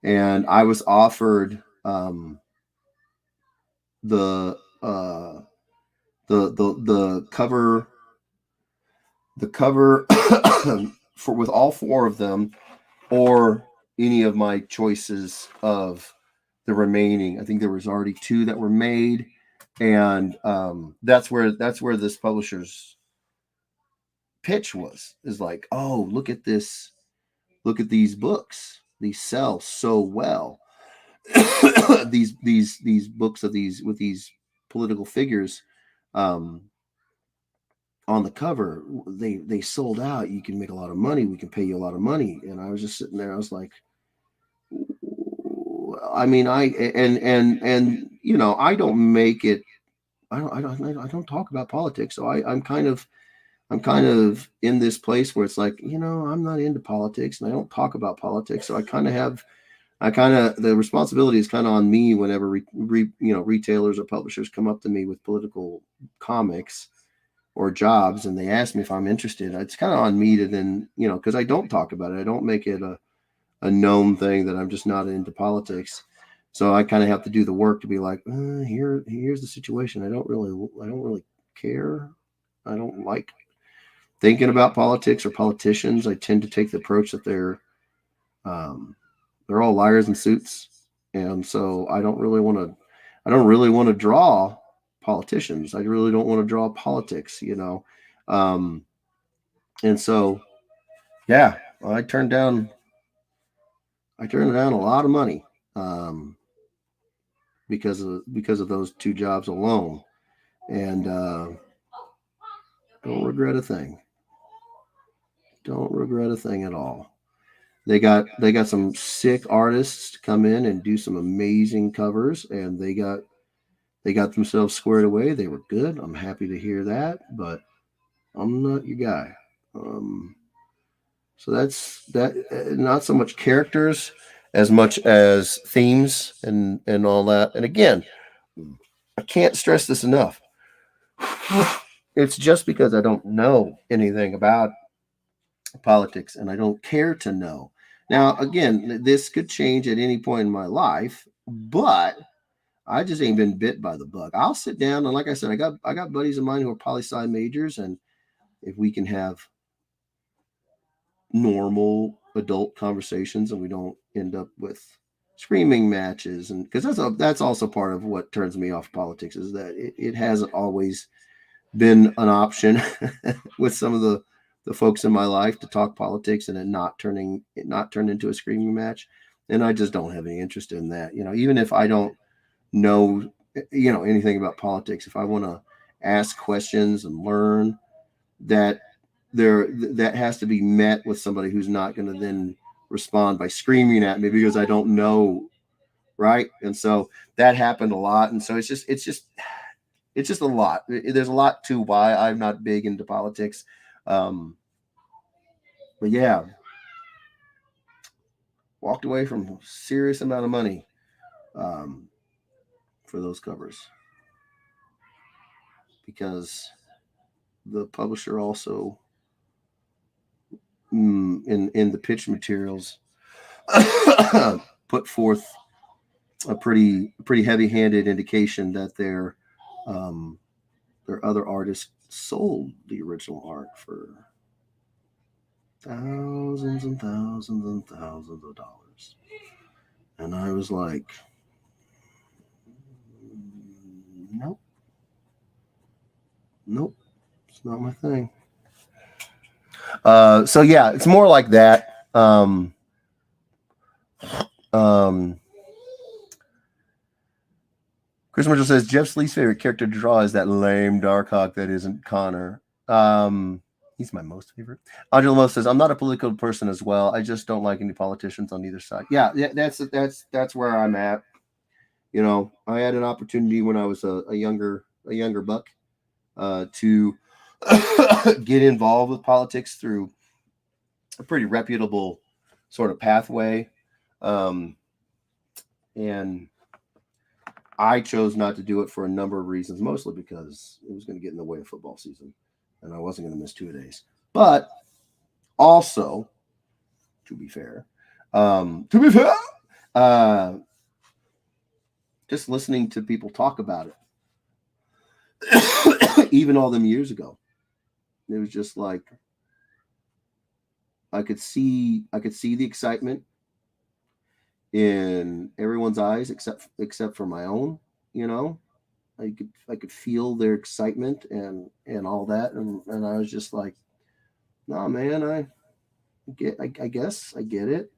And I was offered the the cover for with all four of them, or any of my choices of the remaining. I think there was already two that were made, and that's where this publisher's pitch is like, oh, look at this, look at these books, these sell so well. These books of these with these political figures um, on the cover, they sold out. You can make a lot of money. We can pay you a lot of money. And I was just sitting there. I was like, I mean, I don't make it. I don't talk about politics. So I'm kind of in this place where it's like, I'm not into politics, and I don't talk about politics. So the responsibility is kind of on me whenever retailers or publishers come up to me with political comics or jobs, and they ask me if I'm interested. It's kind of on me to then, because I don't talk about it. I don't make it a known thing that I'm just not into politics. So I kind of have to do the work to be like, here's the situation. I don't really care. I don't like thinking about politics or politicians. I tend to take the approach that um, they're all liars in suits, and so I don't really want to draw politicians. I really don't want to draw politics. Um, and so, yeah, I turned down a lot of money because of those two jobs alone, and don't regret a thing. Don't regret a thing at all. They got some sick artists to come in and do some amazing covers, and they got themselves squared away. They were good. I'm happy to hear that, but I'm not your guy. Um, so that's that. Not so much characters as much as themes and all that. And again, I can't stress this enough. It's just because I don't know anything about politics, and I don't care to know. Now, again, this could change at any point in my life, but I just ain't been bit by the bug. I'll sit down, and like I said, I got buddies of mine who are poli sci majors, and if we can have normal adult conversations and we don't end up with screaming matches, and because that's also part of what turns me off politics, is that it hasn't always been an option with some of the folks in my life to talk politics and it not turn into a screaming match. And I just don't have any interest in that. Even if I don't know anything about politics, if I want to ask questions and learn, that that has to be met with somebody who's not going to then respond by screaming at me because I don't know, right? And so that happened a lot, and so it's just a lot. There's a lot to why I'm not big into politics, but yeah, walked away from a serious amount of money um, for those covers because the publisher also in the pitch materials put forth a pretty heavy-handed indication that their other artists sold the original art for thousands and thousands and thousands of dollars. And I was like, nope, nope, it's not my thing. So yeah, it's more like that. Chris Mitchell says Jeff's least favorite character to draw is that lame Darkhawk that isn't Connor. He's my most favorite. Angela Mo says I'm not a political person as well. I just don't like any politicians on either side. Yeah, that's where I'm at. You know, I had an opportunity when I was a younger buck to get involved with politics through a pretty reputable sort of pathway, and I chose not to do it for a number of reasons, mostly because it was going to get in the way of football season, and I wasn't going to miss 2 days. But also, to be fair, just listening to people talk about it, even all them years ago, it was just like I could see the excitement in everyone's eyes except for my own. You know, I could feel their excitement and all that, and I was just like, no, man, I guess I get it,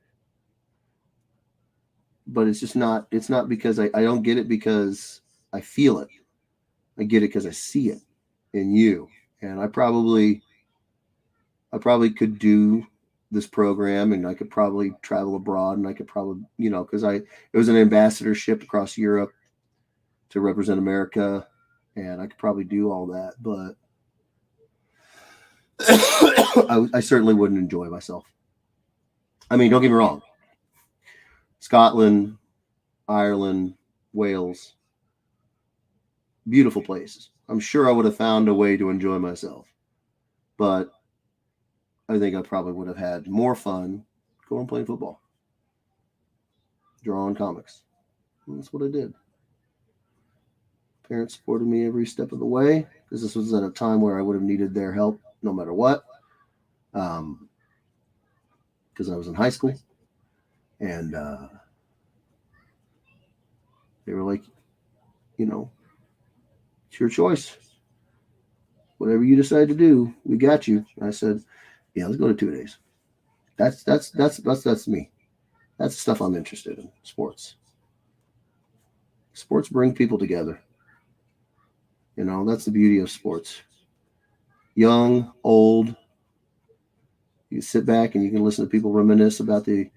but it's not because I don't get it because I feel it. I get it because I see it in you, and I probably could do this program, and I could probably travel abroad, and I could probably, because it was an ambassadorship across Europe to represent America, and I could probably do all that, but I certainly wouldn't enjoy myself. I mean, don't get me wrong. Scotland, Ireland, Wales, beautiful places. I'm sure I would have found a way to enjoy myself, but I think I probably would have had more fun going playing football, drawing comics. And that's what I did. Parents supported me every step of the way because this was at a time where I would have needed their help no matter what. Because I was in high school, and they were like, it's your choice. Whatever you decide to do, we got you. And I said, yeah, let's go to 2 days. That's me. That's the stuff I'm interested in. Sports. Sports bring people together. That's the beauty of sports. Young, old. You can sit back and you can listen to people reminisce about the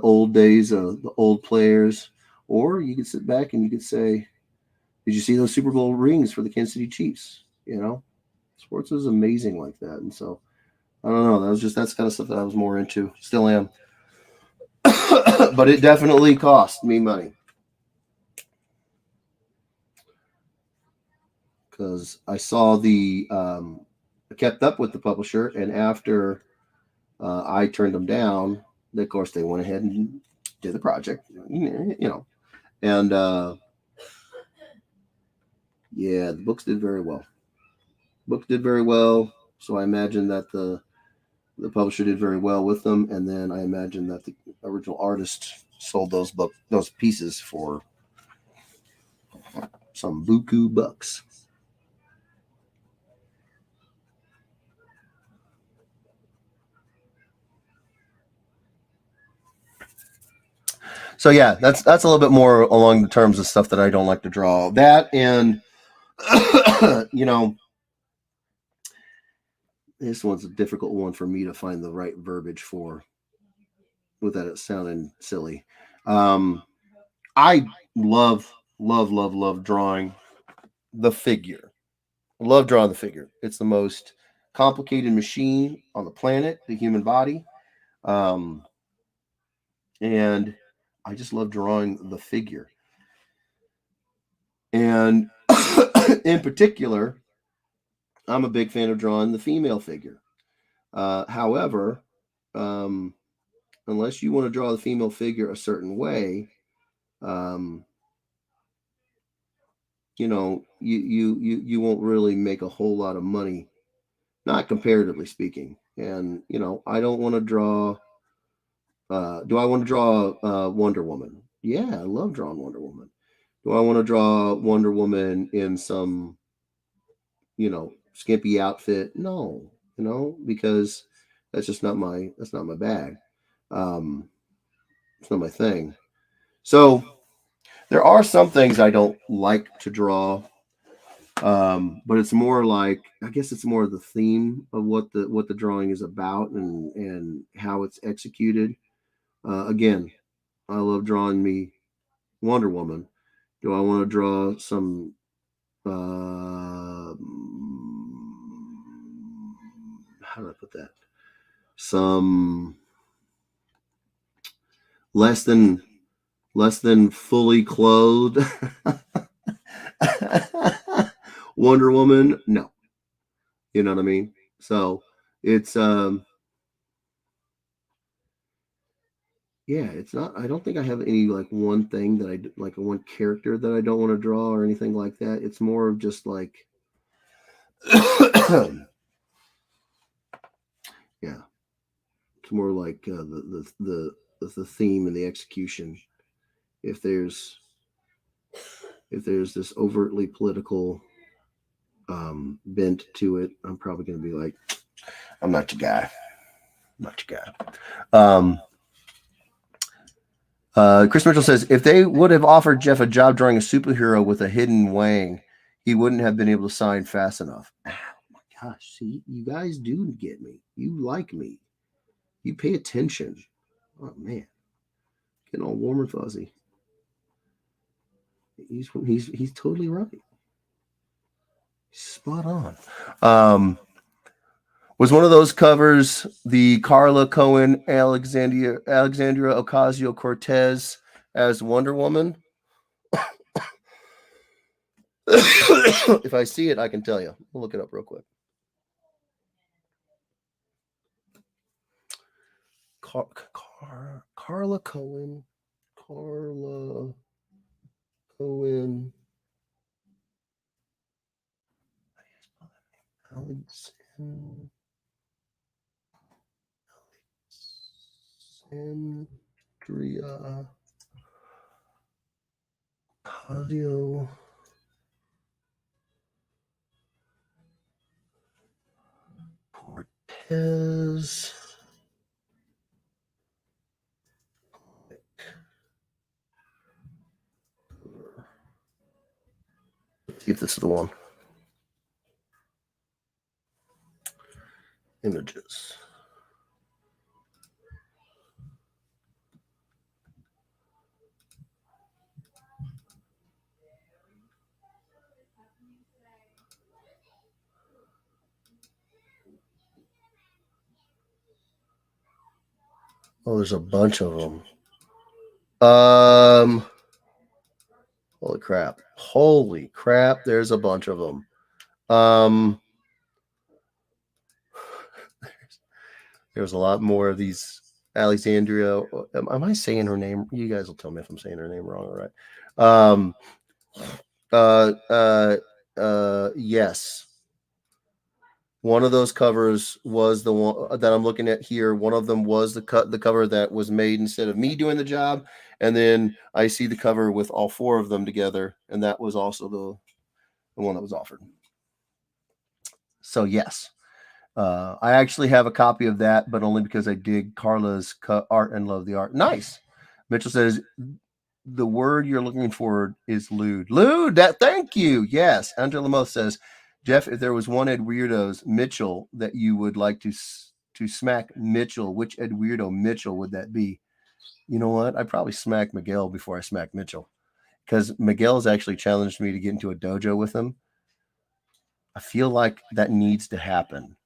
old days of the old players, or you can sit back and you could say, "Did you see those Super Bowl rings for the Kansas City Chiefs?" Sports is amazing like that, and so I don't know. That's kind of stuff that I was more into. Still am, but it definitely cost me money. Because I saw I kept up with the publisher, and after I turned them down, of course they went ahead and did the project, and yeah, the books did very well. So I imagine that the publisher did very well with them, and then I imagine that the original artist sold those pieces for some buku bucks. So yeah, that's a little bit more along the terms of stuff that I don't like to draw. That, and This one's a difficult one for me to find the right verbiage for without it sounding silly. I love, love drawing the figure. I love drawing the figure. It's the most complicated machine on the planet, the human body. Um, and I just love drawing the figure. And in particular, I'm a big fan of drawing the female figure. However, um, unless you want to draw the female figure a certain way, um, you won't really make a whole lot of money, not comparatively speaking. And I don't want to draw. Do I want to draw Wonder Woman? Yeah, I love drawing Wonder Woman. Do I want to draw Wonder Woman in some skimpy outfit? No, because that's not my bag. Um, it's not my thing. So there are some things I don't like to draw, but it's more like, I guess it's more the theme of what the drawing is about and how it's executed. Again, I love drawing me Wonder Woman. Do I want to draw some how do I put that? Some less than fully clothed Wonder Woman? No. You know what I mean? So it's yeah, it's not, I don't think I have any like one thing that like one character that I don't want to draw or anything like that. It's more of just like yeah, it's more like the theme and the execution. If there's this overtly political bent to it, I'm probably going to be like, I'm not your guy. I'm not your guy. Chris Mitchell says, if they would have offered Jeff a job drawing a superhero with a hidden wang, he wouldn't have been able to sign fast enough. Oh my gosh, see, you guys do get me. You like me. You pay attention. Oh man, getting all warm and fuzzy. He's totally right. Spot on. Was one of those covers the Carla Cohen Alexandria Ocasio-Cortez as Wonder Woman? If I see it, I can tell you. We'll look it up real quick. Carla Cohen. Carla Cohen. Alexandria Ocasio. Cortez. See if this is the one. Images. Oh, there's a bunch of them. Holy crap. Holy crap, there's a bunch of them. There's a lot more of these. Alexandria, am I saying her name? You guys will tell me if I'm saying her name wrong or right. Yes. One of those covers was the one that I'm looking at here. One of them was the cover that was made instead of me doing the job. And then I see the cover with all four of them together. And that was also the one that was offered. So yes, I actually have a copy of that, but only because I dig Carla's art and love the art. Nice. Mitchell says, the word you're looking for is lewd. Lewd, that, thank you. Yes. Angela Mo says, Jeff, if there was one Ed Weirdo's Mitchell that you would like to smack Mitchell, which Ed Weirdo Mitchell would that be? You know what? I'd probably smack Miguel before I smack Mitchell, because Miguel's actually challenged me to get into a dojo with him. I feel like that needs to happen.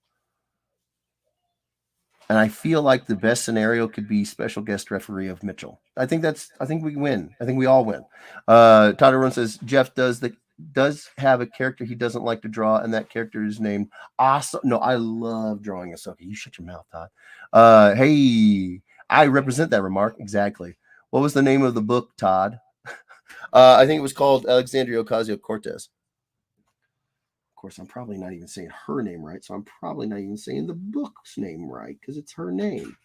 And I feel like the best scenario could be special guest referee of Mitchell. I think we win. I think we all win. Todd Run says Jeff does have a character he doesn't like to draw, and that character is named Awesome. No, I love drawing Ahsoka. You shut your mouth, Todd. Hey, I represent that remark exactly. What was the name of the book, Todd? I think it was called Alexandria Ocasio-Cortez. Of course, I'm probably not even saying her name right, so I'm probably not even saying the book's name right because it's her name.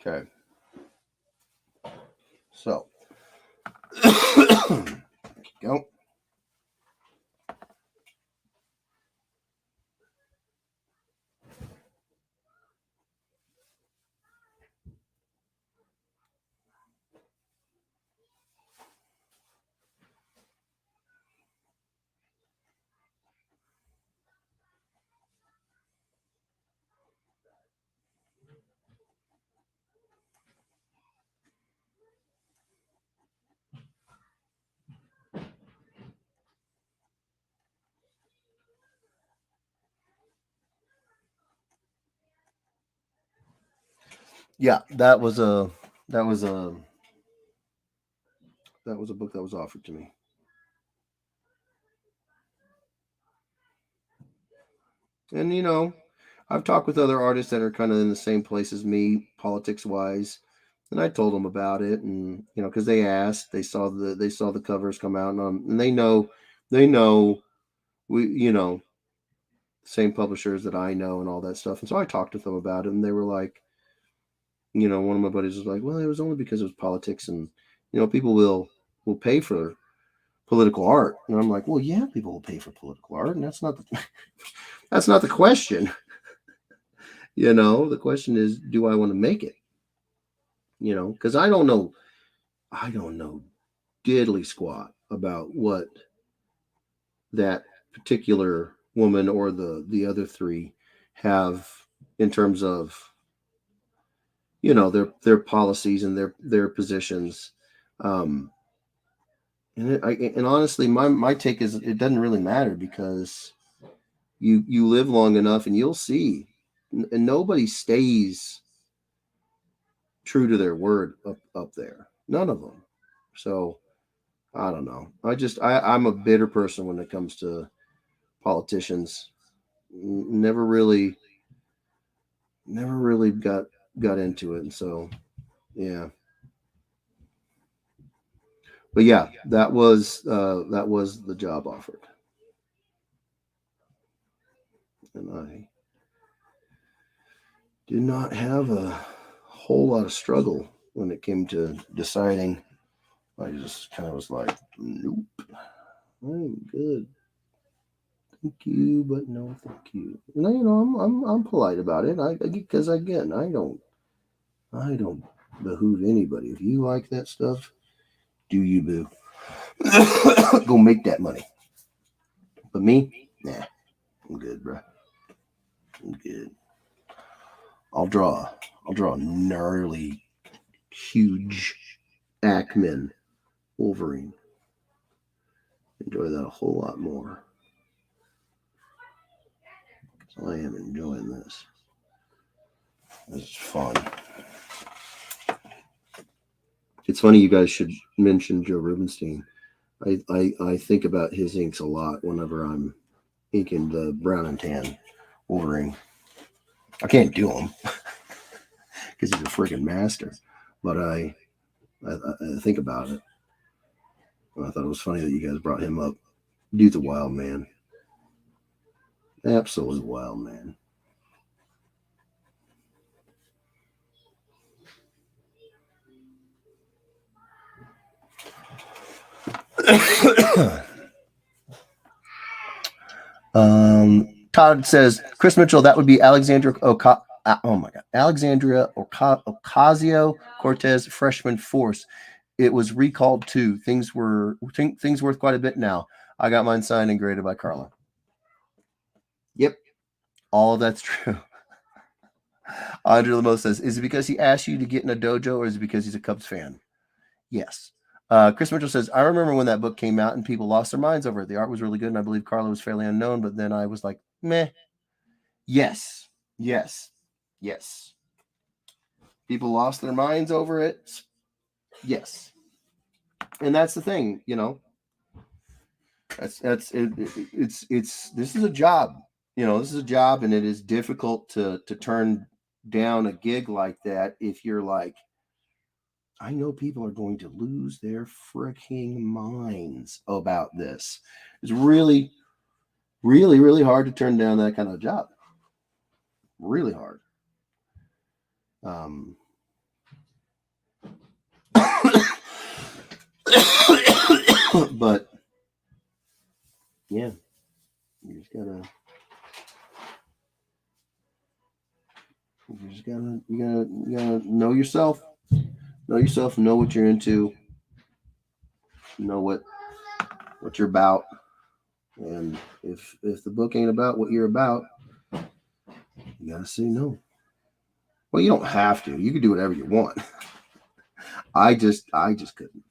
Okay. So, go. Yeah, that was a that was a book that was offered to me. And I've talked with other artists that are kind of in the same place as me, politics wise, and I told them about it, and because they asked, they saw the covers come out, and they know we same publishers that I know and all that stuff, and so I talked with them about it, and they were like, one of my buddies was like, well, it was only because it was politics, and people will pay for political art, and I'm like, well, yeah, people will pay for political art, and that's not the that's not the question. The question is, do I want to make it? Because I don't know diddly squat about what that particular woman or the other three have in terms of their policies and their positions. And honestly, my take is it doesn't really matter, because you live long enough and you'll see, and nobody stays true to their word up there. None of them. So I don't know. I'm a bitter person when it comes to politicians. Never really got into it, and so yeah. But yeah, that was the job offered, and I did not have a whole lot of struggle when it came to deciding. I just kind of was like, nope, I'm good. Thank you, but no, thank you. And I'm polite about it. Because again, I don't behoove anybody. If you like that stuff, do you, boo? Go make that money. But me, nah, I'm good, bro. I'm good. I'll draw a gnarly, huge Ackman Wolverine. Enjoy that a whole lot more. So I am enjoying this. This is fun. It's funny you guys should mention Joe Rubenstein. I think about his inks a lot whenever I'm inking the brown and tan Wolverine. I can't do them because he's a freaking master, but I think about it. I thought it was funny that you guys brought him up. Dude's a wild man. Absolute wild man. Todd says, Chris Mitchell, that would be Alexandria oh my God, Alexandria Ocasio-Cortez freshman force. It was recalled too. Things worth quite a bit now. I got mine signed and graded by Carla. Yep, all of that's true. Andre Lemo says, is it because he asked you to get in a dojo, or is it because he's a Cubs fan? Yes. Chris Mitchell says, I remember when that book came out and people lost their minds over it. The art was really good, and I believe Carla was fairly unknown, but then I was like, meh. Yes. People lost their minds over it. Yes. And that's the thing, you know. That's it, it's this is a job. You know, this is a job, and it is difficult to turn down a gig like that if you're like, I know people are going to lose their freaking minds about this. It's really, really, really hard to turn down that kind of job. Really hard. But yeah, you just gotta know yourself. Know yourself, know what you're into, know what you're about. And if the book ain't about what you're about, you gotta say no. Well, you don't have to. You can do whatever you want. I just couldn't.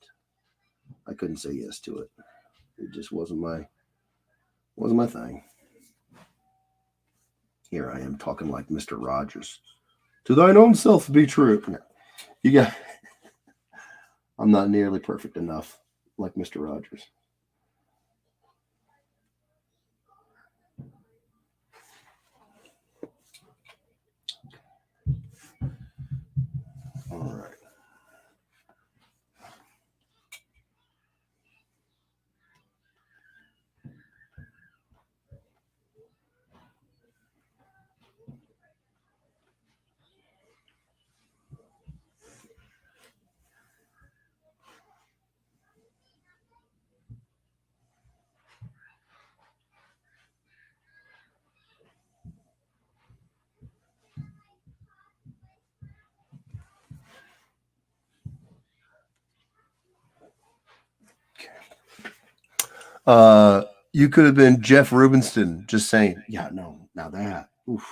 I couldn't say yes to it. It just wasn't my thing. Here I am talking like Mr. Rogers. To thine own self be true. No, you got. I'm not nearly perfect enough like Mr. Rogers. All right. You could have been Jeff Rubenstein, just saying. Yeah, no, now that. Oof.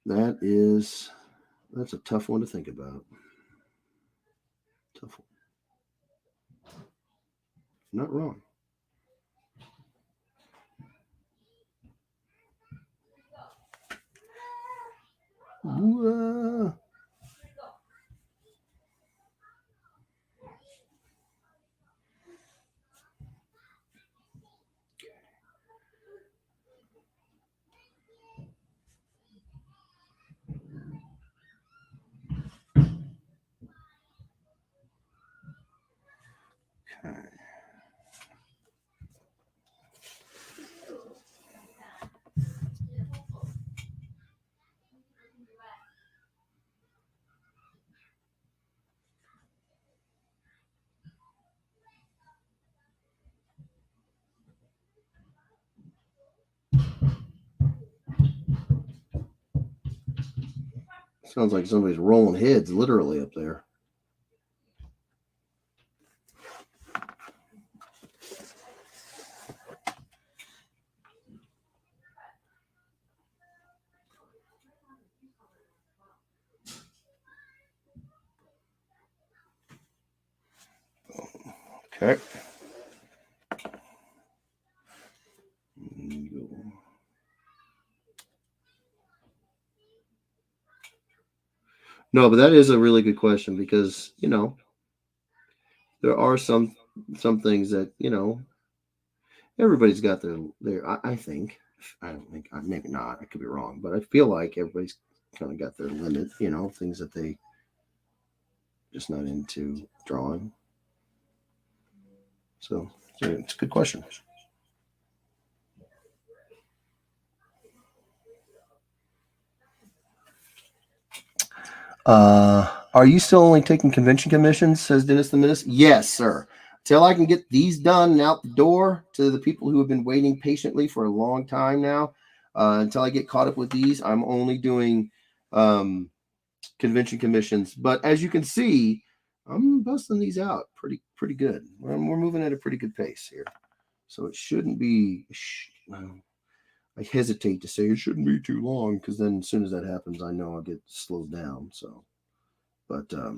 That's a tough one to think about. Tough one. Not wrong. Okay. Sounds like somebody's rolling heads literally up there. Okay. No, but that is a really good question because, you know, there are some things that, you know, everybody's got their I think. I don't think maybe not. I could be wrong, but I feel like everybody's kind of got their limit, you know, things that they just not into drawing. So it's a good question. Are you still only taking convention commissions? Says Dennis the Menace. Yes, sir. till I can get these done and out the door to the people who have been waiting patiently for a long time now. Until I get caught up with these, I'm only doing convention commissions. But as you can see, I'm busting these out pretty good. We're moving at a pretty good pace here, so it shouldn't be. I hesitate to say it shouldn't be too long, because then as soon as that happens, I know I'll get slowed down. So, but I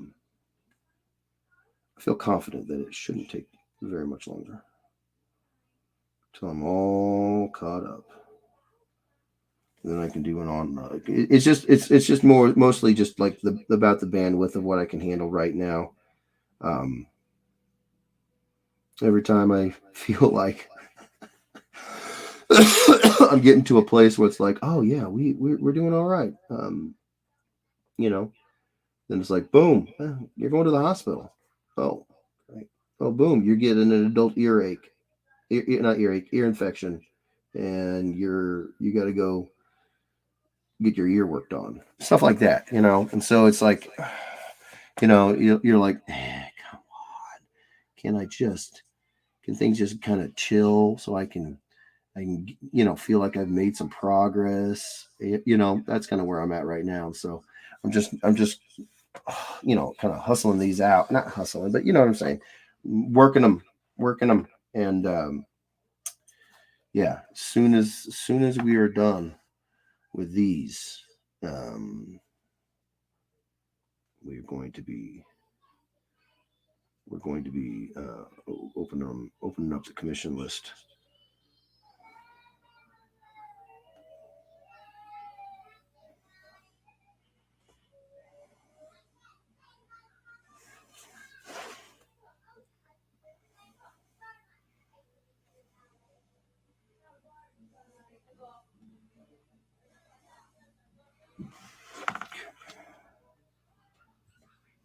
feel confident that it shouldn't take very much longer till I'm all caught up. And then I can do an on. It's just mostly just like about the bandwidth of what I can handle right now. Every time I feel like I'm getting to a place where it's like, oh yeah, we're doing all right. Then it's like, boom, you're going to the hospital. Oh, right. Oh, boom, you're getting an adult earache, not earache, ear infection, and you got to go get your ear worked on, stuff like that, And so it's like, you're like, come on, can things just kind of chill so I can feel like I've made some progress. That's kind of where I'm at right now. So I'm just kind of hustling these out, not hustling, but you know what I'm saying, working them, and yeah, as soon as we are done with these, we're going to be opening up the commission list.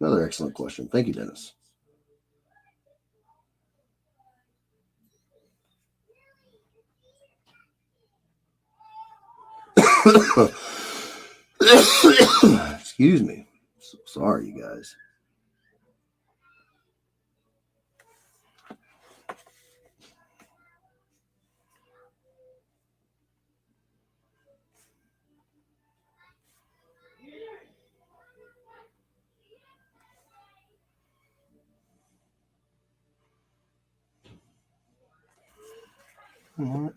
Another excellent question. Thank you, Dennis. Excuse me. So sorry, you guys.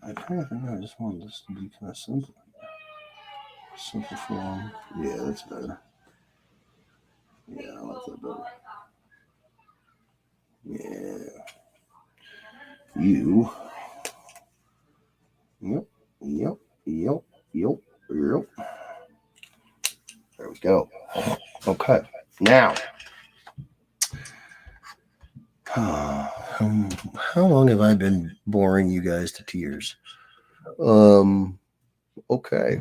I kind of think I just wanted this to be kind of simple. Simple form. Yeah, that's better. Yeah, I like that better. Yeah. You. Yep. Yep. Yep. Yep. Yep. There we go. Okay. Now, how long have I been boring you guys to tears? Okay.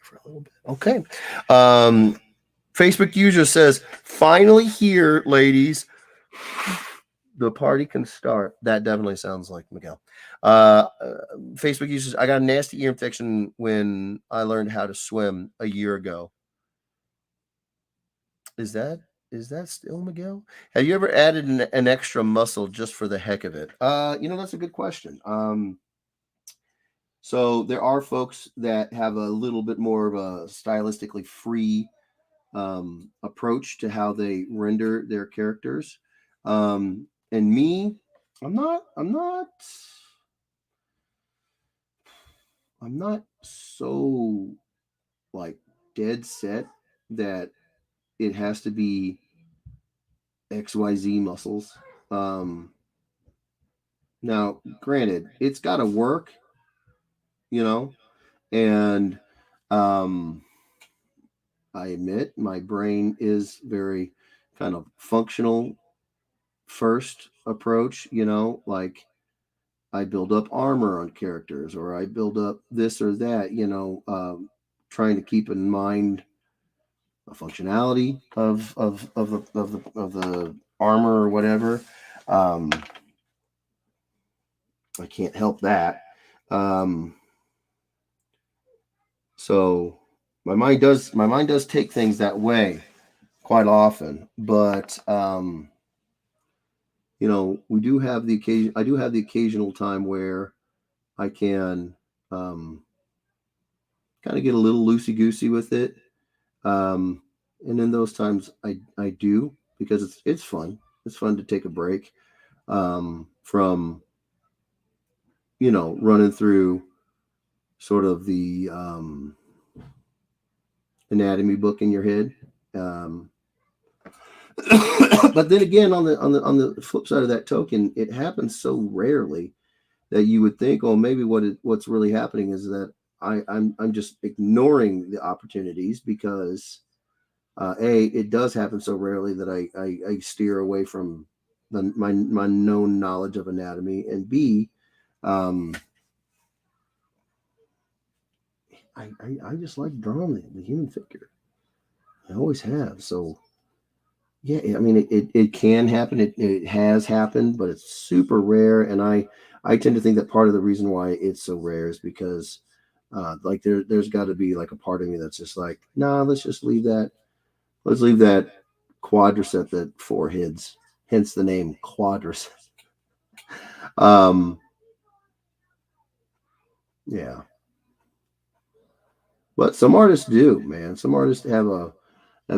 For a little bit. Okay. Facebook user says, finally here, ladies. The party can start. That definitely sounds like Miguel. Facebook users, I got a nasty ear infection when I learned how to swim a year ago. Is that still Miguel? Have you ever added an extra muscle just for the heck of it? That's a good question. So there are folks that have a little bit more of a stylistically free approach to how they render their characters. And me, I'm not so like dead set that it has to be XYZ muscles. Now, granted, it's got to work, and I admit my brain is very kind of functional first approach, like I build up armor on characters, or I build up this or that, trying to keep in mind the functionality of the armor or whatever. I can't help that. So my mind does take things that way quite often, but you know, we do have the occasion. I do have the occasional time where I can kind of get a little loosey goosey with it, um, and in those times, I do because it's fun. It's fun to take a break from running through sort of the anatomy book in your head. Um, but then again, on the flip side of that token, it happens so rarely that you would think, oh, maybe what's really happening is that I'm just ignoring the opportunities because it does happen so rarely that I steer away from my known knowledge of anatomy, and b um, I just like drawing the human figure. I always have. So yeah, I mean it can happen. It has happened, but it's super rare. And I tend to think that part of the reason why it's so rare is because like there's got to be like a part of me that's just like, nah, let's just leave that. Let's leave that quadricep at four heads. Hence the name quadricep. Um, yeah, but some artists do, man. Some artists have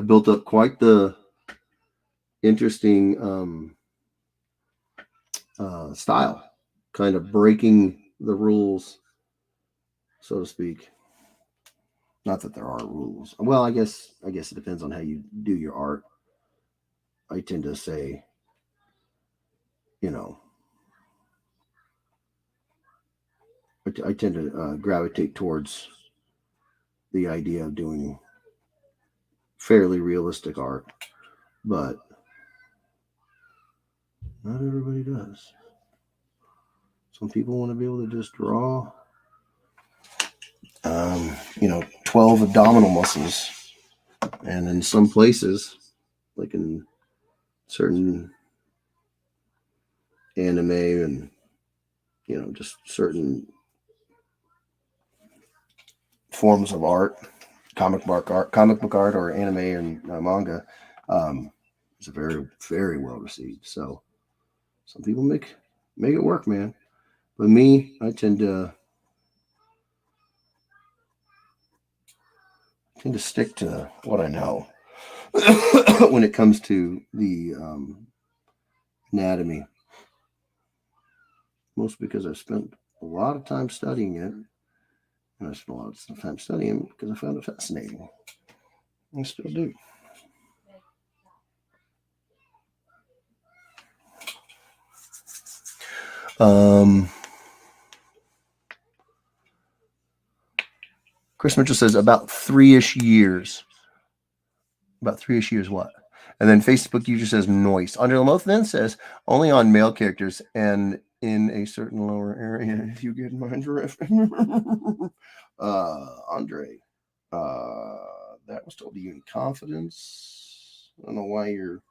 built up quite the interesting style, kind of breaking the rules, so to speak. Not that there are rules. Well, I guess it depends on how you do your art. I tend to say, you know, I tend to gravitate towards the idea of doing fairly realistic art, but not everybody does. Some people want to be able to just draw, 12 abdominal muscles, and in some places, like in certain anime and just certain forms of art, comic book art, or anime and manga, um, is very very well received. So some people make it work, man. But me, I tend to stick to what I know when it comes to the anatomy. Mostly because I've spent a lot of time studying it, and I spent a lot of time studying it because I found it fascinating. I still do. Um, Chris Mitchell says about 3-ish years. About 3-ish years, what? And then Facebook user says noise. Andre Lamoth then says only on male characters and in a certain lower area, if you get my drift. Andre, that was told to you in confidence. I don't know why you're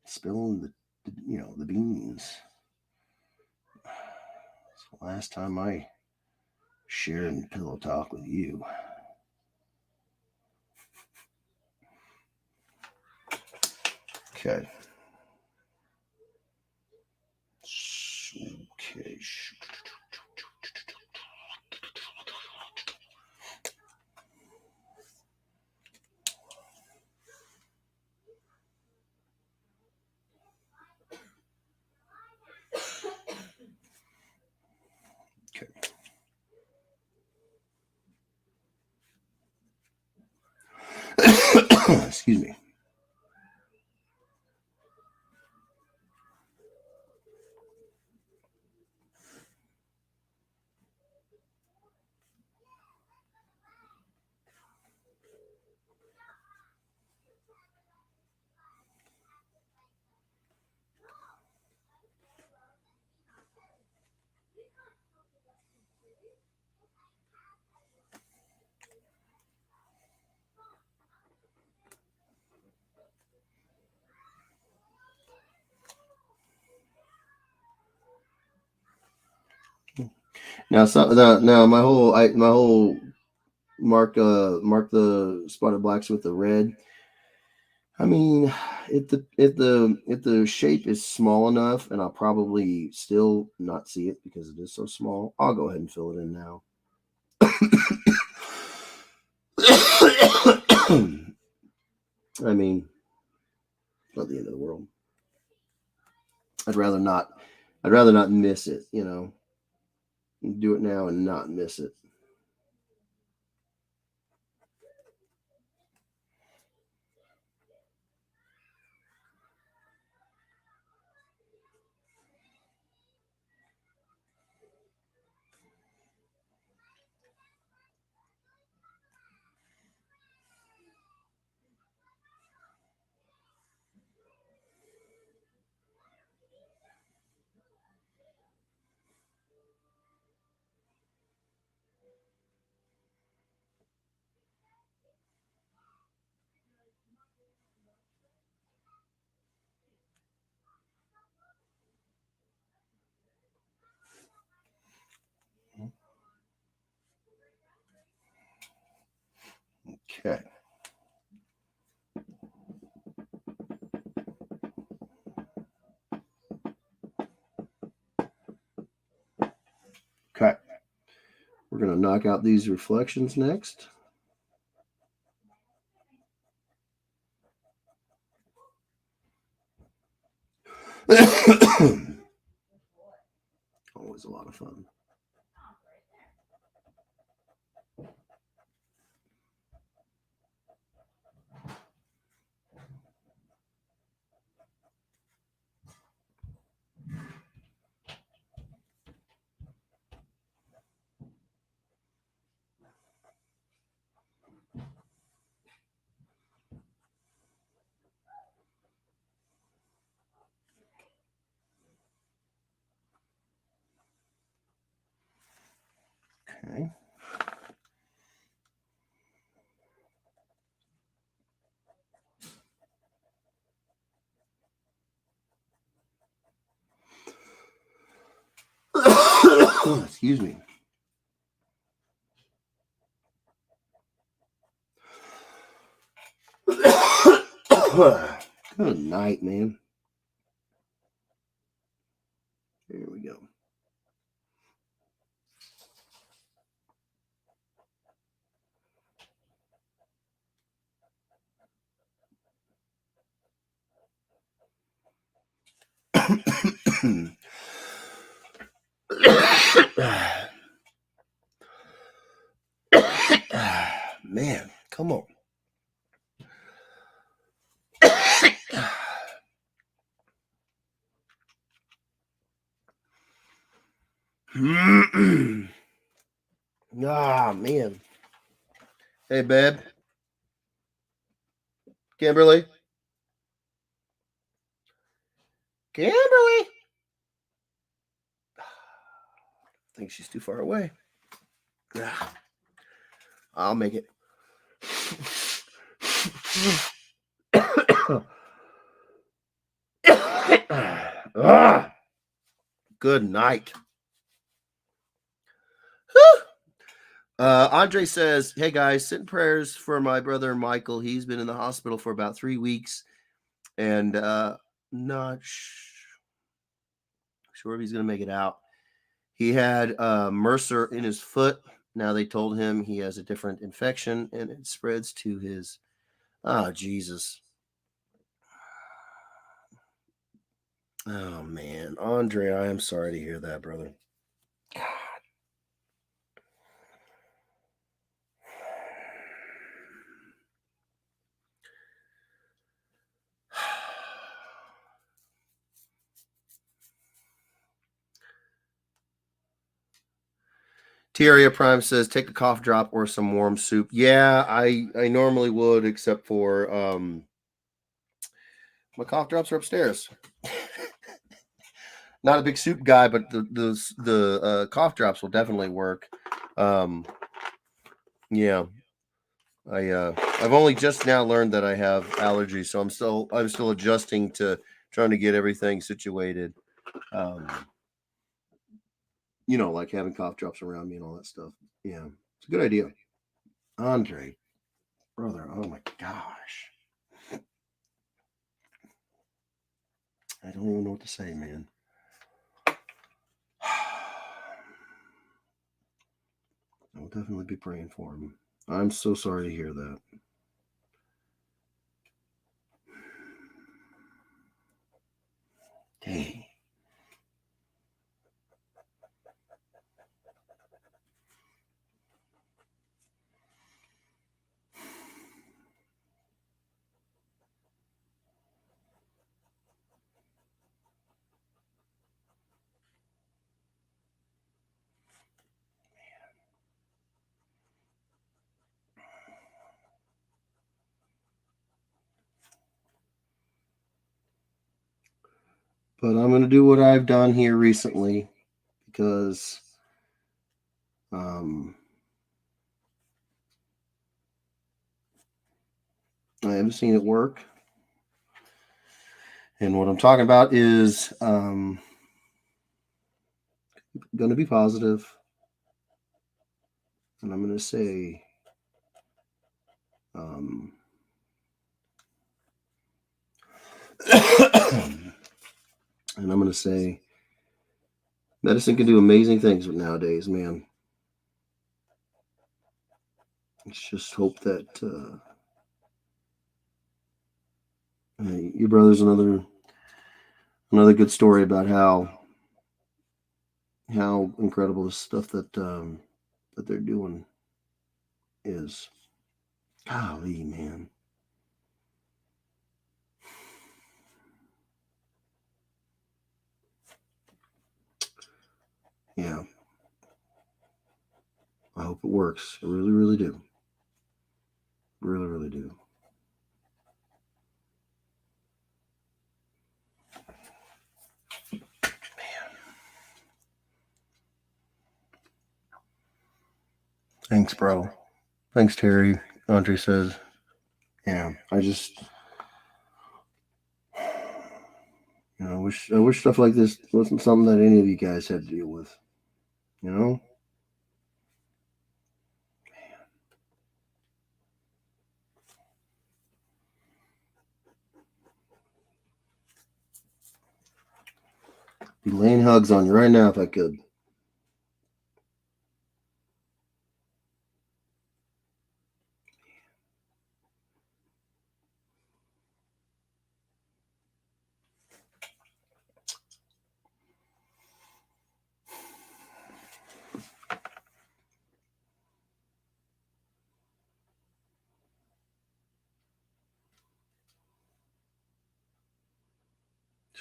spilling the beans. It's the last time I shared pillow talk with you. Okay. Okay. Excuse me. Now, my whole Mark the spotted blacks with the red. I mean, if the shape is small enough, and I'll probably still not see it because it is so small, I'll go ahead and fill it in now. I mean, not the end of the world. I'd rather not. I'd rather not miss it. You know, do it now and not miss it. Okay. Okay. We're gonna knock out these reflections next. Always a lot of fun. Okay. Excuse me. Good night, man. Here we go. Man, come on. Ah, man. Hey, babe. Kimberly. Kimberly. I think she's too far away. I'll make it. Good night. Andre says, "Hey guys, send prayers for my brother Michael. He's been in the hospital for about 3 weeks, and not sure if he's going to make it out. He had Mercer in his foot. Now they told him he has a different infection, and it spreads to his. Oh Jesus! Oh man, Andre, I am sorry to hear that, brother. God. Tieria Prime says, take a cough drop or some warm soup. Yeah, I normally would, except for my cough drops are upstairs. Not a big soup guy, but the cough drops will definitely work. Yeah, I've only just now learned that I have allergies, so I'm still adjusting to trying to get everything situated. Um, you know, like having cough drops around me and all that stuff. Yeah, it's a good idea. Andre, brother, oh my gosh. I don't even know what to say, man. I will definitely be praying for him. I'm so sorry to hear that. Dang. But I'm going to do what I've done here recently because I haven't seen it work. And what I'm talking about is going to be positive. And I'm going to say and I'm going to say medicine can do amazing things nowadays, man. Let's just hope that your brother's another good story about how incredible the stuff that they're doing is. Golly, man. Yeah. I hope it works. I really, really do. Really, really do. Thanks, bro. Thanks, Terry. Andre says, yeah, I just, I wish stuff like this wasn't something that any of you guys had to deal with. You know? Be laying hugs on you right now if I could.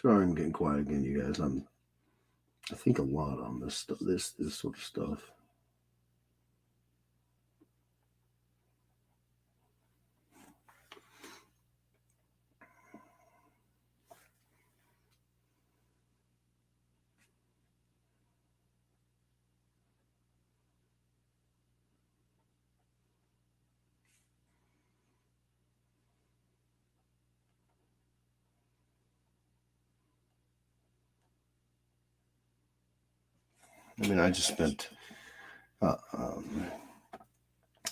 Sorry, I'm getting quiet again, you guys. I think a lot on this stuff, this sort of stuff. I mean, I just spent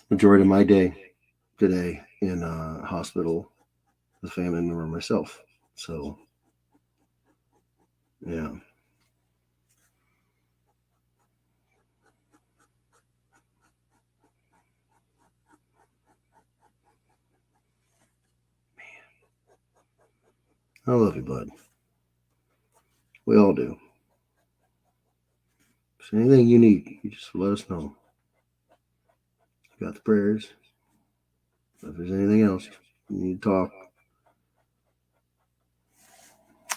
majority of my day today in a hospital with a family member myself. So, yeah. I love you, bud. We all do. If there's anything you need, you just let us know. You got the prayers. If there's anything else you need to talk,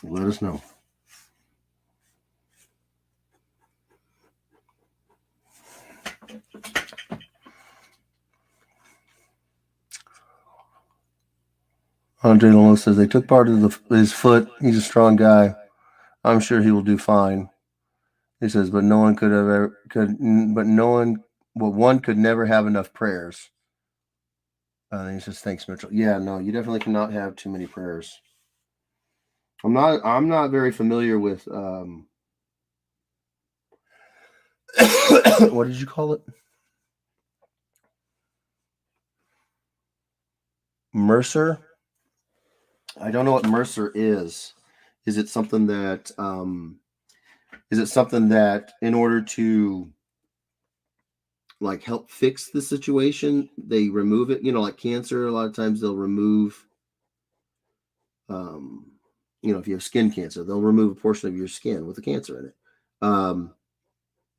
let us know. Andre Lolo says they took part of his foot. He's a strong guy. I'm sure he will do fine. He says, but no one could ever but no one. Well, one could never have enough prayers. And he says, thanks, Mitchell. Yeah, no, you definitely cannot have too many prayers. I'm not very familiar with what did you call it? Mercer. I don't know what Mercer is. Is it something that in order to like help fix the situation, they remove it? You know, like cancer, a lot of times they'll remove you know, if you have skin cancer, they'll remove a portion of your skin with the cancer in it.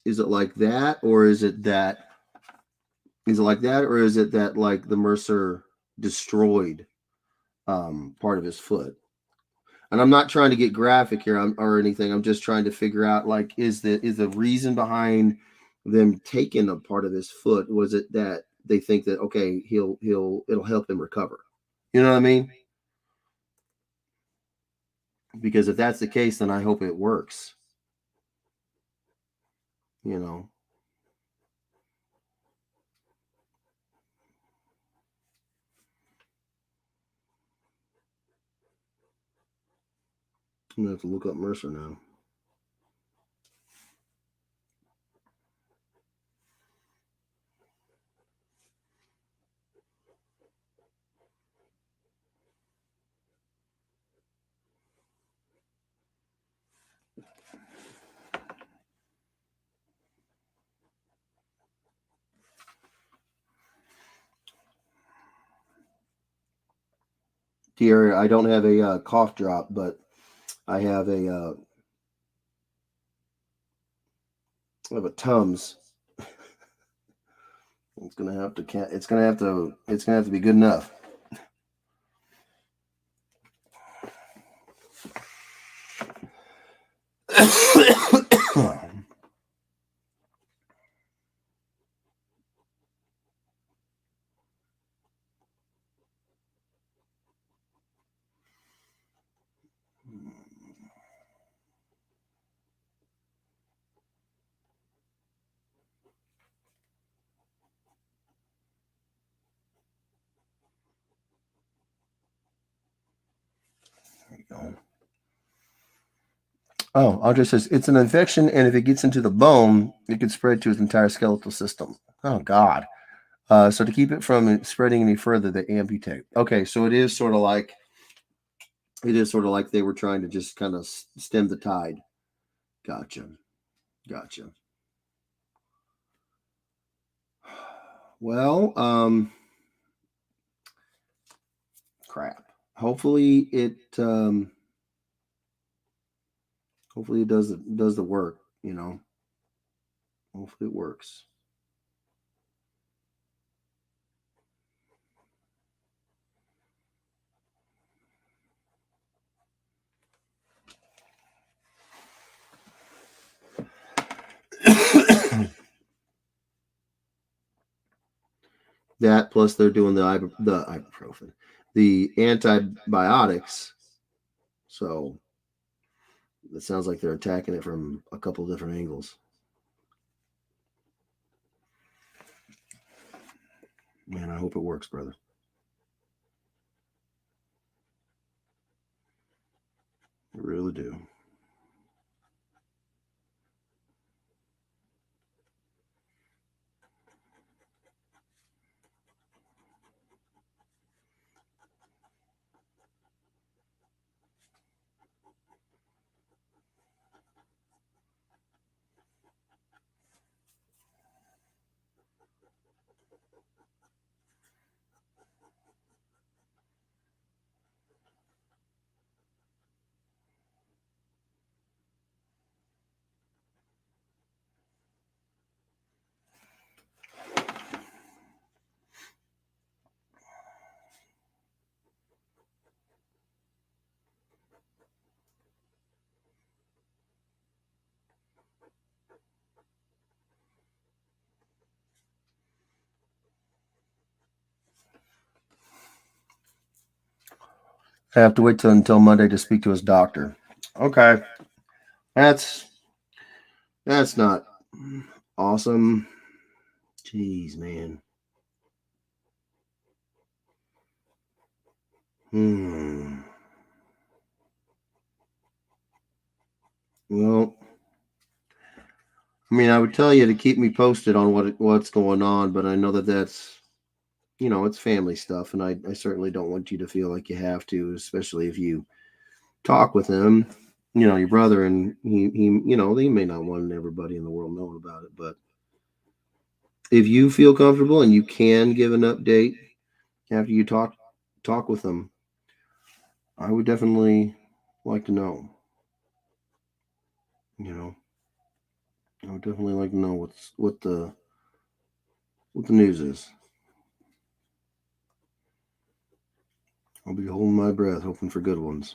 Is it like that, or is it that? Is it like that, or is it that like the Mercer destroyed part of his foot? And I'm not trying to get graphic here or anything. I'm just trying to figure out like is the reason behind them taking a part of his foot, was it that they think that okay it'll help him recover? You know what I mean? Because if that's the case, then I hope it works. You know. I'm gonna have to look up Mercer now. Here, I don't have a cough drop, but I have a Tums. It's gonna have to. It's gonna have to. It's gonna have to be good enough. There you go. Oh, Audrey says it's an infection, and if it gets into the bone, it could spread to its entire skeletal system. Oh God! So to keep it from spreading any further, they amputate. Okay, so it is sort of like they were trying to just kind of stem the tide. Gotcha. Gotcha. Well, crap. Hopefully it does the work, you know. Hopefully it works. That plus they're doing the ibuprofen, the antibiotics. So it sounds like they're attacking it from a couple of different angles. Man, I hope it works, brother. I really do. I have to wait until Monday to speak to his doctor. Okay, that's not awesome. Jeez, man. Well, I mean, I would tell you to keep me posted on what's going on, but I know that that's you know, it's family stuff, and I certainly don't want you to feel like you have to, especially if you talk with him, you know, your brother, and he you know, he may not want everybody in the world knowing about it, but if you feel comfortable and you can give an update after you talk with them, I would definitely like to know. You know, I would definitely like to know what the news is. I'll be holding my breath, hoping for good ones.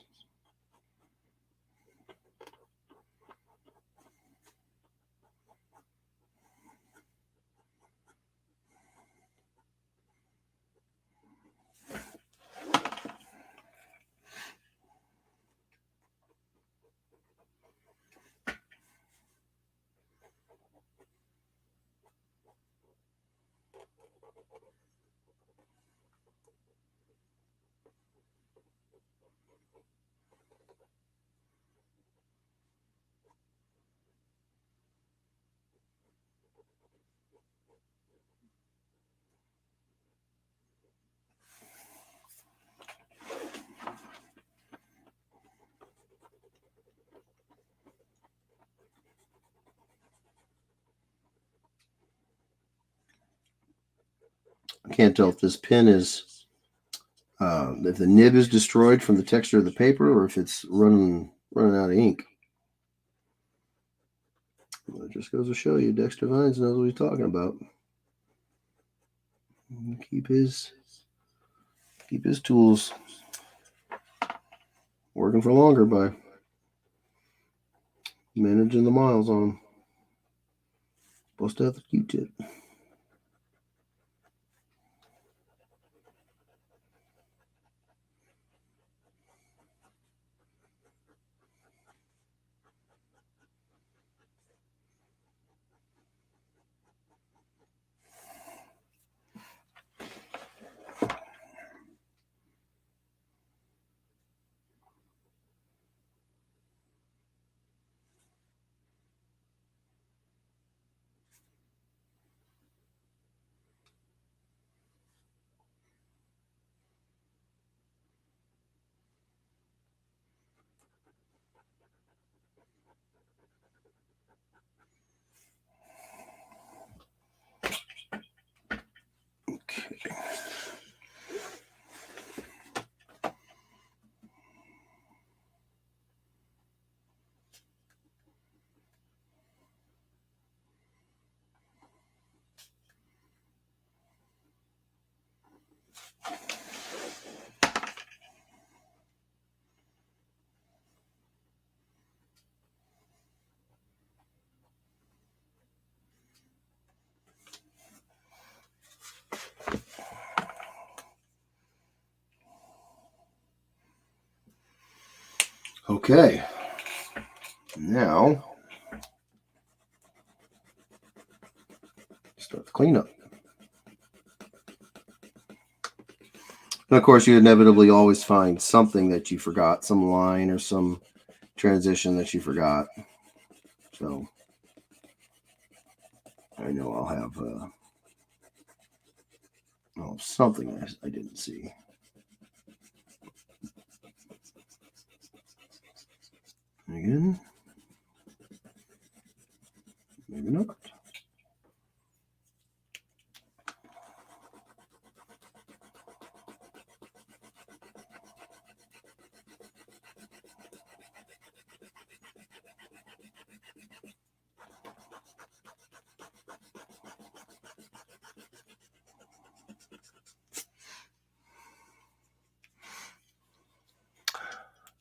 I can't tell if this pen is if the nib is destroyed from the texture of the paper, or if it's running out of ink. Well, it just goes to show you, Dexter Vines knows what he's talking about. Keep his tools working for longer by managing the miles on them. Bust out the Q-tip. Okay. Now, start the cleanup. And of course, you inevitably always find something that you forgot, some line or some transition that you forgot. So I know I'll have something I didn't see. Again, maybe not.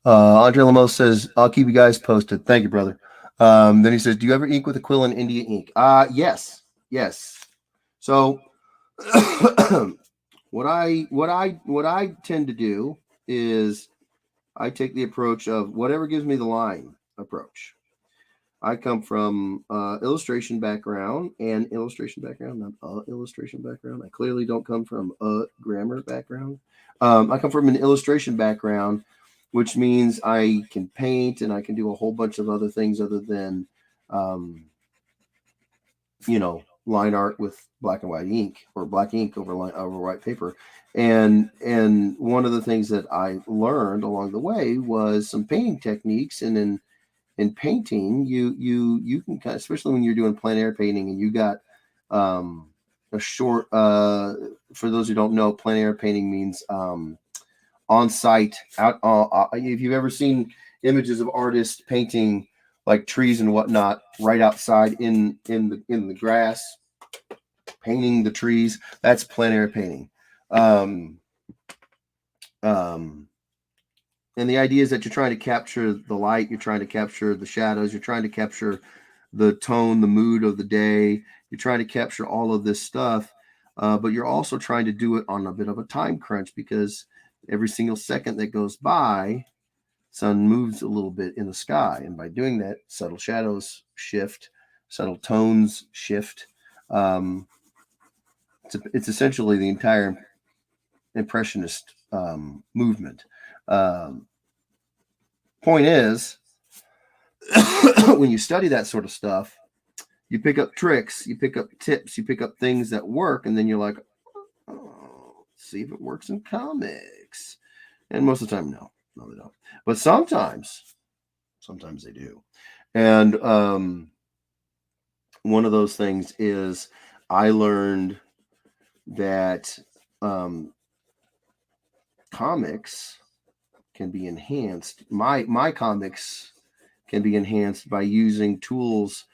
Andre Lamos says, "I'll keep you guys posted." Thank you, brother. Then he says, "Do you ever ink with acrylic and India ink?" Yes. So, what I tend to do is I take the approach of whatever gives me the line approach. I come from illustration background, not illustration background. I clearly don't come from a grammar background. I come from an illustration background, which means I can paint and I can do a whole bunch of other things other than, you know, line art with black and white ink, or black ink over white paper. And one of the things that I learned along the way was some painting techniques. And in painting, you can kind of, especially when you're doing plein air painting, and you got a short. For those who don't know, plein air painting means on site. Out. If you've ever seen images of artists painting like trees and whatnot right outside in the grass, painting the trees, that's plein air painting. Um, um, and the idea is that you're trying to capture the light, you're trying to capture the shadows, you're trying to capture the tone, the mood of the day. You're trying to capture all of this stuff, but you're also trying to do it on a bit of a time crunch, because every single second that goes by, sun moves a little bit in the sky, and by doing that, subtle shadows shift, subtle tones shift. Um, it's essentially the entire impressionist movement. Um, Point is, when you study that sort of stuff, you pick up tricks, you pick up tips, you pick up things that work, and then you're like, oh, see if it works in comics. And most of the time, no, they don't. But sometimes they do. And one of those things is, I learned that comics can be enhanced. My comics can be enhanced by using tools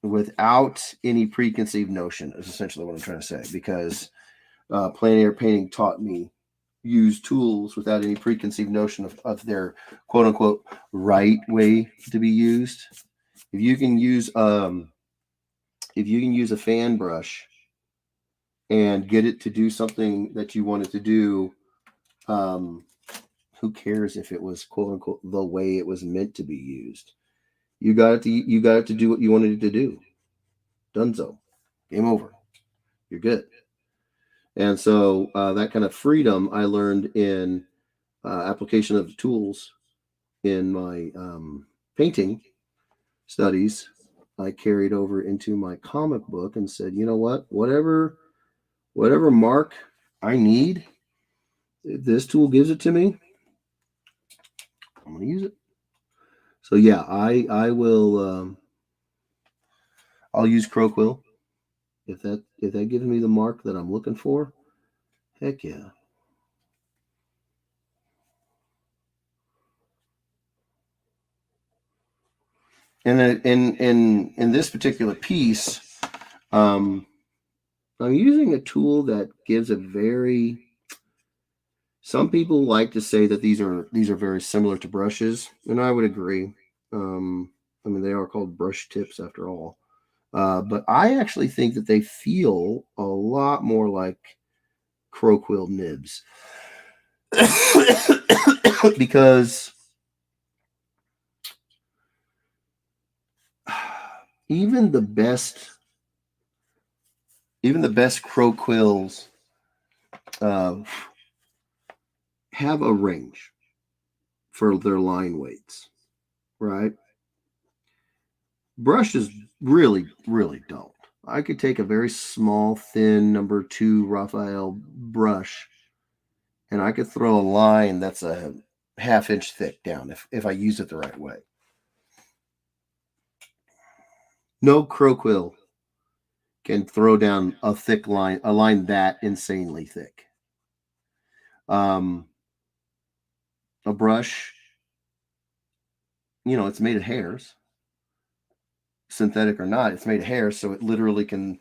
without any preconceived notion, is essentially what I'm trying to say. Because plein air painting taught me use tools without any preconceived notion of their quote unquote right way to be used. If you can use a fan brush and get it to do something that you want it to do, who cares if it was quote unquote the way it was meant to be used? You got it to do what you wanted it to do. Dunzo. Game over. You're good. And so that kind of freedom I learned in application of tools in my painting studies. I carried over into my comic book and said, you know what? Whatever mark I need, if this tool gives it to me, I'm going to use it. So yeah, I will. I'll use crow quill if that gives me the mark that I'm looking for. Heck yeah. And in this particular piece, I'm using a tool that gives a very. Some people like to say that these are very similar to brushes, and I would agree. I mean, they are called brush tips after all. But I actually think that they feel a lot more like crow quill nibs. Because even the best crow quills have a range for their line weights, right? Brushes really don't. I could take a very small, thin number 2 Raphael brush, and I could throw a line that's a half-inch thick down if I use it the right way. No crow quill can throw down a thick line, a line that insanely thick. A brush, it's made of hairs, synthetic or not, it's made of hairs, so it literally can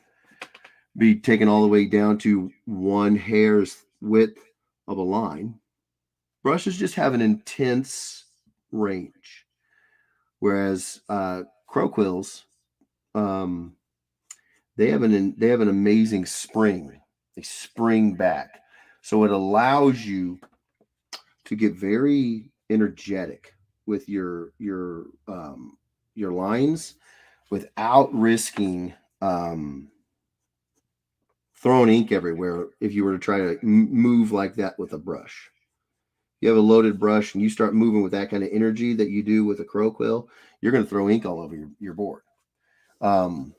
be taken all the way down to 1 hair's width of a line. Brushes just have an intense range, whereas crow quills, they have an amazing spring. They spring back, so it allows you to get very energetic with your lines without risking throwing ink everywhere if you were to try to move like that with a brush. you have a loaded brush and you start moving with that kind of energy that you do with a crow quill, you're going to throw ink all over your board. So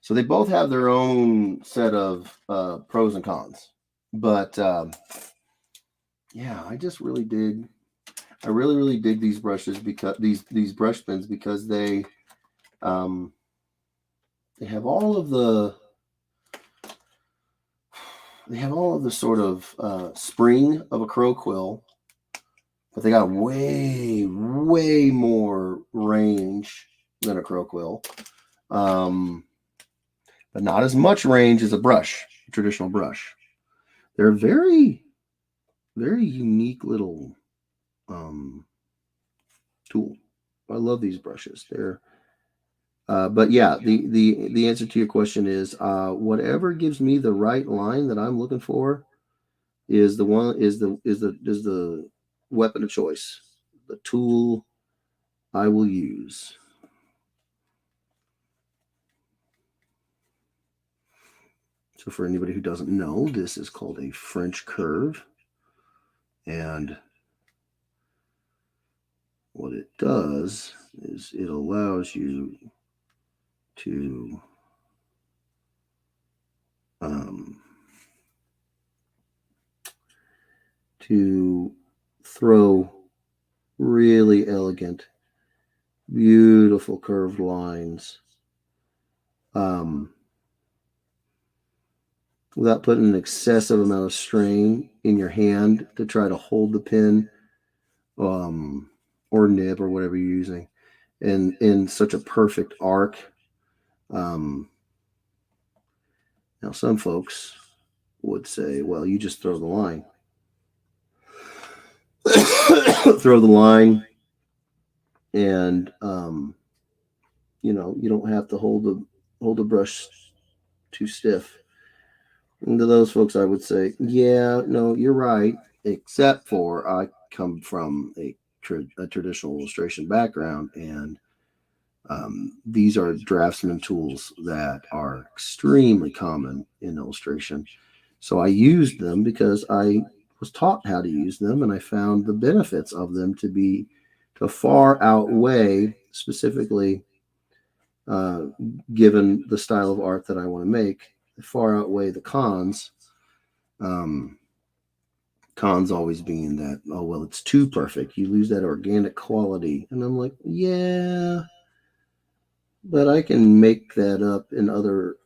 they both have their own set of pros and cons. But yeah, I just really dig. I really dig these brushes because these brush pens because they have all of the sort of spring of a crow quill, but they got way more range than a crow quill, but not as much range as a traditional brush. They're very unique little tool. I love these brushes. They're but yeah, the answer to your question is whatever gives me the right line that I'm looking for is the weapon of choice, the tool I will use. So for anybody who doesn't know, this is called a French curve, and what it does is it allows you to throw really elegant, beautiful curved lines without putting an excessive amount of strain in your hand to try to hold the pen or nib or whatever you're using in such a perfect arc. Now some folks would say, well, you just throw the line. Throw the line, and you don't have to hold the brush too stiff. And to those folks, I would say, yeah, no, you're right. Except for I come from a traditional illustration background, and these are draftsman tools that are extremely common in illustration. So I used them because I was taught how to use them, and I found the benefits of them to far outweigh, specifically given the style of art that I want to make, far outweigh the cons. Cons always being that, oh, well, it's too perfect. You lose that organic quality. And I'm like, yeah, but I can make that up in other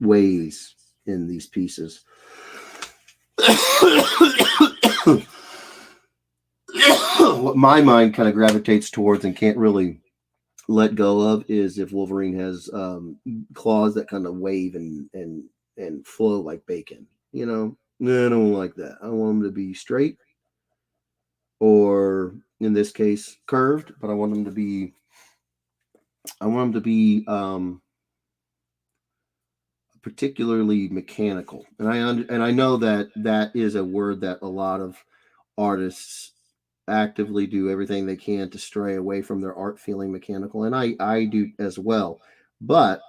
ways in these pieces. What my mind kind of gravitates towards and can't really let go of is if Wolverine has claws that kind of wave and flow like bacon. I don't like that. I want them to be straight, or in this case curved, but I want them to be particularly mechanical. And I know that is a word that a lot of artists actively do everything they can to stray away from their art feeling mechanical, and I do as well. But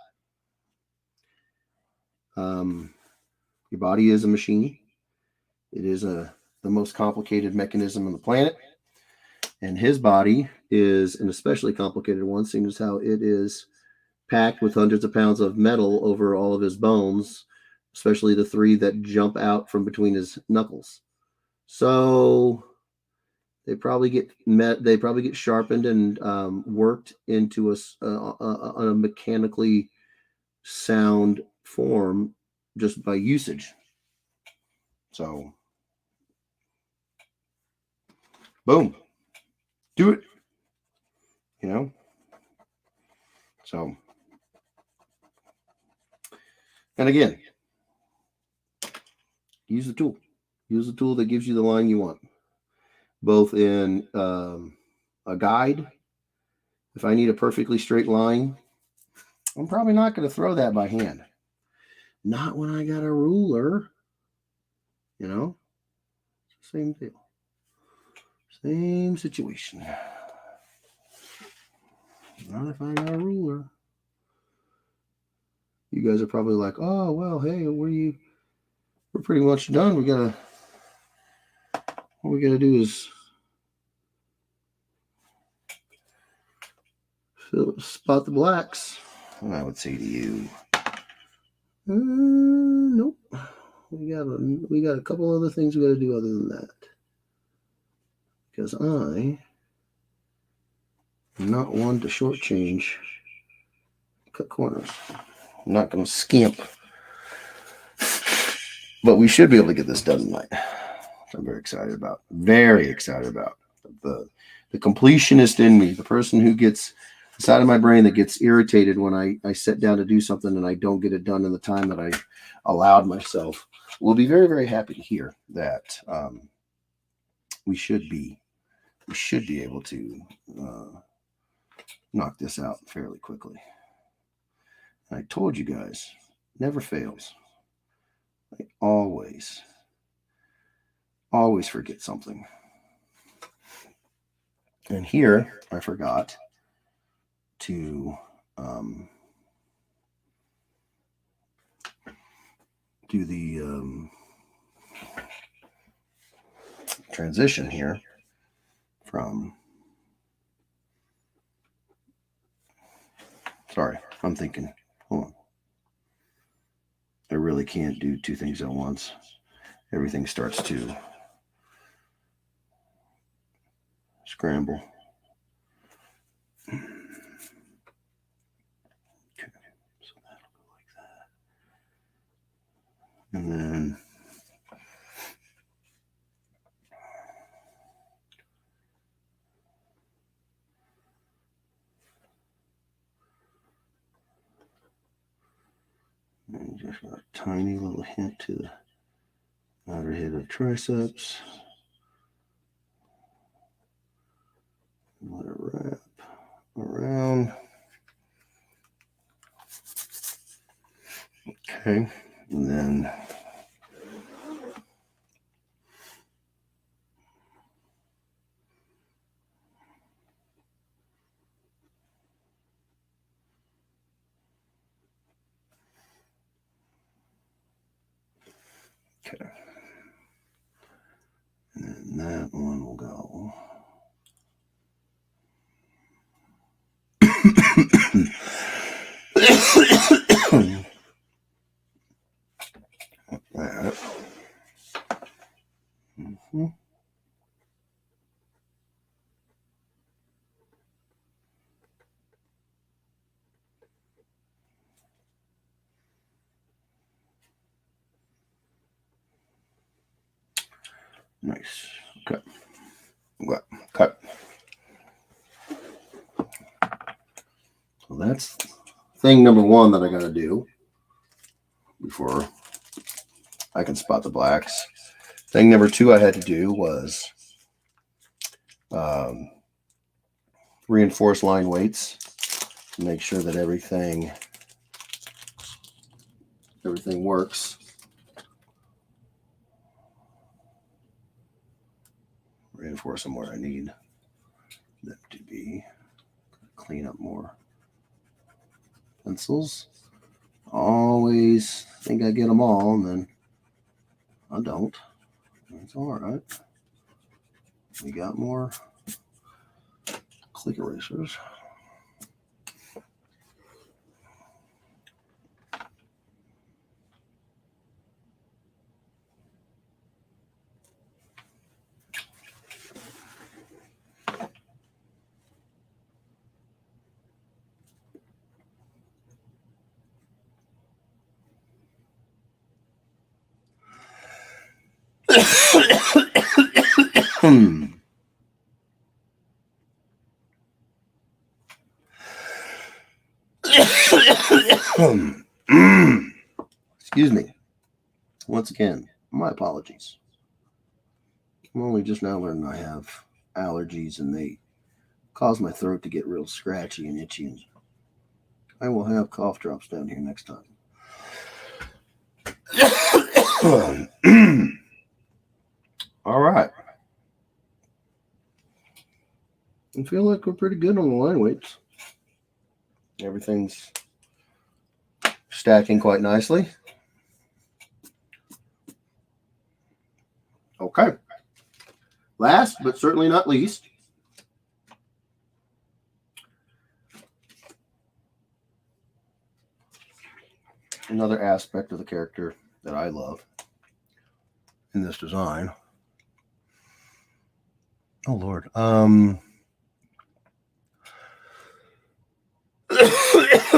your body is a machine. It is the most complicated mechanism on the planet, and his body is an especially complicated one, seeing as how it is packed with hundreds of pounds of metal over all of his bones, especially the 3 that jump out from between his knuckles. So they probably get sharpened and worked into a mechanically sound form just by usage. So, boom, do it. So, and again, use the tool. Use the tool that gives you the line you want, both in a guide. If I need a perfectly straight line, I'm probably not going to throw that by hand. Not when I got a ruler. Same deal. Same situation. Not if I got a ruler. You guys are probably like, oh, well, hey, we're pretty much done. We got All we got to do is spot the blacks. And I would say to you, nope. We got a couple other things we got to do other than that. Because I am not one to shortchange cut corners. I'm not going to skimp. But we should be able to get this done tonight. I'm very excited about. Very excited about. The completionist in me, the person who gets the side of my brain that gets irritated when I sit down to do something and I don't get it done in the time that I allowed myself, will be very, very happy to hear that we should be able to knock this out fairly quickly. And I told you guys, never fails. I always forget something. And here I forgot to do the transition here from, sorry, I'm thinking, hold on. I really can't do two things at once. Everything starts to scramble. Okay, so that'll go like that. And then and just got a tiny little hint to the outer head of triceps. Let it wrap around. Okay, and then okay, and then that one will go. That. Mm-hmm. Nice. Okay. Cut. So that's thing number one that I got to do before I can spot the blacks. Thing number two I had to do was reinforce line weights to make sure that everything works. Reinforce them where I need them to be. Clean up more pencils. Always think I get them all, and then I don't. That's all right. We got more click erasers. Excuse me. Once again, my apologies. I'm only just now learning I have allergies and they cause my throat to get real scratchy and itchy. And I will have cough drops down here next time. All right. I feel like we're pretty good on the line weights. Everything's stacking quite nicely. Okay. Last, but certainly not least, another aspect of the character that I love in this design. Oh Lord.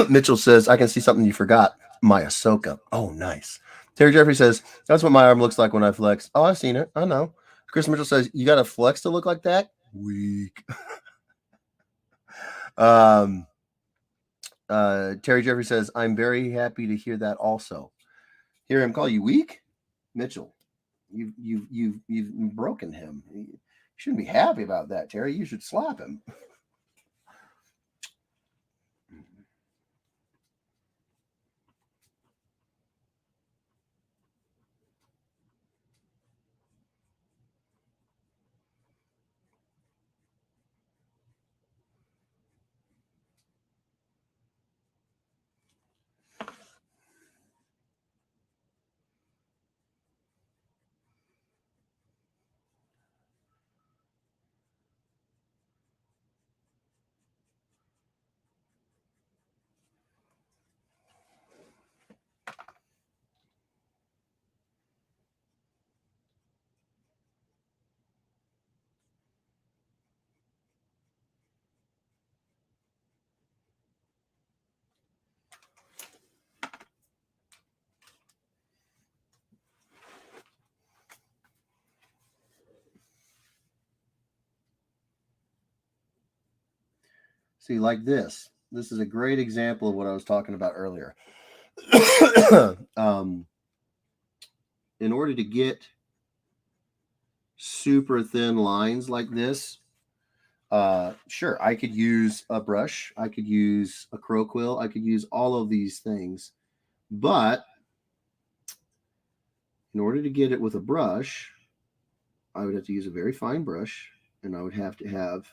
Mitchell says, I can see something you forgot. My Ahsoka. Oh, nice. Terry Jeffrey says, that's what my arm looks like when I flex. Oh, I've seen it. I know. Chris Mitchell says, you got to flex to look like that? Weak. Terry Jeffrey says, I'm very happy to hear that also. Hear him call you weak? Mitchell, you've broken him. You shouldn't be happy about that, Terry. You should slap him. See, like this. This is a great example of what I was talking about earlier. In order to get super thin lines like this, sure, I could use a brush, I could use a crow quill, I could use all of these things, but in order to get it with a brush, I would have to use a very fine brush, and I would have to have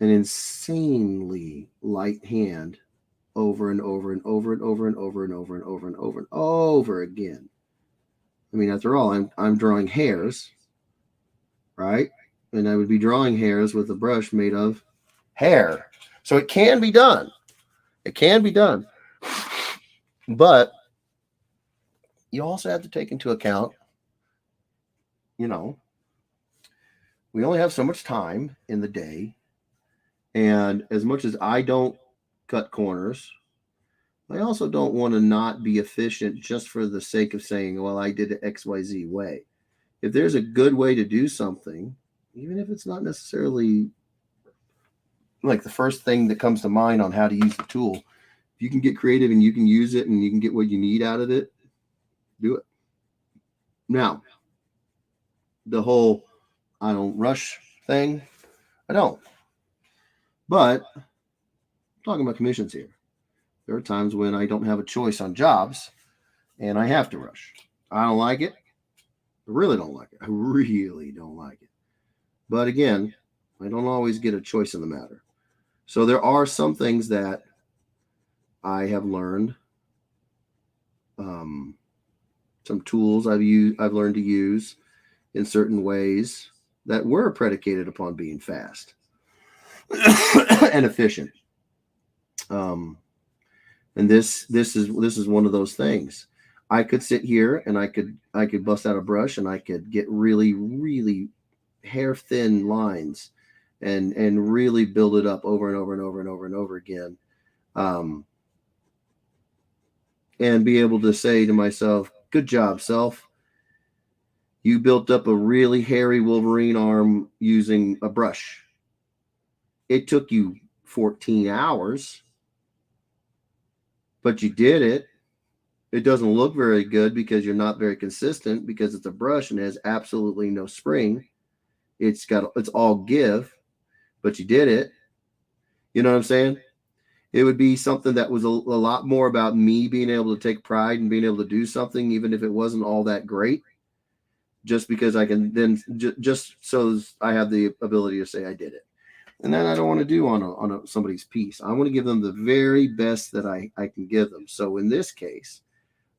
an insanely light hand over and over and over and over and over and over and over and over and over again. I mean, after all, I'm drawing hairs, right? And I would be drawing hairs with a brush made of hair. So it can be done. It can be done. But you also have to take into account, you know, we only have so much time in the day. And as much as I don't cut corners, I also don't want to not be efficient just for the sake of saying, well, I did it XYZ way. If there's a good way to do something, even if it's not necessarily like the first thing that comes to mind on how to use the tool, if you can get creative and you can use it and you can get what you need out of it, do it. Now, the whole I don't rush thing, I don't. But I'm talking about commissions here. There are times when I don't have a choice on jobs and I have to rush. I don't like it. I really don't like it. I really don't like it. But again, I don't always get a choice in the matter. So there are some things that I have learned, some tools I've learned to use in certain ways that were predicated upon being fast and efficient. And this is one of those things. I could sit here and I could bust out a brush and I could get really hair thin lines and really build it up over and over and over and over and over again. And be able to say to myself, good job, self. You built up a really hairy Wolverine arm using a brush. It took you 14 hours, but you did it. It doesn't look very good because you're not very consistent because it's a brush and it has absolutely no spring. It's all give, but you did it. You know what I'm saying? It would be something that was a lot more about me being able to take pride and being able to do something, even if it wasn't all that great, just because I can then just so I have the ability to say I did it. And that I don't want to do on somebody's piece. I want to give them the very best that I can give them. So in this case,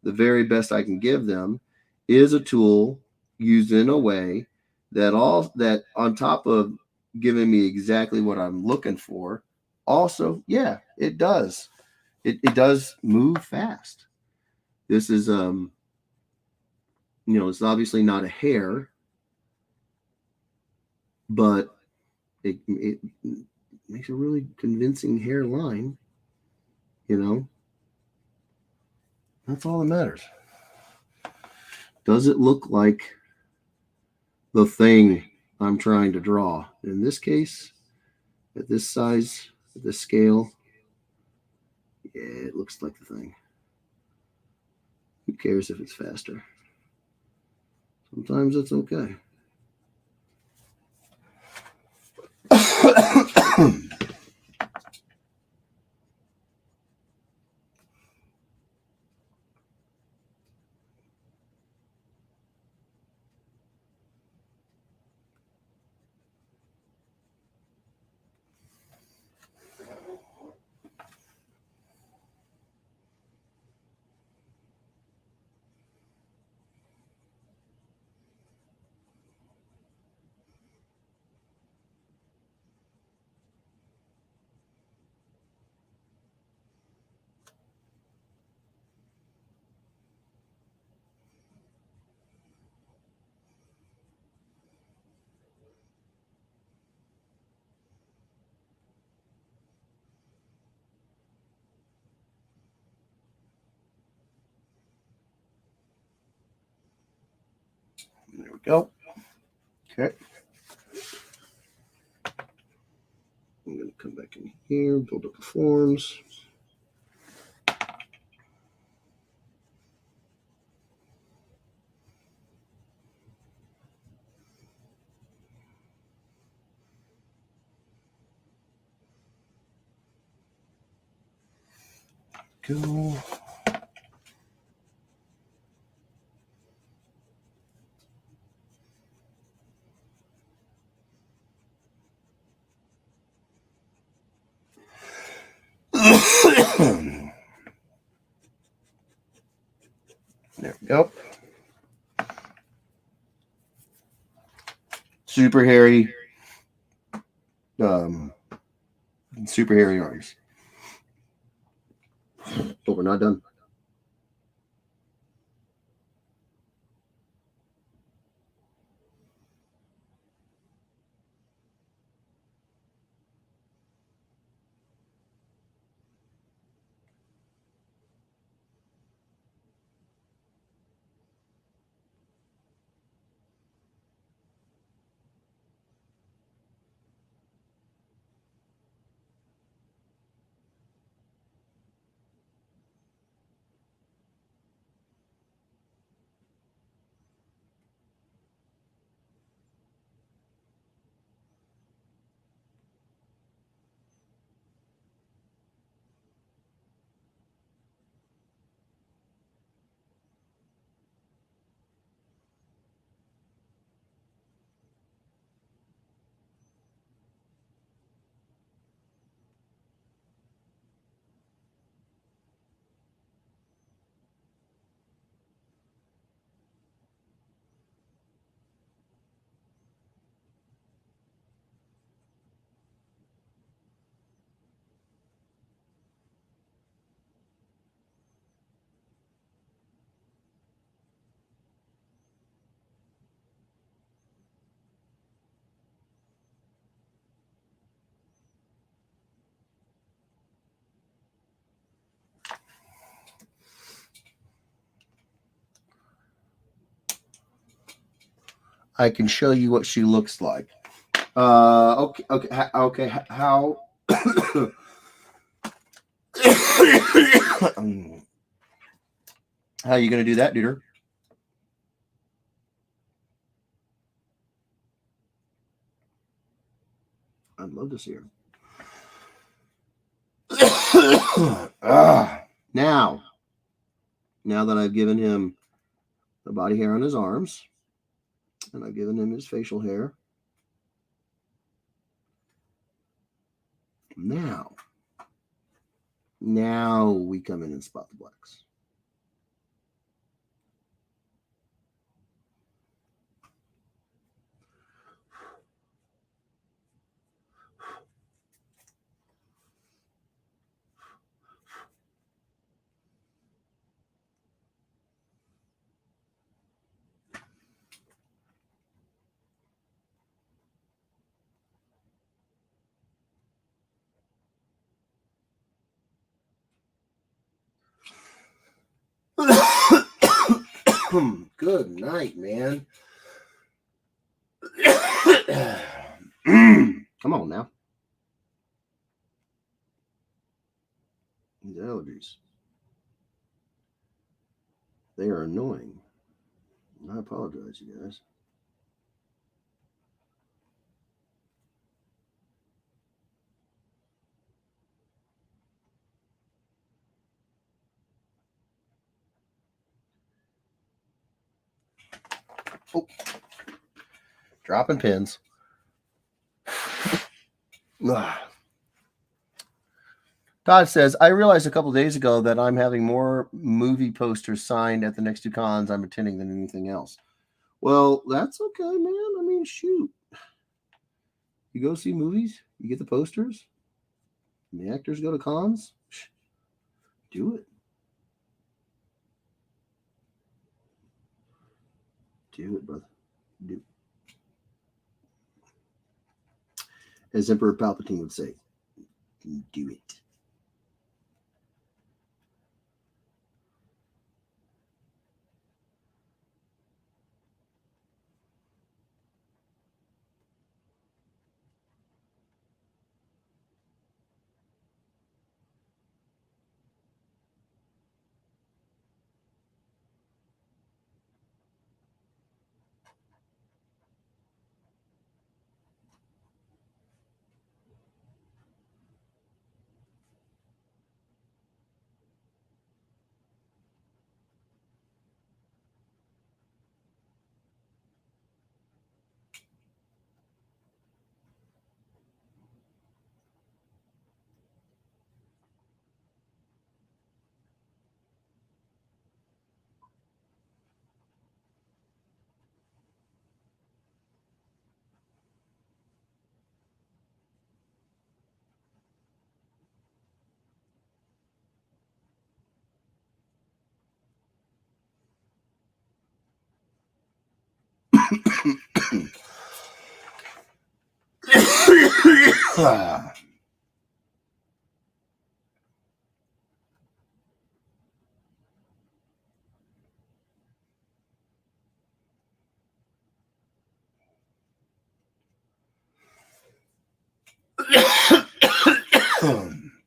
the very best I can give them is a tool used in a way that on top of giving me exactly what I'm looking for, also, yeah, it does. It does move fast. This is it's obviously not a hair, but it makes a really convincing hairline. That's all that matters. Does it look like the thing I'm trying to draw? In this case, at this size, at this scale, yeah, it looks like the thing. Who cares if it's faster? Sometimes it's okay. There we go. Okay. I'm going to come back in here, build up the forms. Go. There we go. Super hairy. Super hairy arms. But we're not done. I can show you what she looks like. Okay. How? How are you going to do that, dude? I'd love to see her. Now that I've given him the body hair on his arms, and I've given him his facial hair, now we come in and spot the blacks. Good night, man. Come on now. These allergies. They are annoying. I apologize, you guys. Oh, dropping pins. Todd says, I realized a couple days ago that I'm having more movie posters signed at the next two cons I'm attending than anything else. Well, that's okay, man. I mean, shoot. You go see movies, you get the posters, and the actors go to cons. Do it. Do it, brother. Do it. As Emperor Palpatine would say, do it.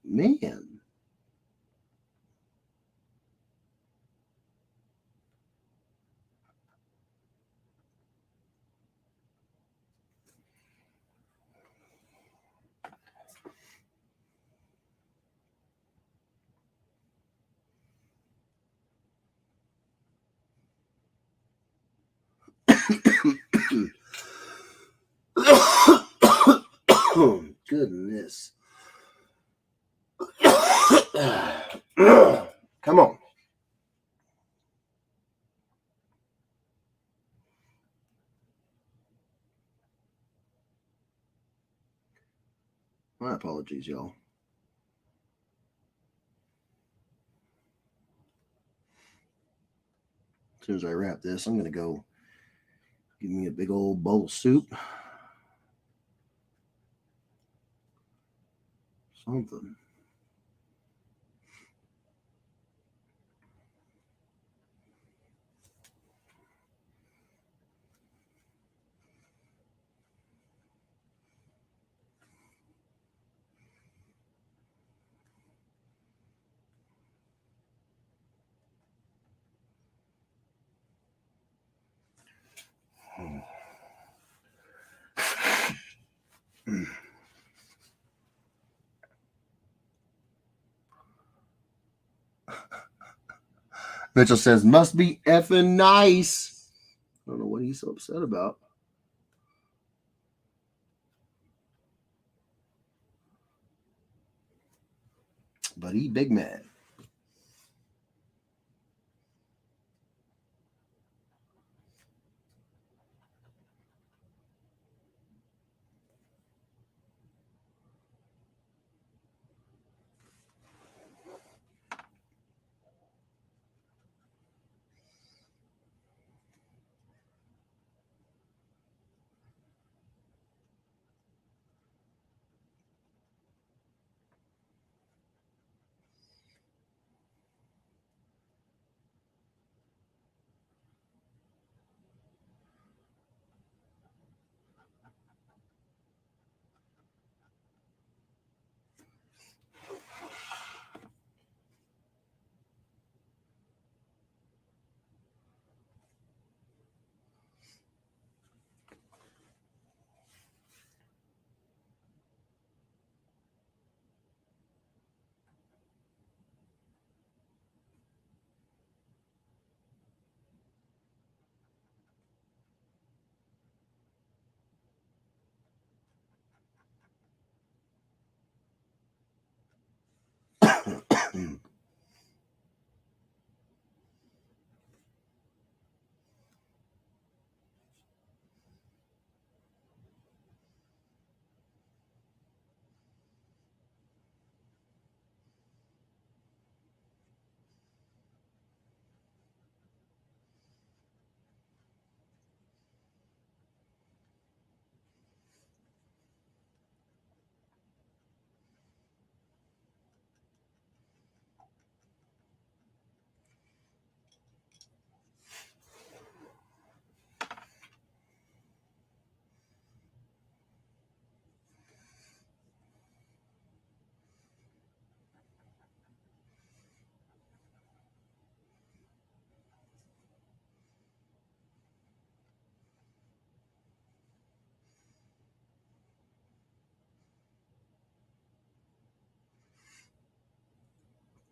Man. Goodness. Come on. My apologies, y'all. As soon as I wrap this, I'm going to go give me a big old bowl of soup. Something. Mitchell says, must be effing nice. I don't know what he's so upset about. But he big mad.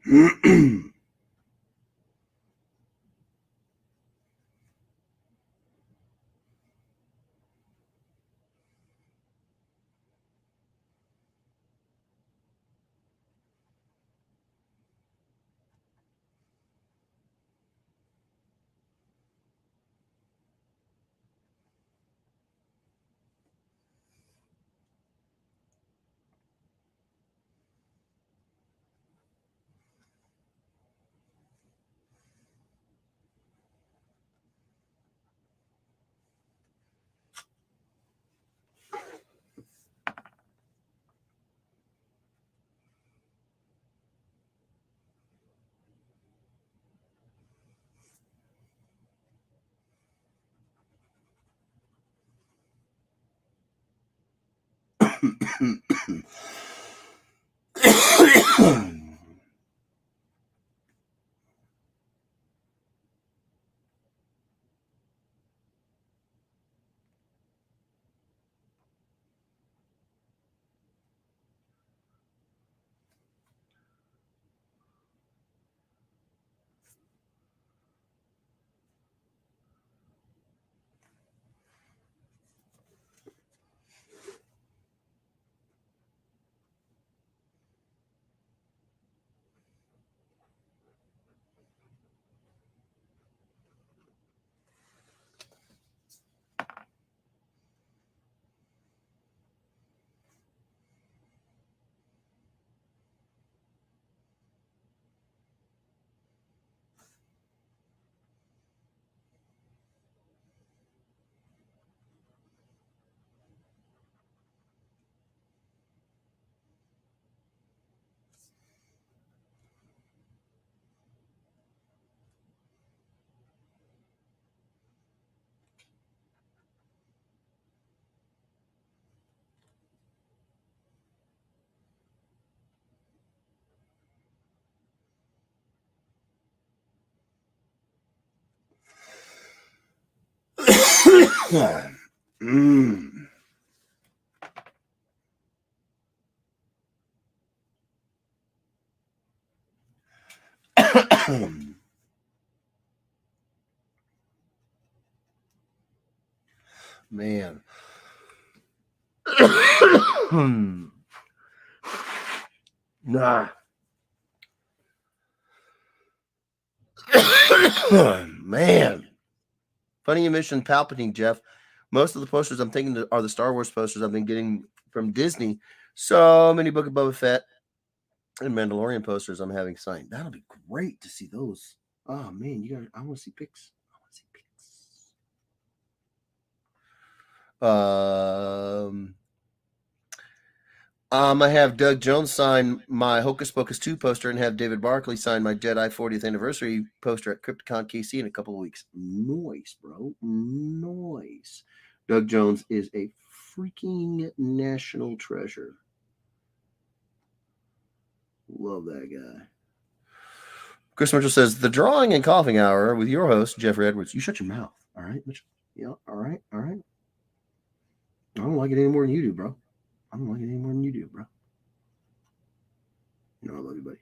Mm. Man. Nah. Man. Funny you mentioned Palpatine, Jeff. Most of the posters I'm thinking are the Star Wars posters I've been getting from Disney. So many Book of Boba Fett and Mandalorian posters I'm having signed. That'll be great to see those. Oh man, I want to see pics. I want to see pics. I have Doug Jones sign my Hocus Pocus 2 poster and have David Barkley sign my Jedi 40th anniversary poster at CryptoCon KC in a couple of weeks. Nice, bro. Nice. Doug Jones is a freaking national treasure. Love that guy. Chris Mitchell says, the drawing and coughing hour with your host, Jeffrey Edwards. You shut your mouth. All right, Mitchell? Yeah, all right, all right. I don't like it any more than you do, bro. I don't like it any more than you do, bro. You know I love you, buddy.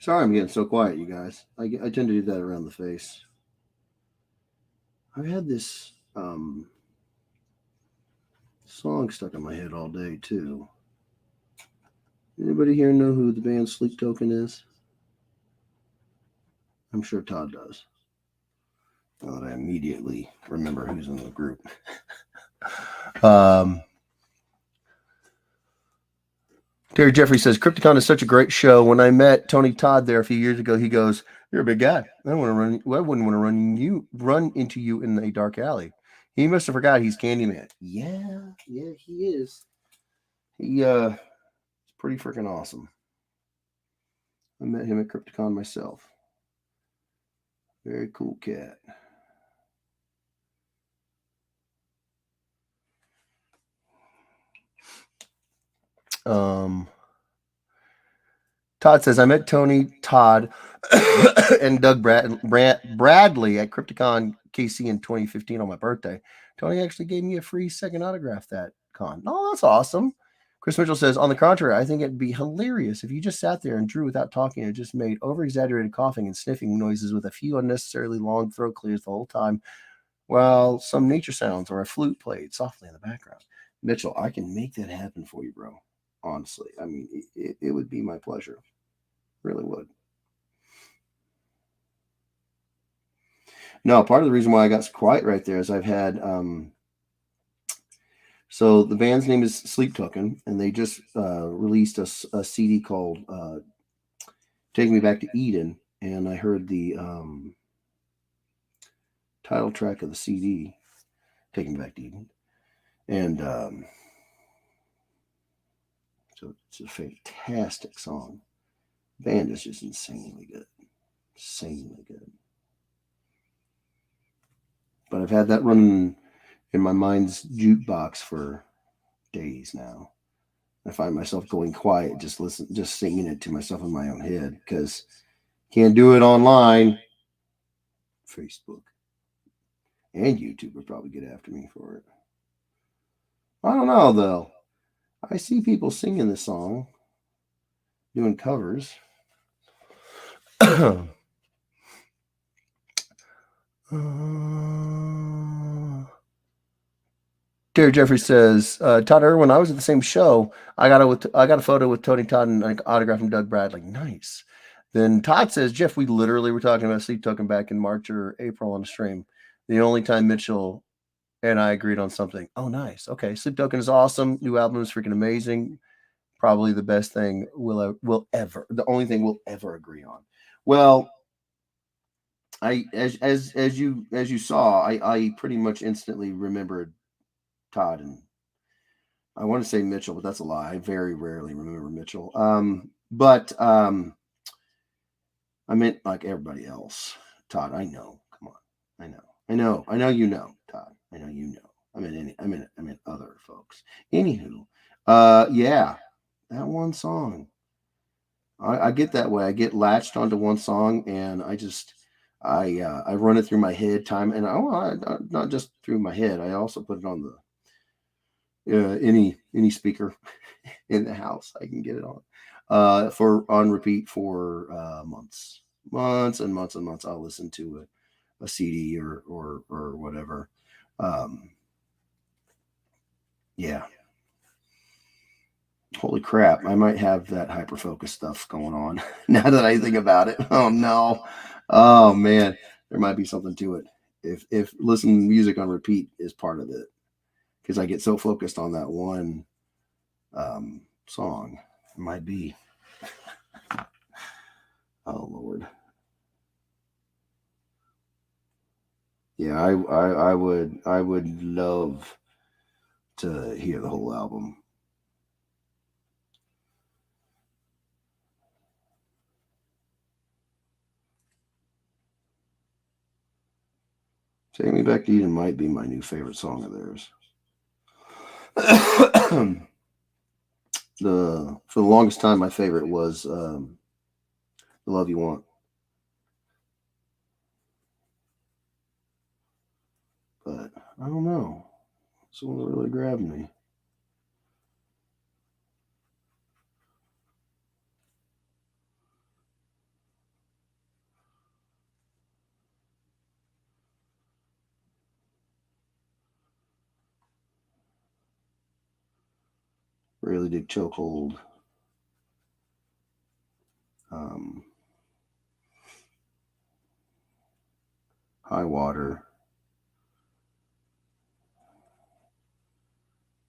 Sorry, I'm getting so quiet, you guys. I tend to do that around the face. I've had this song stuck in my head all day too. Anybody here know who the band Sleep Token is? I'm sure Todd does. Now that I immediately remember who's in the group. Terry Jeffrey says Crypticon is such a great show. When I met Tony Todd there a few years ago, he goes, "You're a big guy. I wouldn't want to run into you in a dark alley." He must have forgot he's Candyman. Yeah, he is. He's pretty freaking awesome. I met him at Crypticon myself. Very cool cat. Todd says, I met Tony Todd and Doug Bradley at Crypticon KC in 2015 on my birthday. Tony actually gave me a free second autograph that con. Oh, that's awesome. Chris Mitchell says, on the contrary, I think it'd be hilarious if you just sat there and drew without talking and just made over-exaggerated coughing and sniffing noises with a few unnecessarily long throat clears the whole time while some nature sounds or a flute played softly in the background. Mitchell, I can make that happen for you, bro. Honestly, I mean, it would be my pleasure. Really would. No, part of the reason why I got quiet right there is I've had so the band's name is Sleep Token, and they just released a CD called "Take Me Back to Eden," and I heard the title track of the CD, Take Me Back to Eden. And so it's a fantastic song. The band is just insanely good. Insanely good. But I've had that running in my mind's jukebox for days now. I find myself going quiet, just singing it to myself in my own head because can't do it online. Facebook and YouTube would probably get after me for it. I don't know though. I see people singing this song, doing covers. Terry Jeffrey says, Todd Irwin, I was at the same show. I got a photo with Tony Todd and an autograph from Doug Bradley. Nice. Then Todd says, Jeff, we literally were talking about Sleep Token back in March or April on a stream. The only time Mitchell and I agreed on something. Oh, nice. Okay. Sleep Token is awesome. New album is freaking amazing. Probably the best thing the only thing we'll ever agree on. Well, as you saw, I pretty much instantly remembered Todd and I want to say Mitchell, but that's a lie. I very rarely remember Mitchell. But I meant like everybody else. Todd, I know. Come on, I know. You know, Todd. I know you know. I mean other folks. Anywho, yeah, that one song. I get that way. I get latched onto one song, and I run it through my head time, and not just through my head. I also put it on the any speaker in the house. I can get it on repeat for months and months and months. I'll listen to a CD or whatever. Yeah. Holy crap! I might have that hyper focus stuff going on now that I think about it. Oh no! Oh man, there might be something to it. If listening to music on repeat is part of it, because I get so focused on that one song, it might be. Oh Lord. Yeah, I would love to hear the whole album. Take Me Back to Eden might be my new favorite song of theirs. For the longest time, my favorite was The Love You Want. But I don't know. This one really grabbed me. Really dig Chokehold. High Water.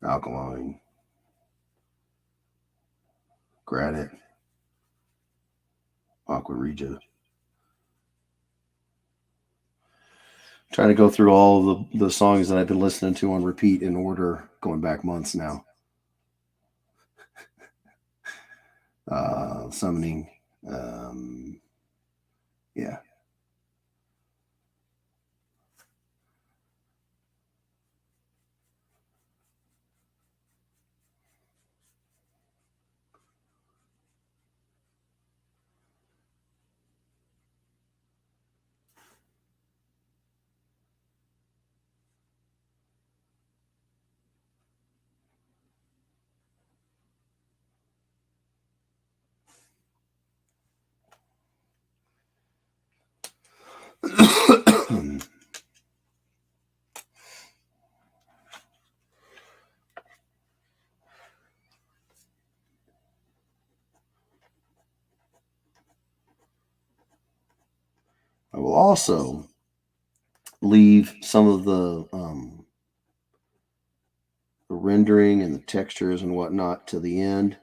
Alkaline. Granite. Aqua Regia. Trying to go through all the songs that I've been listening to on repeat in order, going back months now. Summoning. Yeah. I will also leave some of the rendering and the textures and whatnot to the end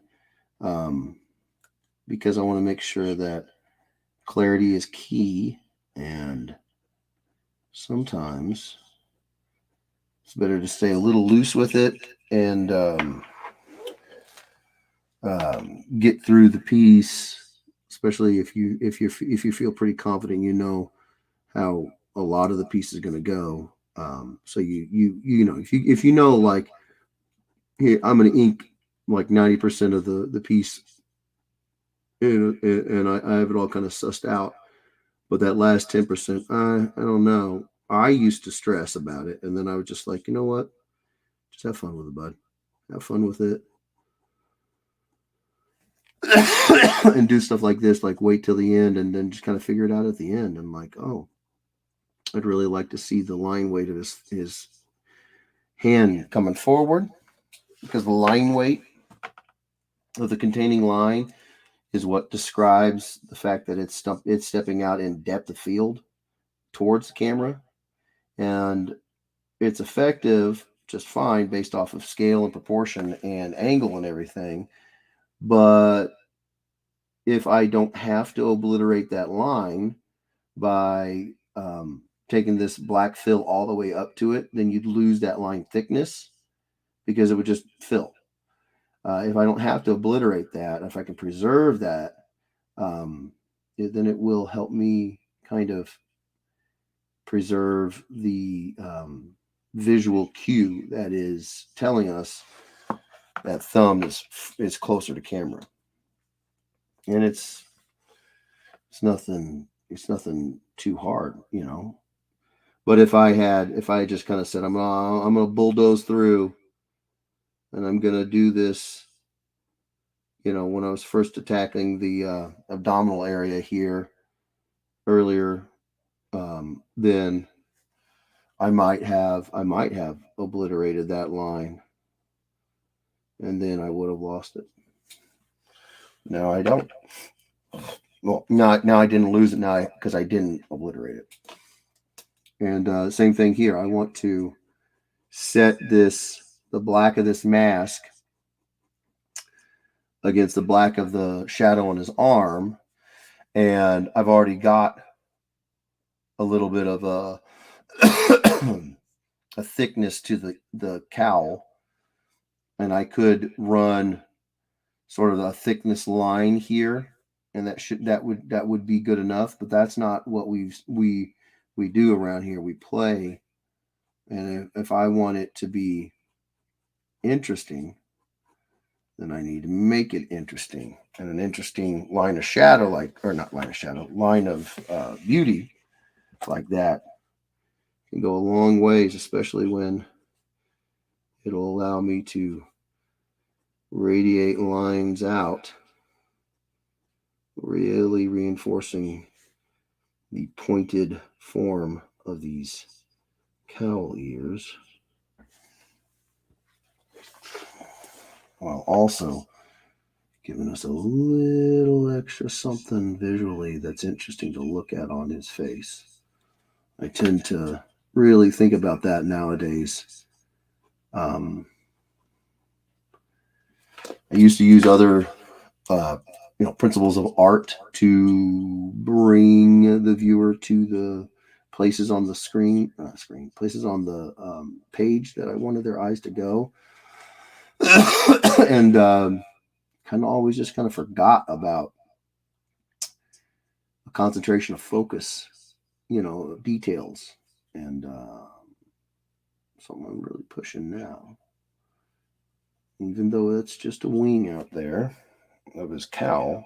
because I want to make sure that clarity is key, and sometimes It's better to stay a little loose with it and get through the piece, especially if you feel pretty confident, you know how a lot of the piece is going to go. So you know if you know like here I'm going to ink like 90% of the piece and I have it all kind of sussed out. But that last 10%, I don't know. I used to stress about it, and then I was just like, you know what? Just have fun with it, bud. Have fun with it, and do stuff like this, like wait till the end, and then just kind of figure it out at the end. And like, oh, I'd really like to see the line weight of his hand coming forward, because the line weight of the containing line is what describes the fact that it's stepping out in depth of field towards the camera, and it's effective just fine based off of scale and proportion and angle and everything. But if I don't have to obliterate that line by taking this black fill all the way up to it, then you'd lose that line thickness because it would just fill. If I don't have to obliterate that, if I can preserve that, then it will help me kind of preserve the visual cue that is telling us that thumb is closer to camera. And it's nothing too hard, you know. But if I just kind of said I'm gonna bulldoze through and I'm gonna do this, you know, when I was first attacking the abdominal area here earlier, then I might have obliterated that line, and then I would have lost it. No, I don't. Well, now I didn't lose it now because I didn't obliterate it. And same thing here. I want to set the black of this mask against the black of the shadow on his arm, and I've already got a little bit of a a thickness to the cowl, and I could run sort of a thickness line here, and that would be good enough. But that's not what we do around here. We play, and if I want it to be interesting, then I need to make it interesting. And an interesting line of shadow, line of beauty like that can go a long ways, especially when it'll allow me to radiate lines out, really reinforcing the pointed form of these cowl ears, while also giving us a little extra something visually that's interesting to look at on his face. I tend to really think about that nowadays. I used to use other, principles of art to bring the viewer to the places on the places on the page that I wanted their eyes to go, and kind of always just kind of forgot about a concentration of focus, details, and something I'm really pushing now. Even though it's just a wing out there of his cowl,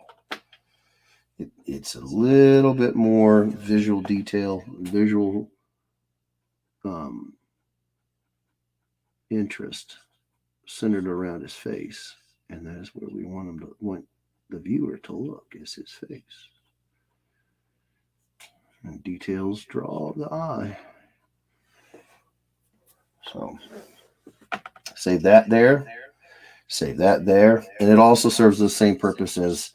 it's a little bit more visual detail, visual interest centered around his face, and that is where we want the viewer to look, is his face. And details draw the eye. So save that there. Save that there. And it also serves the same purpose as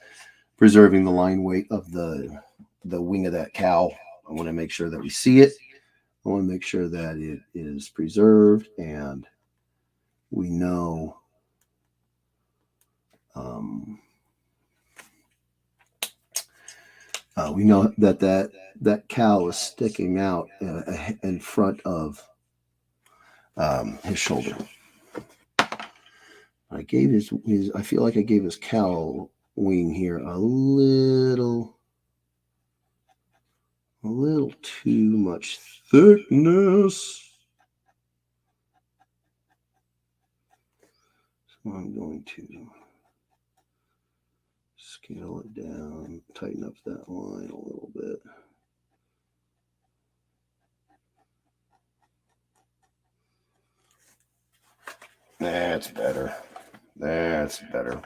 preserving the line weight of the wing of that cowl. I want to make sure that we see it. I want to make sure that it is preserved, and we know that cowl is sticking out in front of his shoulder. I gave his I feel like I gave his cowl wing here a little too much thickness. So I'm going to scale it down, tighten up that line a little bit. That's better. That's better.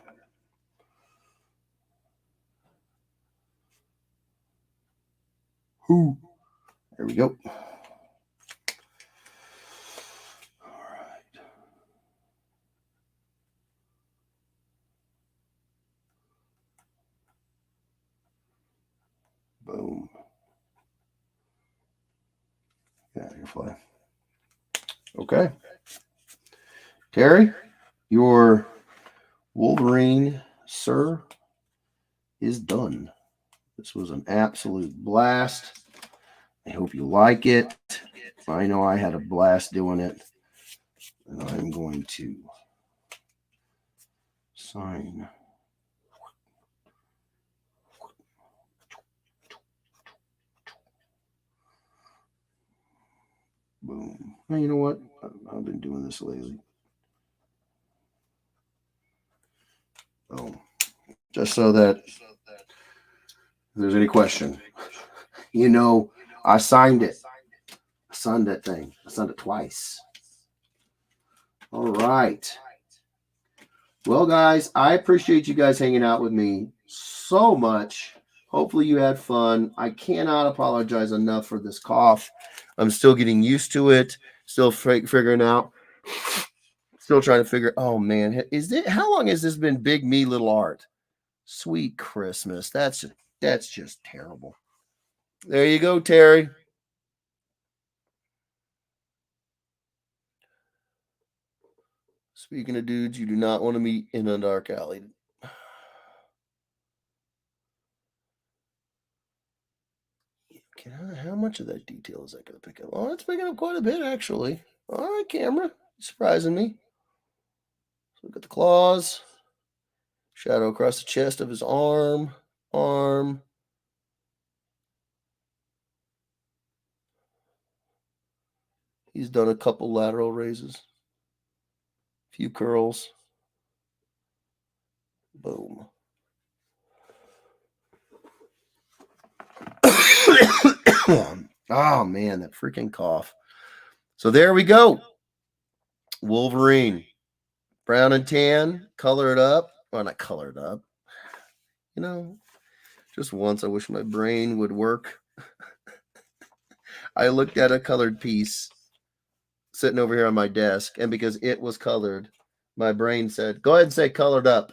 Whoo. There we go. Boom. Get out of here, fly. Okay. Terry, your Wolverine, sir, is done. This was an absolute blast. I hope you like it. I know I had a blast doing it. And I'm going to sign. Boom. Well, you know what? I've been doing this lately. Oh, just so that if there's any question, you know, I signed it. I signed that thing. I signed it twice. All right. Well, guys, I appreciate you guys hanging out with me so much. Hopefully, you had fun. I cannot apologize enough for this cough. I'm still getting used to it. Still figuring out. Still trying to figure. Oh man, is it? How long has this been? Big me, little art. Sweet Christmas. That's just terrible. There you go, Terry. Speaking of dudes you do not want to meet in a dark alley. How much of that detail is that going to pick up? Oh, it's picking up quite a bit, actually. All right, camera. Surprising me. Look at the claws. Shadow across the chest of his arm. He's done a couple lateral raises. A few curls. Boom. Oh, man, that freaking cough. So there we go. Wolverine. Brown and tan. Color it up. Well, not color it up. You know, just once I wish my brain would work. I looked at a colored piece sitting over here on my desk, and because it was colored, my brain said, go ahead and say colored up.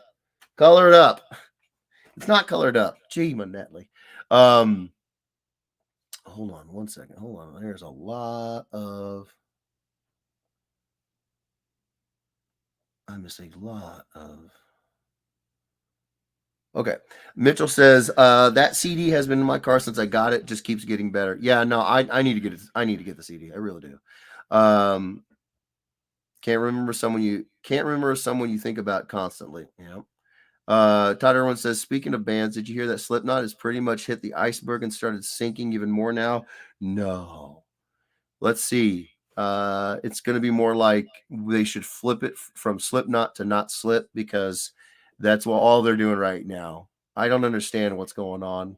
Color it up. It's not colored up. Gee, Manetly. Hold on one second. Hold on. There's a lot of. I missed a lot of. Okay. Mitchell says, that CD has been in my car since I got it. Just keeps getting better. Yeah, no, I need to get it. I need to get the CD. I really do. Can't remember someone you think about constantly. Yeah. Todd Irwin says, speaking of bands, did you hear that Slipknot has pretty much hit the iceberg and started sinking even more now? No. Let's see. It's going to be more like they should flip it from Slipknot to not slip, because that's what all they're doing right now. I don't understand what's going on.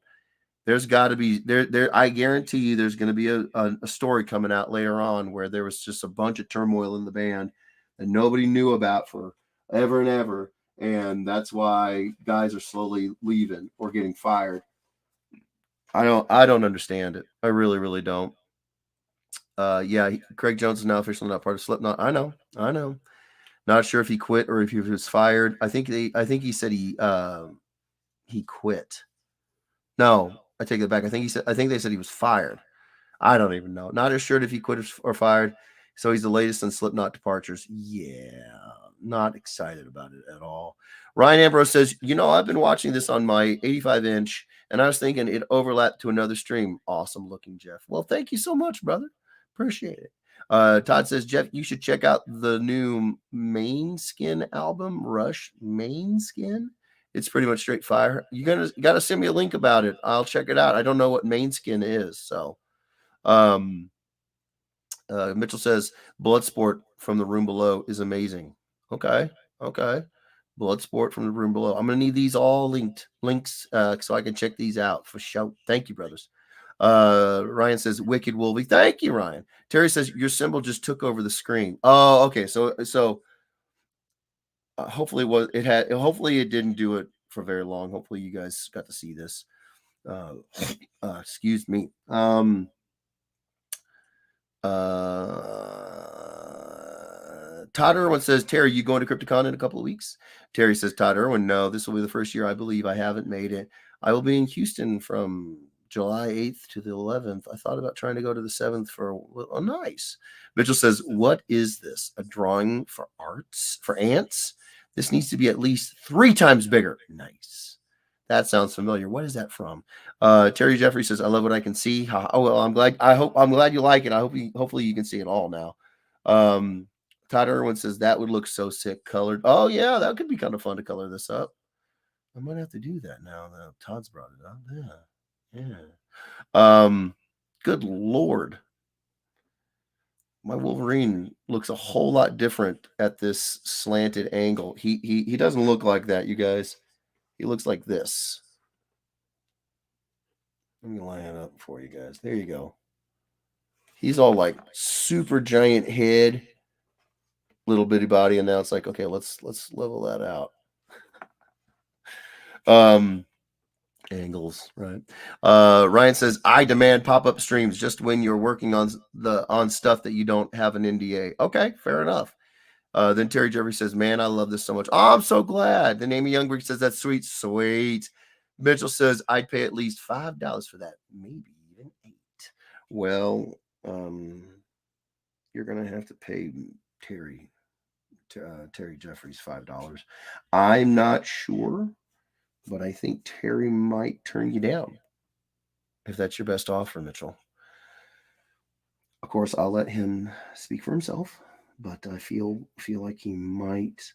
There's got to be there. I guarantee you there's going to be a story coming out later on where there was just a bunch of turmoil in the band that nobody knew about for ever and ever. And that's why guys are slowly leaving or getting fired. I don't understand it. I really, really don't. Yeah, Craig Jones is now officially not part of Slipknot. I know. Not sure if he quit or if he was fired. I think he said he quit. No, I take it back. I think they said he was fired. I don't even know. Not as sure if he quit or fired. So he's the latest in Slipknot departures. Yeah, not excited about it at all. Ryan Ambrose says, I've been watching this on my 85-inch, and I was thinking it overlapped to another stream. Awesome looking, Jeff. Well, thank you so much, brother. Appreciate it. Todd says, Jeff, you should check out the new Main Skin album, Rush Main Skin. It's pretty much straight fire. You gotta send me a link about it. I'll check it out. I don't know what Main Skin is, so Mitchell says Bloodsport from the room below is amazing. Okay. Bloodsport from the room below. I'm gonna need these all links so I can check these out for sure. Thank you, brothers. Ryan says Wicked Wolvie. Thank you, Ryan. Terry says your symbol just took over the screen. Oh, okay. So hopefully hopefully it didn't do it for very long. Hopefully you guys got to see this. Excuse me. Todd Irwin says, Terry, you going to CryptoCon in a couple of weeks? Terry says, Todd Irwin, no, this will be the first year I believe I haven't made it. I will be in Houston from July 8th to the 11th. I thought about trying to go to the 7th oh, nice. Mitchell says, what is this? A drawing for ants? This needs to be at least 3 times bigger. Nice. That sounds familiar. What is that from? Terry Jeffrey says, I love what I can see. Oh, well, I'm glad you like it. Hopefully you can see it all now. Todd Irwin says that would look so sick colored. Oh yeah, that could be kind of fun to color this up. I might have to do that now that Todd's brought it up. Yeah. Good Lord. My Wolverine looks a whole lot different at this slanted angle. He doesn't look like that, you guys. He looks like this. Let me line it up for you guys. There you go. He's all like super giant head, little bitty body, and now it's like, okay, let's level that out. Angles, right? Ryan says, I demand pop-up streams just when you're working on stuff that you don't have an NDA. Okay, fair enough. Then Terry Jeffrey says, man, I love this so much. Oh, I'm so glad. Then Amy Youngberg says, that's sweet. Mitchell says, I'd pay at least $5 for that, maybe even $8. Well, you're gonna have to pay Terry Jeffries $5. I'm not sure, but I think Terry might turn you down if that's your best offer, Mitchell. Of course, I'll let him speak for himself, but I feel like he might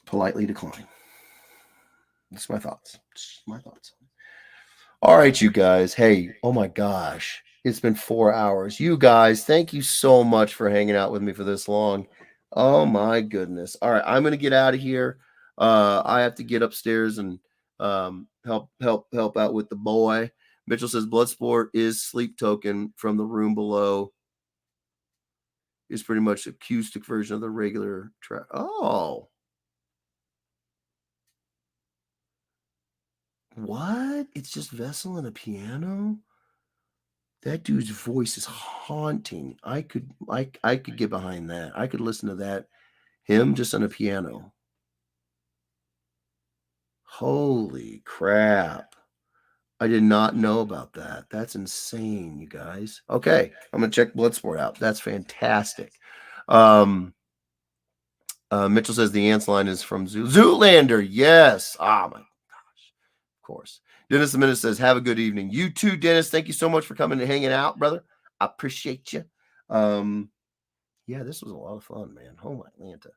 politely decline. That's my thoughts. All right, you guys. Hey, oh my gosh. It's been 4 hours. You guys, thank you so much for hanging out with me for this long. Oh my goodness. All right, I'm going to get out of here. I have to get upstairs and help out with the boy. Mitchell says Bloodsport is Sleep Token from the room below. Is pretty much acoustic version of the regular track. Oh. What? It's just Vessel and a piano? That dude's voice is haunting. I could get behind that. I could listen to that. Him just on a piano. Holy crap. I did not know about that. That's insane, you guys. Okay, I'm gonna check Bloodsport out. That's fantastic. Mitchell says the ants line is from Zoolander. Yes. Oh my gosh. Of course. Dennis the Minute says, have a good evening. You too, Dennis. Thank you so much for coming and hanging out, brother. I appreciate you. Yeah, this was a lot of fun, man. Oh my Atlanta.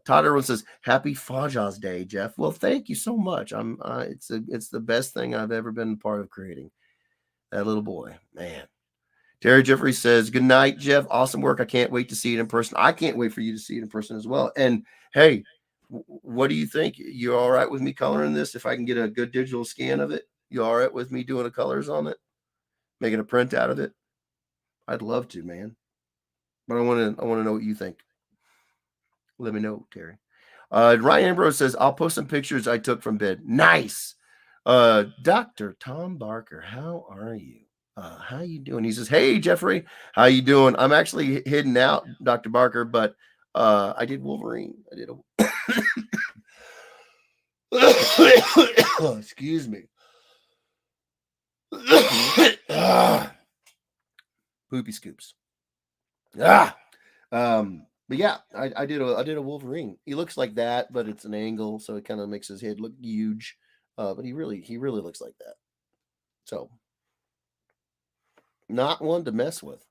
Todd Irwin says, happy Fajas Day, Jeff. Well, thank you so much. It's the best thing I've ever been a part of creating. That little boy, man. Terry Jeffrey says, good night, Jeff. Awesome work. I can't wait to see it in person. I can't wait for you to see it in person as well. And hey, what do you think? You all right with me coloring this? If I can get a good digital scan of it, you all right with me doing the colors on it? Making a print out of it? I'd love to, man. But I want to know what you think. Let me know, Terry. Ryan Ambrose says, I'll post some pictures I took from bed. Nice. Dr. Tom Barker, how are you? How you doing? He says, hey, Jeffrey, how you doing? I'm actually hidden out, Dr. Barker, but I did Wolverine. I did excuse me. Poopy scoops. But yeah, I did a Wolverine. He looks like that, but it's an angle, so it kind of makes his head look huge. But he really looks like that. So Not one to mess with.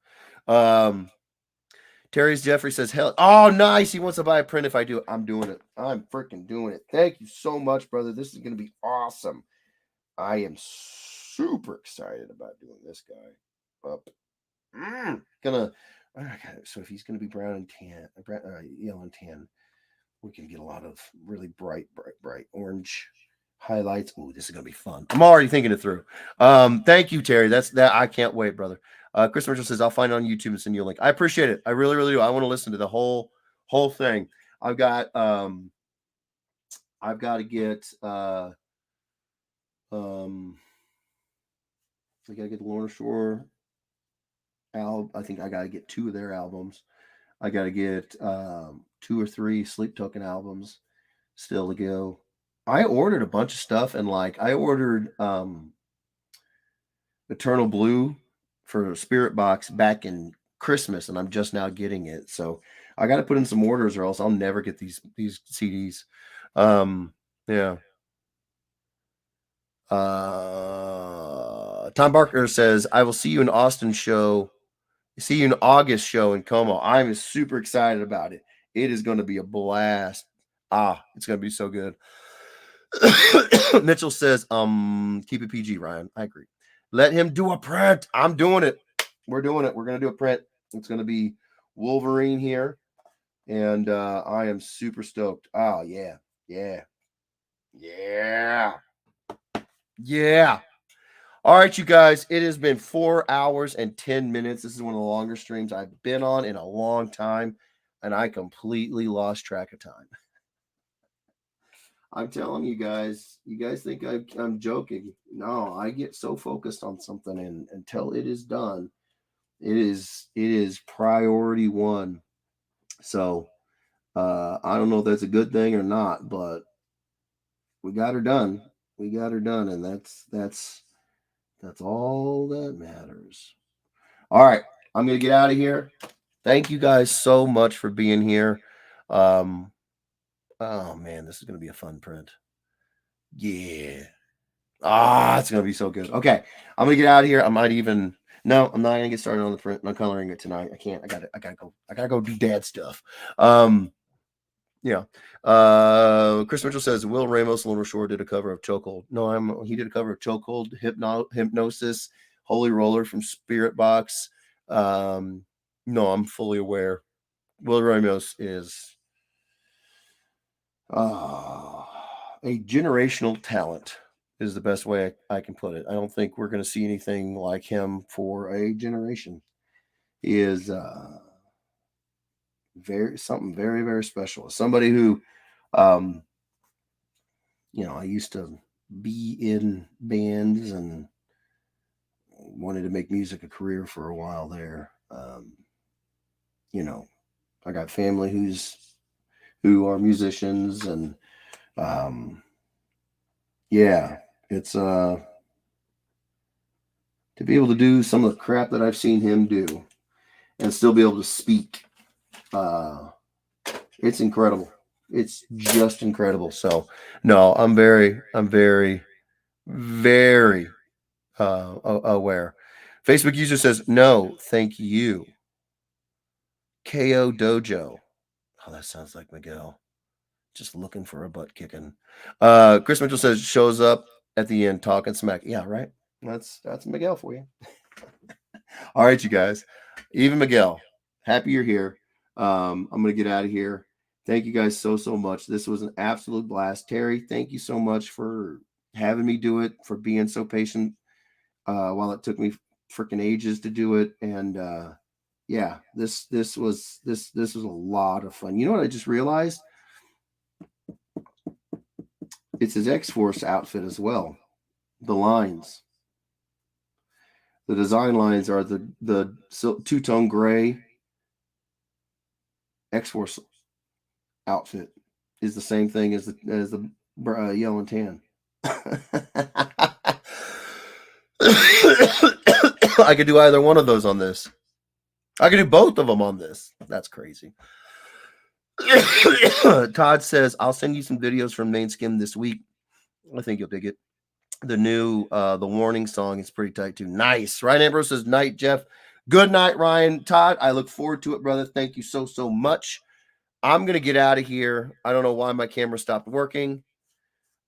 Terry's Jeffrey says, hell, oh, nice. He wants to buy a print if I do it. I'm doing it. I'm freaking doing it. Thank you so much, brother. This is going to be awesome. I am super excited about doing this guy. Up. Gonna, so if he's going to be brown and tan, yellow and tan, we can get a lot of really bright orange highlights. Oh, this is gonna be fun. I'm already thinking it through. Thank you, Terry. That's that. I can't wait, brother. Chris Mitchell says I'll find it on YouTube and send you a link. I appreciate it. I really, really do. I want to listen to the whole thing. I've got to get I gotta get the Lorna Shore album. I think I gotta get 2 of their albums. I gotta get 2 or 3 Sleep Token albums still to go. I ordered a bunch of stuff, and like I ordered Eternal Blue for Spirit Box back in Christmas, and I'm just now getting it. So I got to put in some orders, or else I'll never get these CDs. Yeah. Tom Barker says, I will see you in Austin show. See you in August show in Como. I'm super excited about it. It is going to be a blast. It's going to be so good. Mitchell says, keep it PG, Ryan. I agree. Let him do a print. I'm doing it. We're doing it. We're going to do a print. It's going to be Wolverine here. And I am super stoked. Oh, yeah. Yeah. Yeah. Yeah. All right, you guys. It has been 4 hours and 10 minutes. This is one of the longer streams I've been on in a long time. And I completely lost track of time. I'm telling you guys think I'm joking. No, I get so focused on something, and until it is done, it is priority one. So I don't know if that's a good thing or not, but we got her done. We got her done, and that's all that matters. All right, I'm gonna get out of here. Thank you guys so much for being here. Oh man, this is gonna be a fun print. Yeah. It's gonna be so good. Okay, I'm gonna get out of here. I might even I'm not gonna get started on the print. I'm coloring it tonight. I can't. I gotta go do dad stuff. Yeah. Chris Mitchell says Will Ramos Lone Shore did a cover of Chokehold. No, he did a cover of Chokehold, Hypnosis, Holy Roller from Spirit Box. No, I'm fully aware. Will Ramos is a generational talent is the best way I can put it. I don't think we're going to see anything like him for a generation. He is something very, very special. Somebody who, I used to be in bands and wanted to make music a career for a while there. I got family who are musicians, and it's to be able to do some of the crap that I've seen him do and still be able to speak. It's incredible. It's just incredible. So no, I'm very, very aware. Facebook user says, no, thank you. KO Dojo. Oh, that sounds like Miguel. Just looking for a butt kicking. Chris Mitchell says shows up at the end talking smack. Yeah, right. That's Miguel for you. All right, you guys. Even Miguel, happy you're here. I'm gonna get out of here. Thank you guys so much. This was an absolute blast. Terry, thank you so much for having me do it, for being so patient while it took me freaking ages to do it. And this was a lot of fun. You know what I just realized? It's his X-Force outfit as well. The lines. The design lines are the two-tone gray X-Force outfit is the same thing as the yellow and tan. I could do either one of those on this. I could do both of them on this. That's crazy. Todd says, I'll send you some videos from Main Skim this week. I think you'll dig it. the new the warning song is pretty tight too. Nice. Ryan Ambrose says night, Jeff. Good night, Ryan. Todd, I look forward to it, brother. Thank you so much. I'm gonna get out of here. I don't know why my camera stopped working.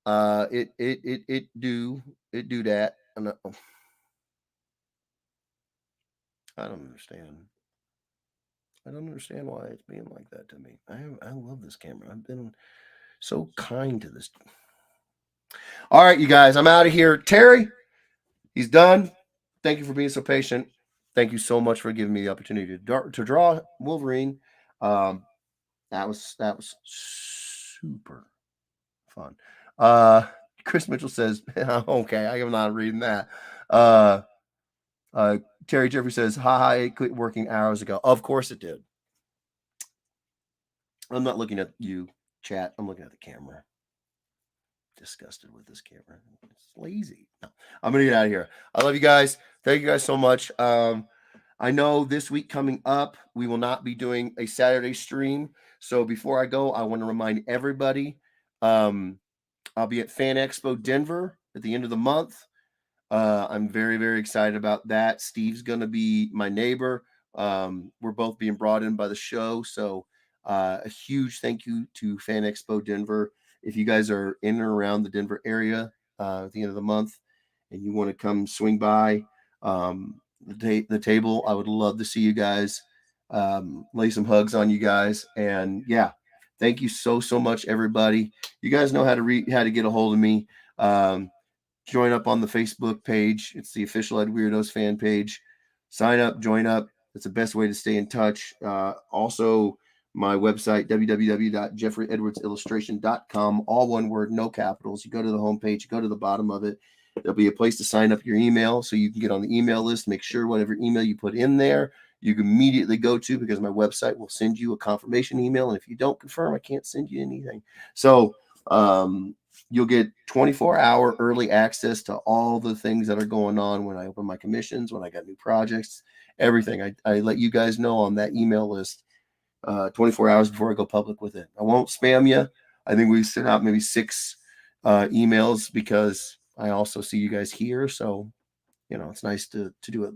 It do that. I don't understand. I don't understand why it's being like that to me. I love this camera. I've been so kind to this. All right, you guys, I'm out of here. Terry, he's done. Thank you for being so patient. Thank you so much for giving me the opportunity to draw Wolverine. That was super fun. Chris Mitchell says, okay, I am not reading that. Terry Jeffrey says, haha, it quit working hours ago. Of course it did. I'm not looking at you, chat. I'm looking at the camera. Disgusted with this camera. It's lazy. No, I'm gonna get out of here. I love you guys. Thank you guys so much. I know this week coming up, we will not be doing a Saturday stream. So before I go, I want to remind everybody, I'll be at Fan Expo Denver at the end of the month. I'm very excited about that. Steve's gonna be my neighbor. We're both being brought in by the show, so a huge thank you to Fan Expo Denver. If you guys are in or around the Denver area at the end of the month and you want to come swing by the table, I would love to see you guys. Lay some hugs on you guys, and yeah, thank you so much, everybody. You guys know how to get a hold of me. Join up on the Facebook page. It's the official Ed Weirdos fan page. Sign up, join up. It's the best way to stay in touch. Also, my website, www.jeffreyedwardsillustration.com, all one word, no capitals. You go to the homepage, you go to the bottom of it. There'll be a place to sign up your email so you can get on the email list. Make sure whatever email you put in there, you can immediately go to, because my website will send you a confirmation email. And if you don't confirm, I can't send you anything. So, you'll get 24-hour early access to all the things that are going on when I open my commissions, when I got new projects, everything. I let you guys know on that email list 24 hours before I go public with it. I won't spam you. I think we sent out maybe 6 emails because I also see you guys here. So, it's nice to do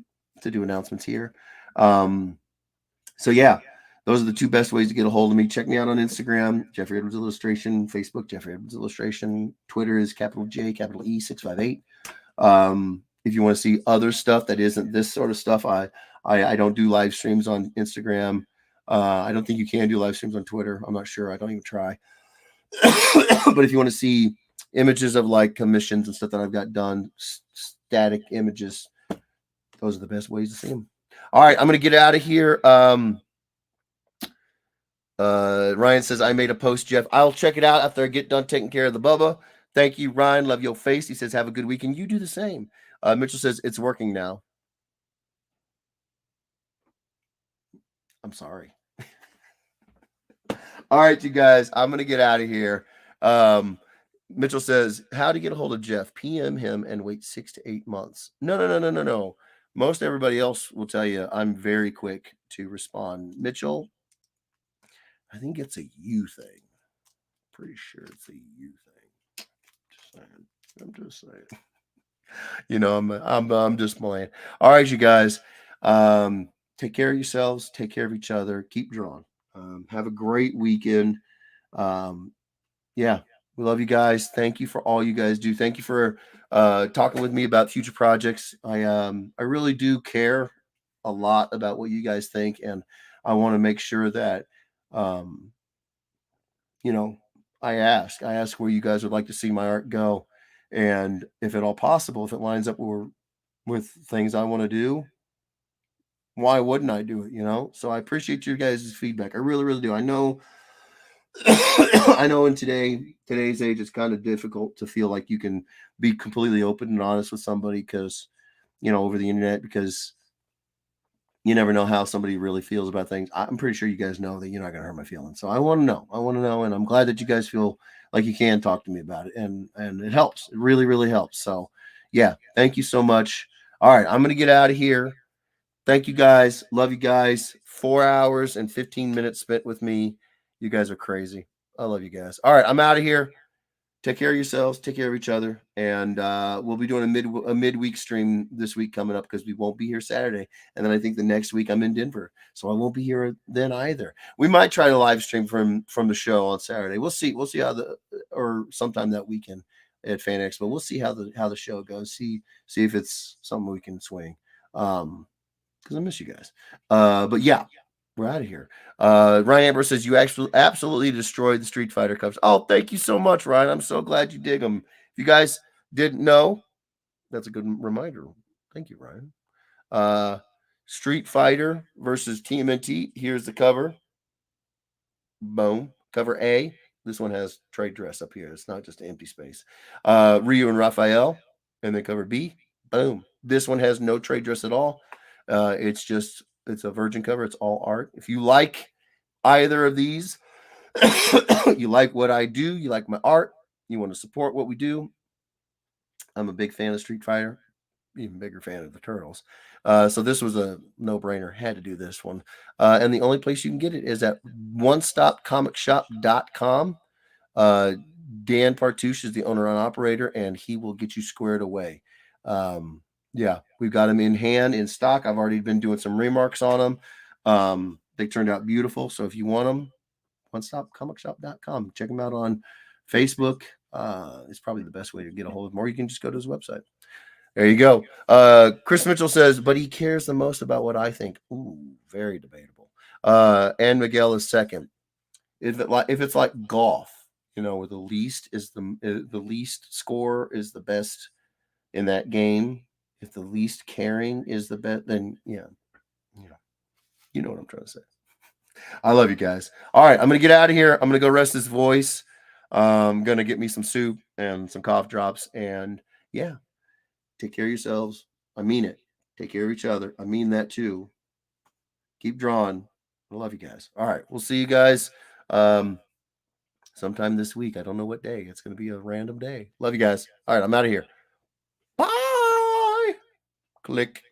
announcements here. So yeah, those are the 2 best ways to get a hold of me. Check me out on Instagram, Jeffrey Edwards Illustration, Facebook, Jeffrey Edwards Illustration. Twitter is capital J, capital E, 658. If you want to see other stuff that isn't this sort of stuff, I don't do live streams on Instagram. I don't think you can do live streams on Twitter. I'm not sure. I don't even try. But if you want to see images of like commissions and stuff that I've got done, static images, those are the best ways to see them. All right, I'm going to get out of here. Ryan says, I made a post, Jeff. I'll check it out after I get done taking care of the Bubba. Thank you, Ryan. Love your face. He says, have a good weekend. You do the same. Mitchell says, it's working now. I'm sorry. All right, you guys, I'm going to get out of here. Mitchell says, how to get a hold of Jeff? PM him and wait 6 to 8 months. No. Most everybody else will tell you I'm very quick to respond. Mitchell, I think it's a you thing. Pretty sure it's a you thing. I'm just saying. I'm just playing. All right, you guys. Take care of yourselves. Take care of each other. Keep drawing. Have a great weekend. Yeah, we love you guys. Thank you for all you guys do. Thank you for talking with me about future projects. I really do care a lot about what you guys think, and I want to make sure that I ask where you guys would like to see my art go, and if at all possible, if it lines up with things I want to do, why wouldn't I do it? So I appreciate you guys' feedback. I really do. I know in today's age, it's kind of difficult to feel like you can be completely open and honest with somebody because over the internet, because you never know how somebody really feels about things. I'm pretty sure you guys know that you're not going to hurt my feelings. So I want to know. And I'm glad that you guys feel like you can talk to me about it. And it helps. It really helps. So yeah, thank you so much. All right. I'm going to get out of here. Thank you guys. Love you guys. 4 hours and 15 minutes spent with me. You guys are crazy. I love you guys. All right. I'm out of here. Take care of yourselves, take care of each other, and we'll be doing a midweek stream this week coming up because we won't be here Saturday, and then I think the next week I'm in Denver, so I won't be here then either. We might try to live stream from the show on Saturday. We'll see. We'll see how the or sometime that weekend at Fan Expo. We'll see how the show goes. See if it's something we can swing. Because I miss you guys. But yeah, we're out of here. Ryan Amber says you actually absolutely destroyed the Street Fighter cups. Oh, thank you so much, Ryan. I'm so glad you dig them. If you guys didn't know, that's a good reminder. Thank you, Ryan. Uh, Street Fighter versus TMNT. Here's the cover. Boom. Cover A. This one has trade dress up here. It's not just an empty space. Ryu and Raphael. And then cover B. Boom. This one has no trade dress at all. It's a virgin cover. It's all art. If you like either of these, you like what I do, you like my art, you want to support what we do. I'm a big fan of Street Fighter, even bigger fan of the Turtles. So this was a no-brainer. Had to do this one. And the only place you can get it is at onestopcomicshop.com. Dan Partouche is the owner and operator, and he will get you squared away. Yeah, we've got them in hand, in stock. I've already been doing some remarks on them. They turned out beautiful. So if you want them, onestopcomicshop.com. Check them out on Facebook. It's probably the best way to get a hold of them, or you can just go to his website. There you go. Chris Mitchell says, but he cares the most about what I think. Ooh, very debatable. And Miguel is second. If it's like golf, where the least score is the best in that game. If the least caring is the best, then yeah, you know what I'm trying to say. I love you guys. All right, I'm gonna get out of here. I'm gonna go rest this voice. I'm gonna get me some soup and some cough drops, and yeah, take care of yourselves. I mean it. Take care of each other. I mean that too. Keep drawing. I love you guys. All right, we'll see you guys sometime this week. I don't know what day. It's gonna be a random day. Love you guys. All right, I'm out of here. Bye. Click.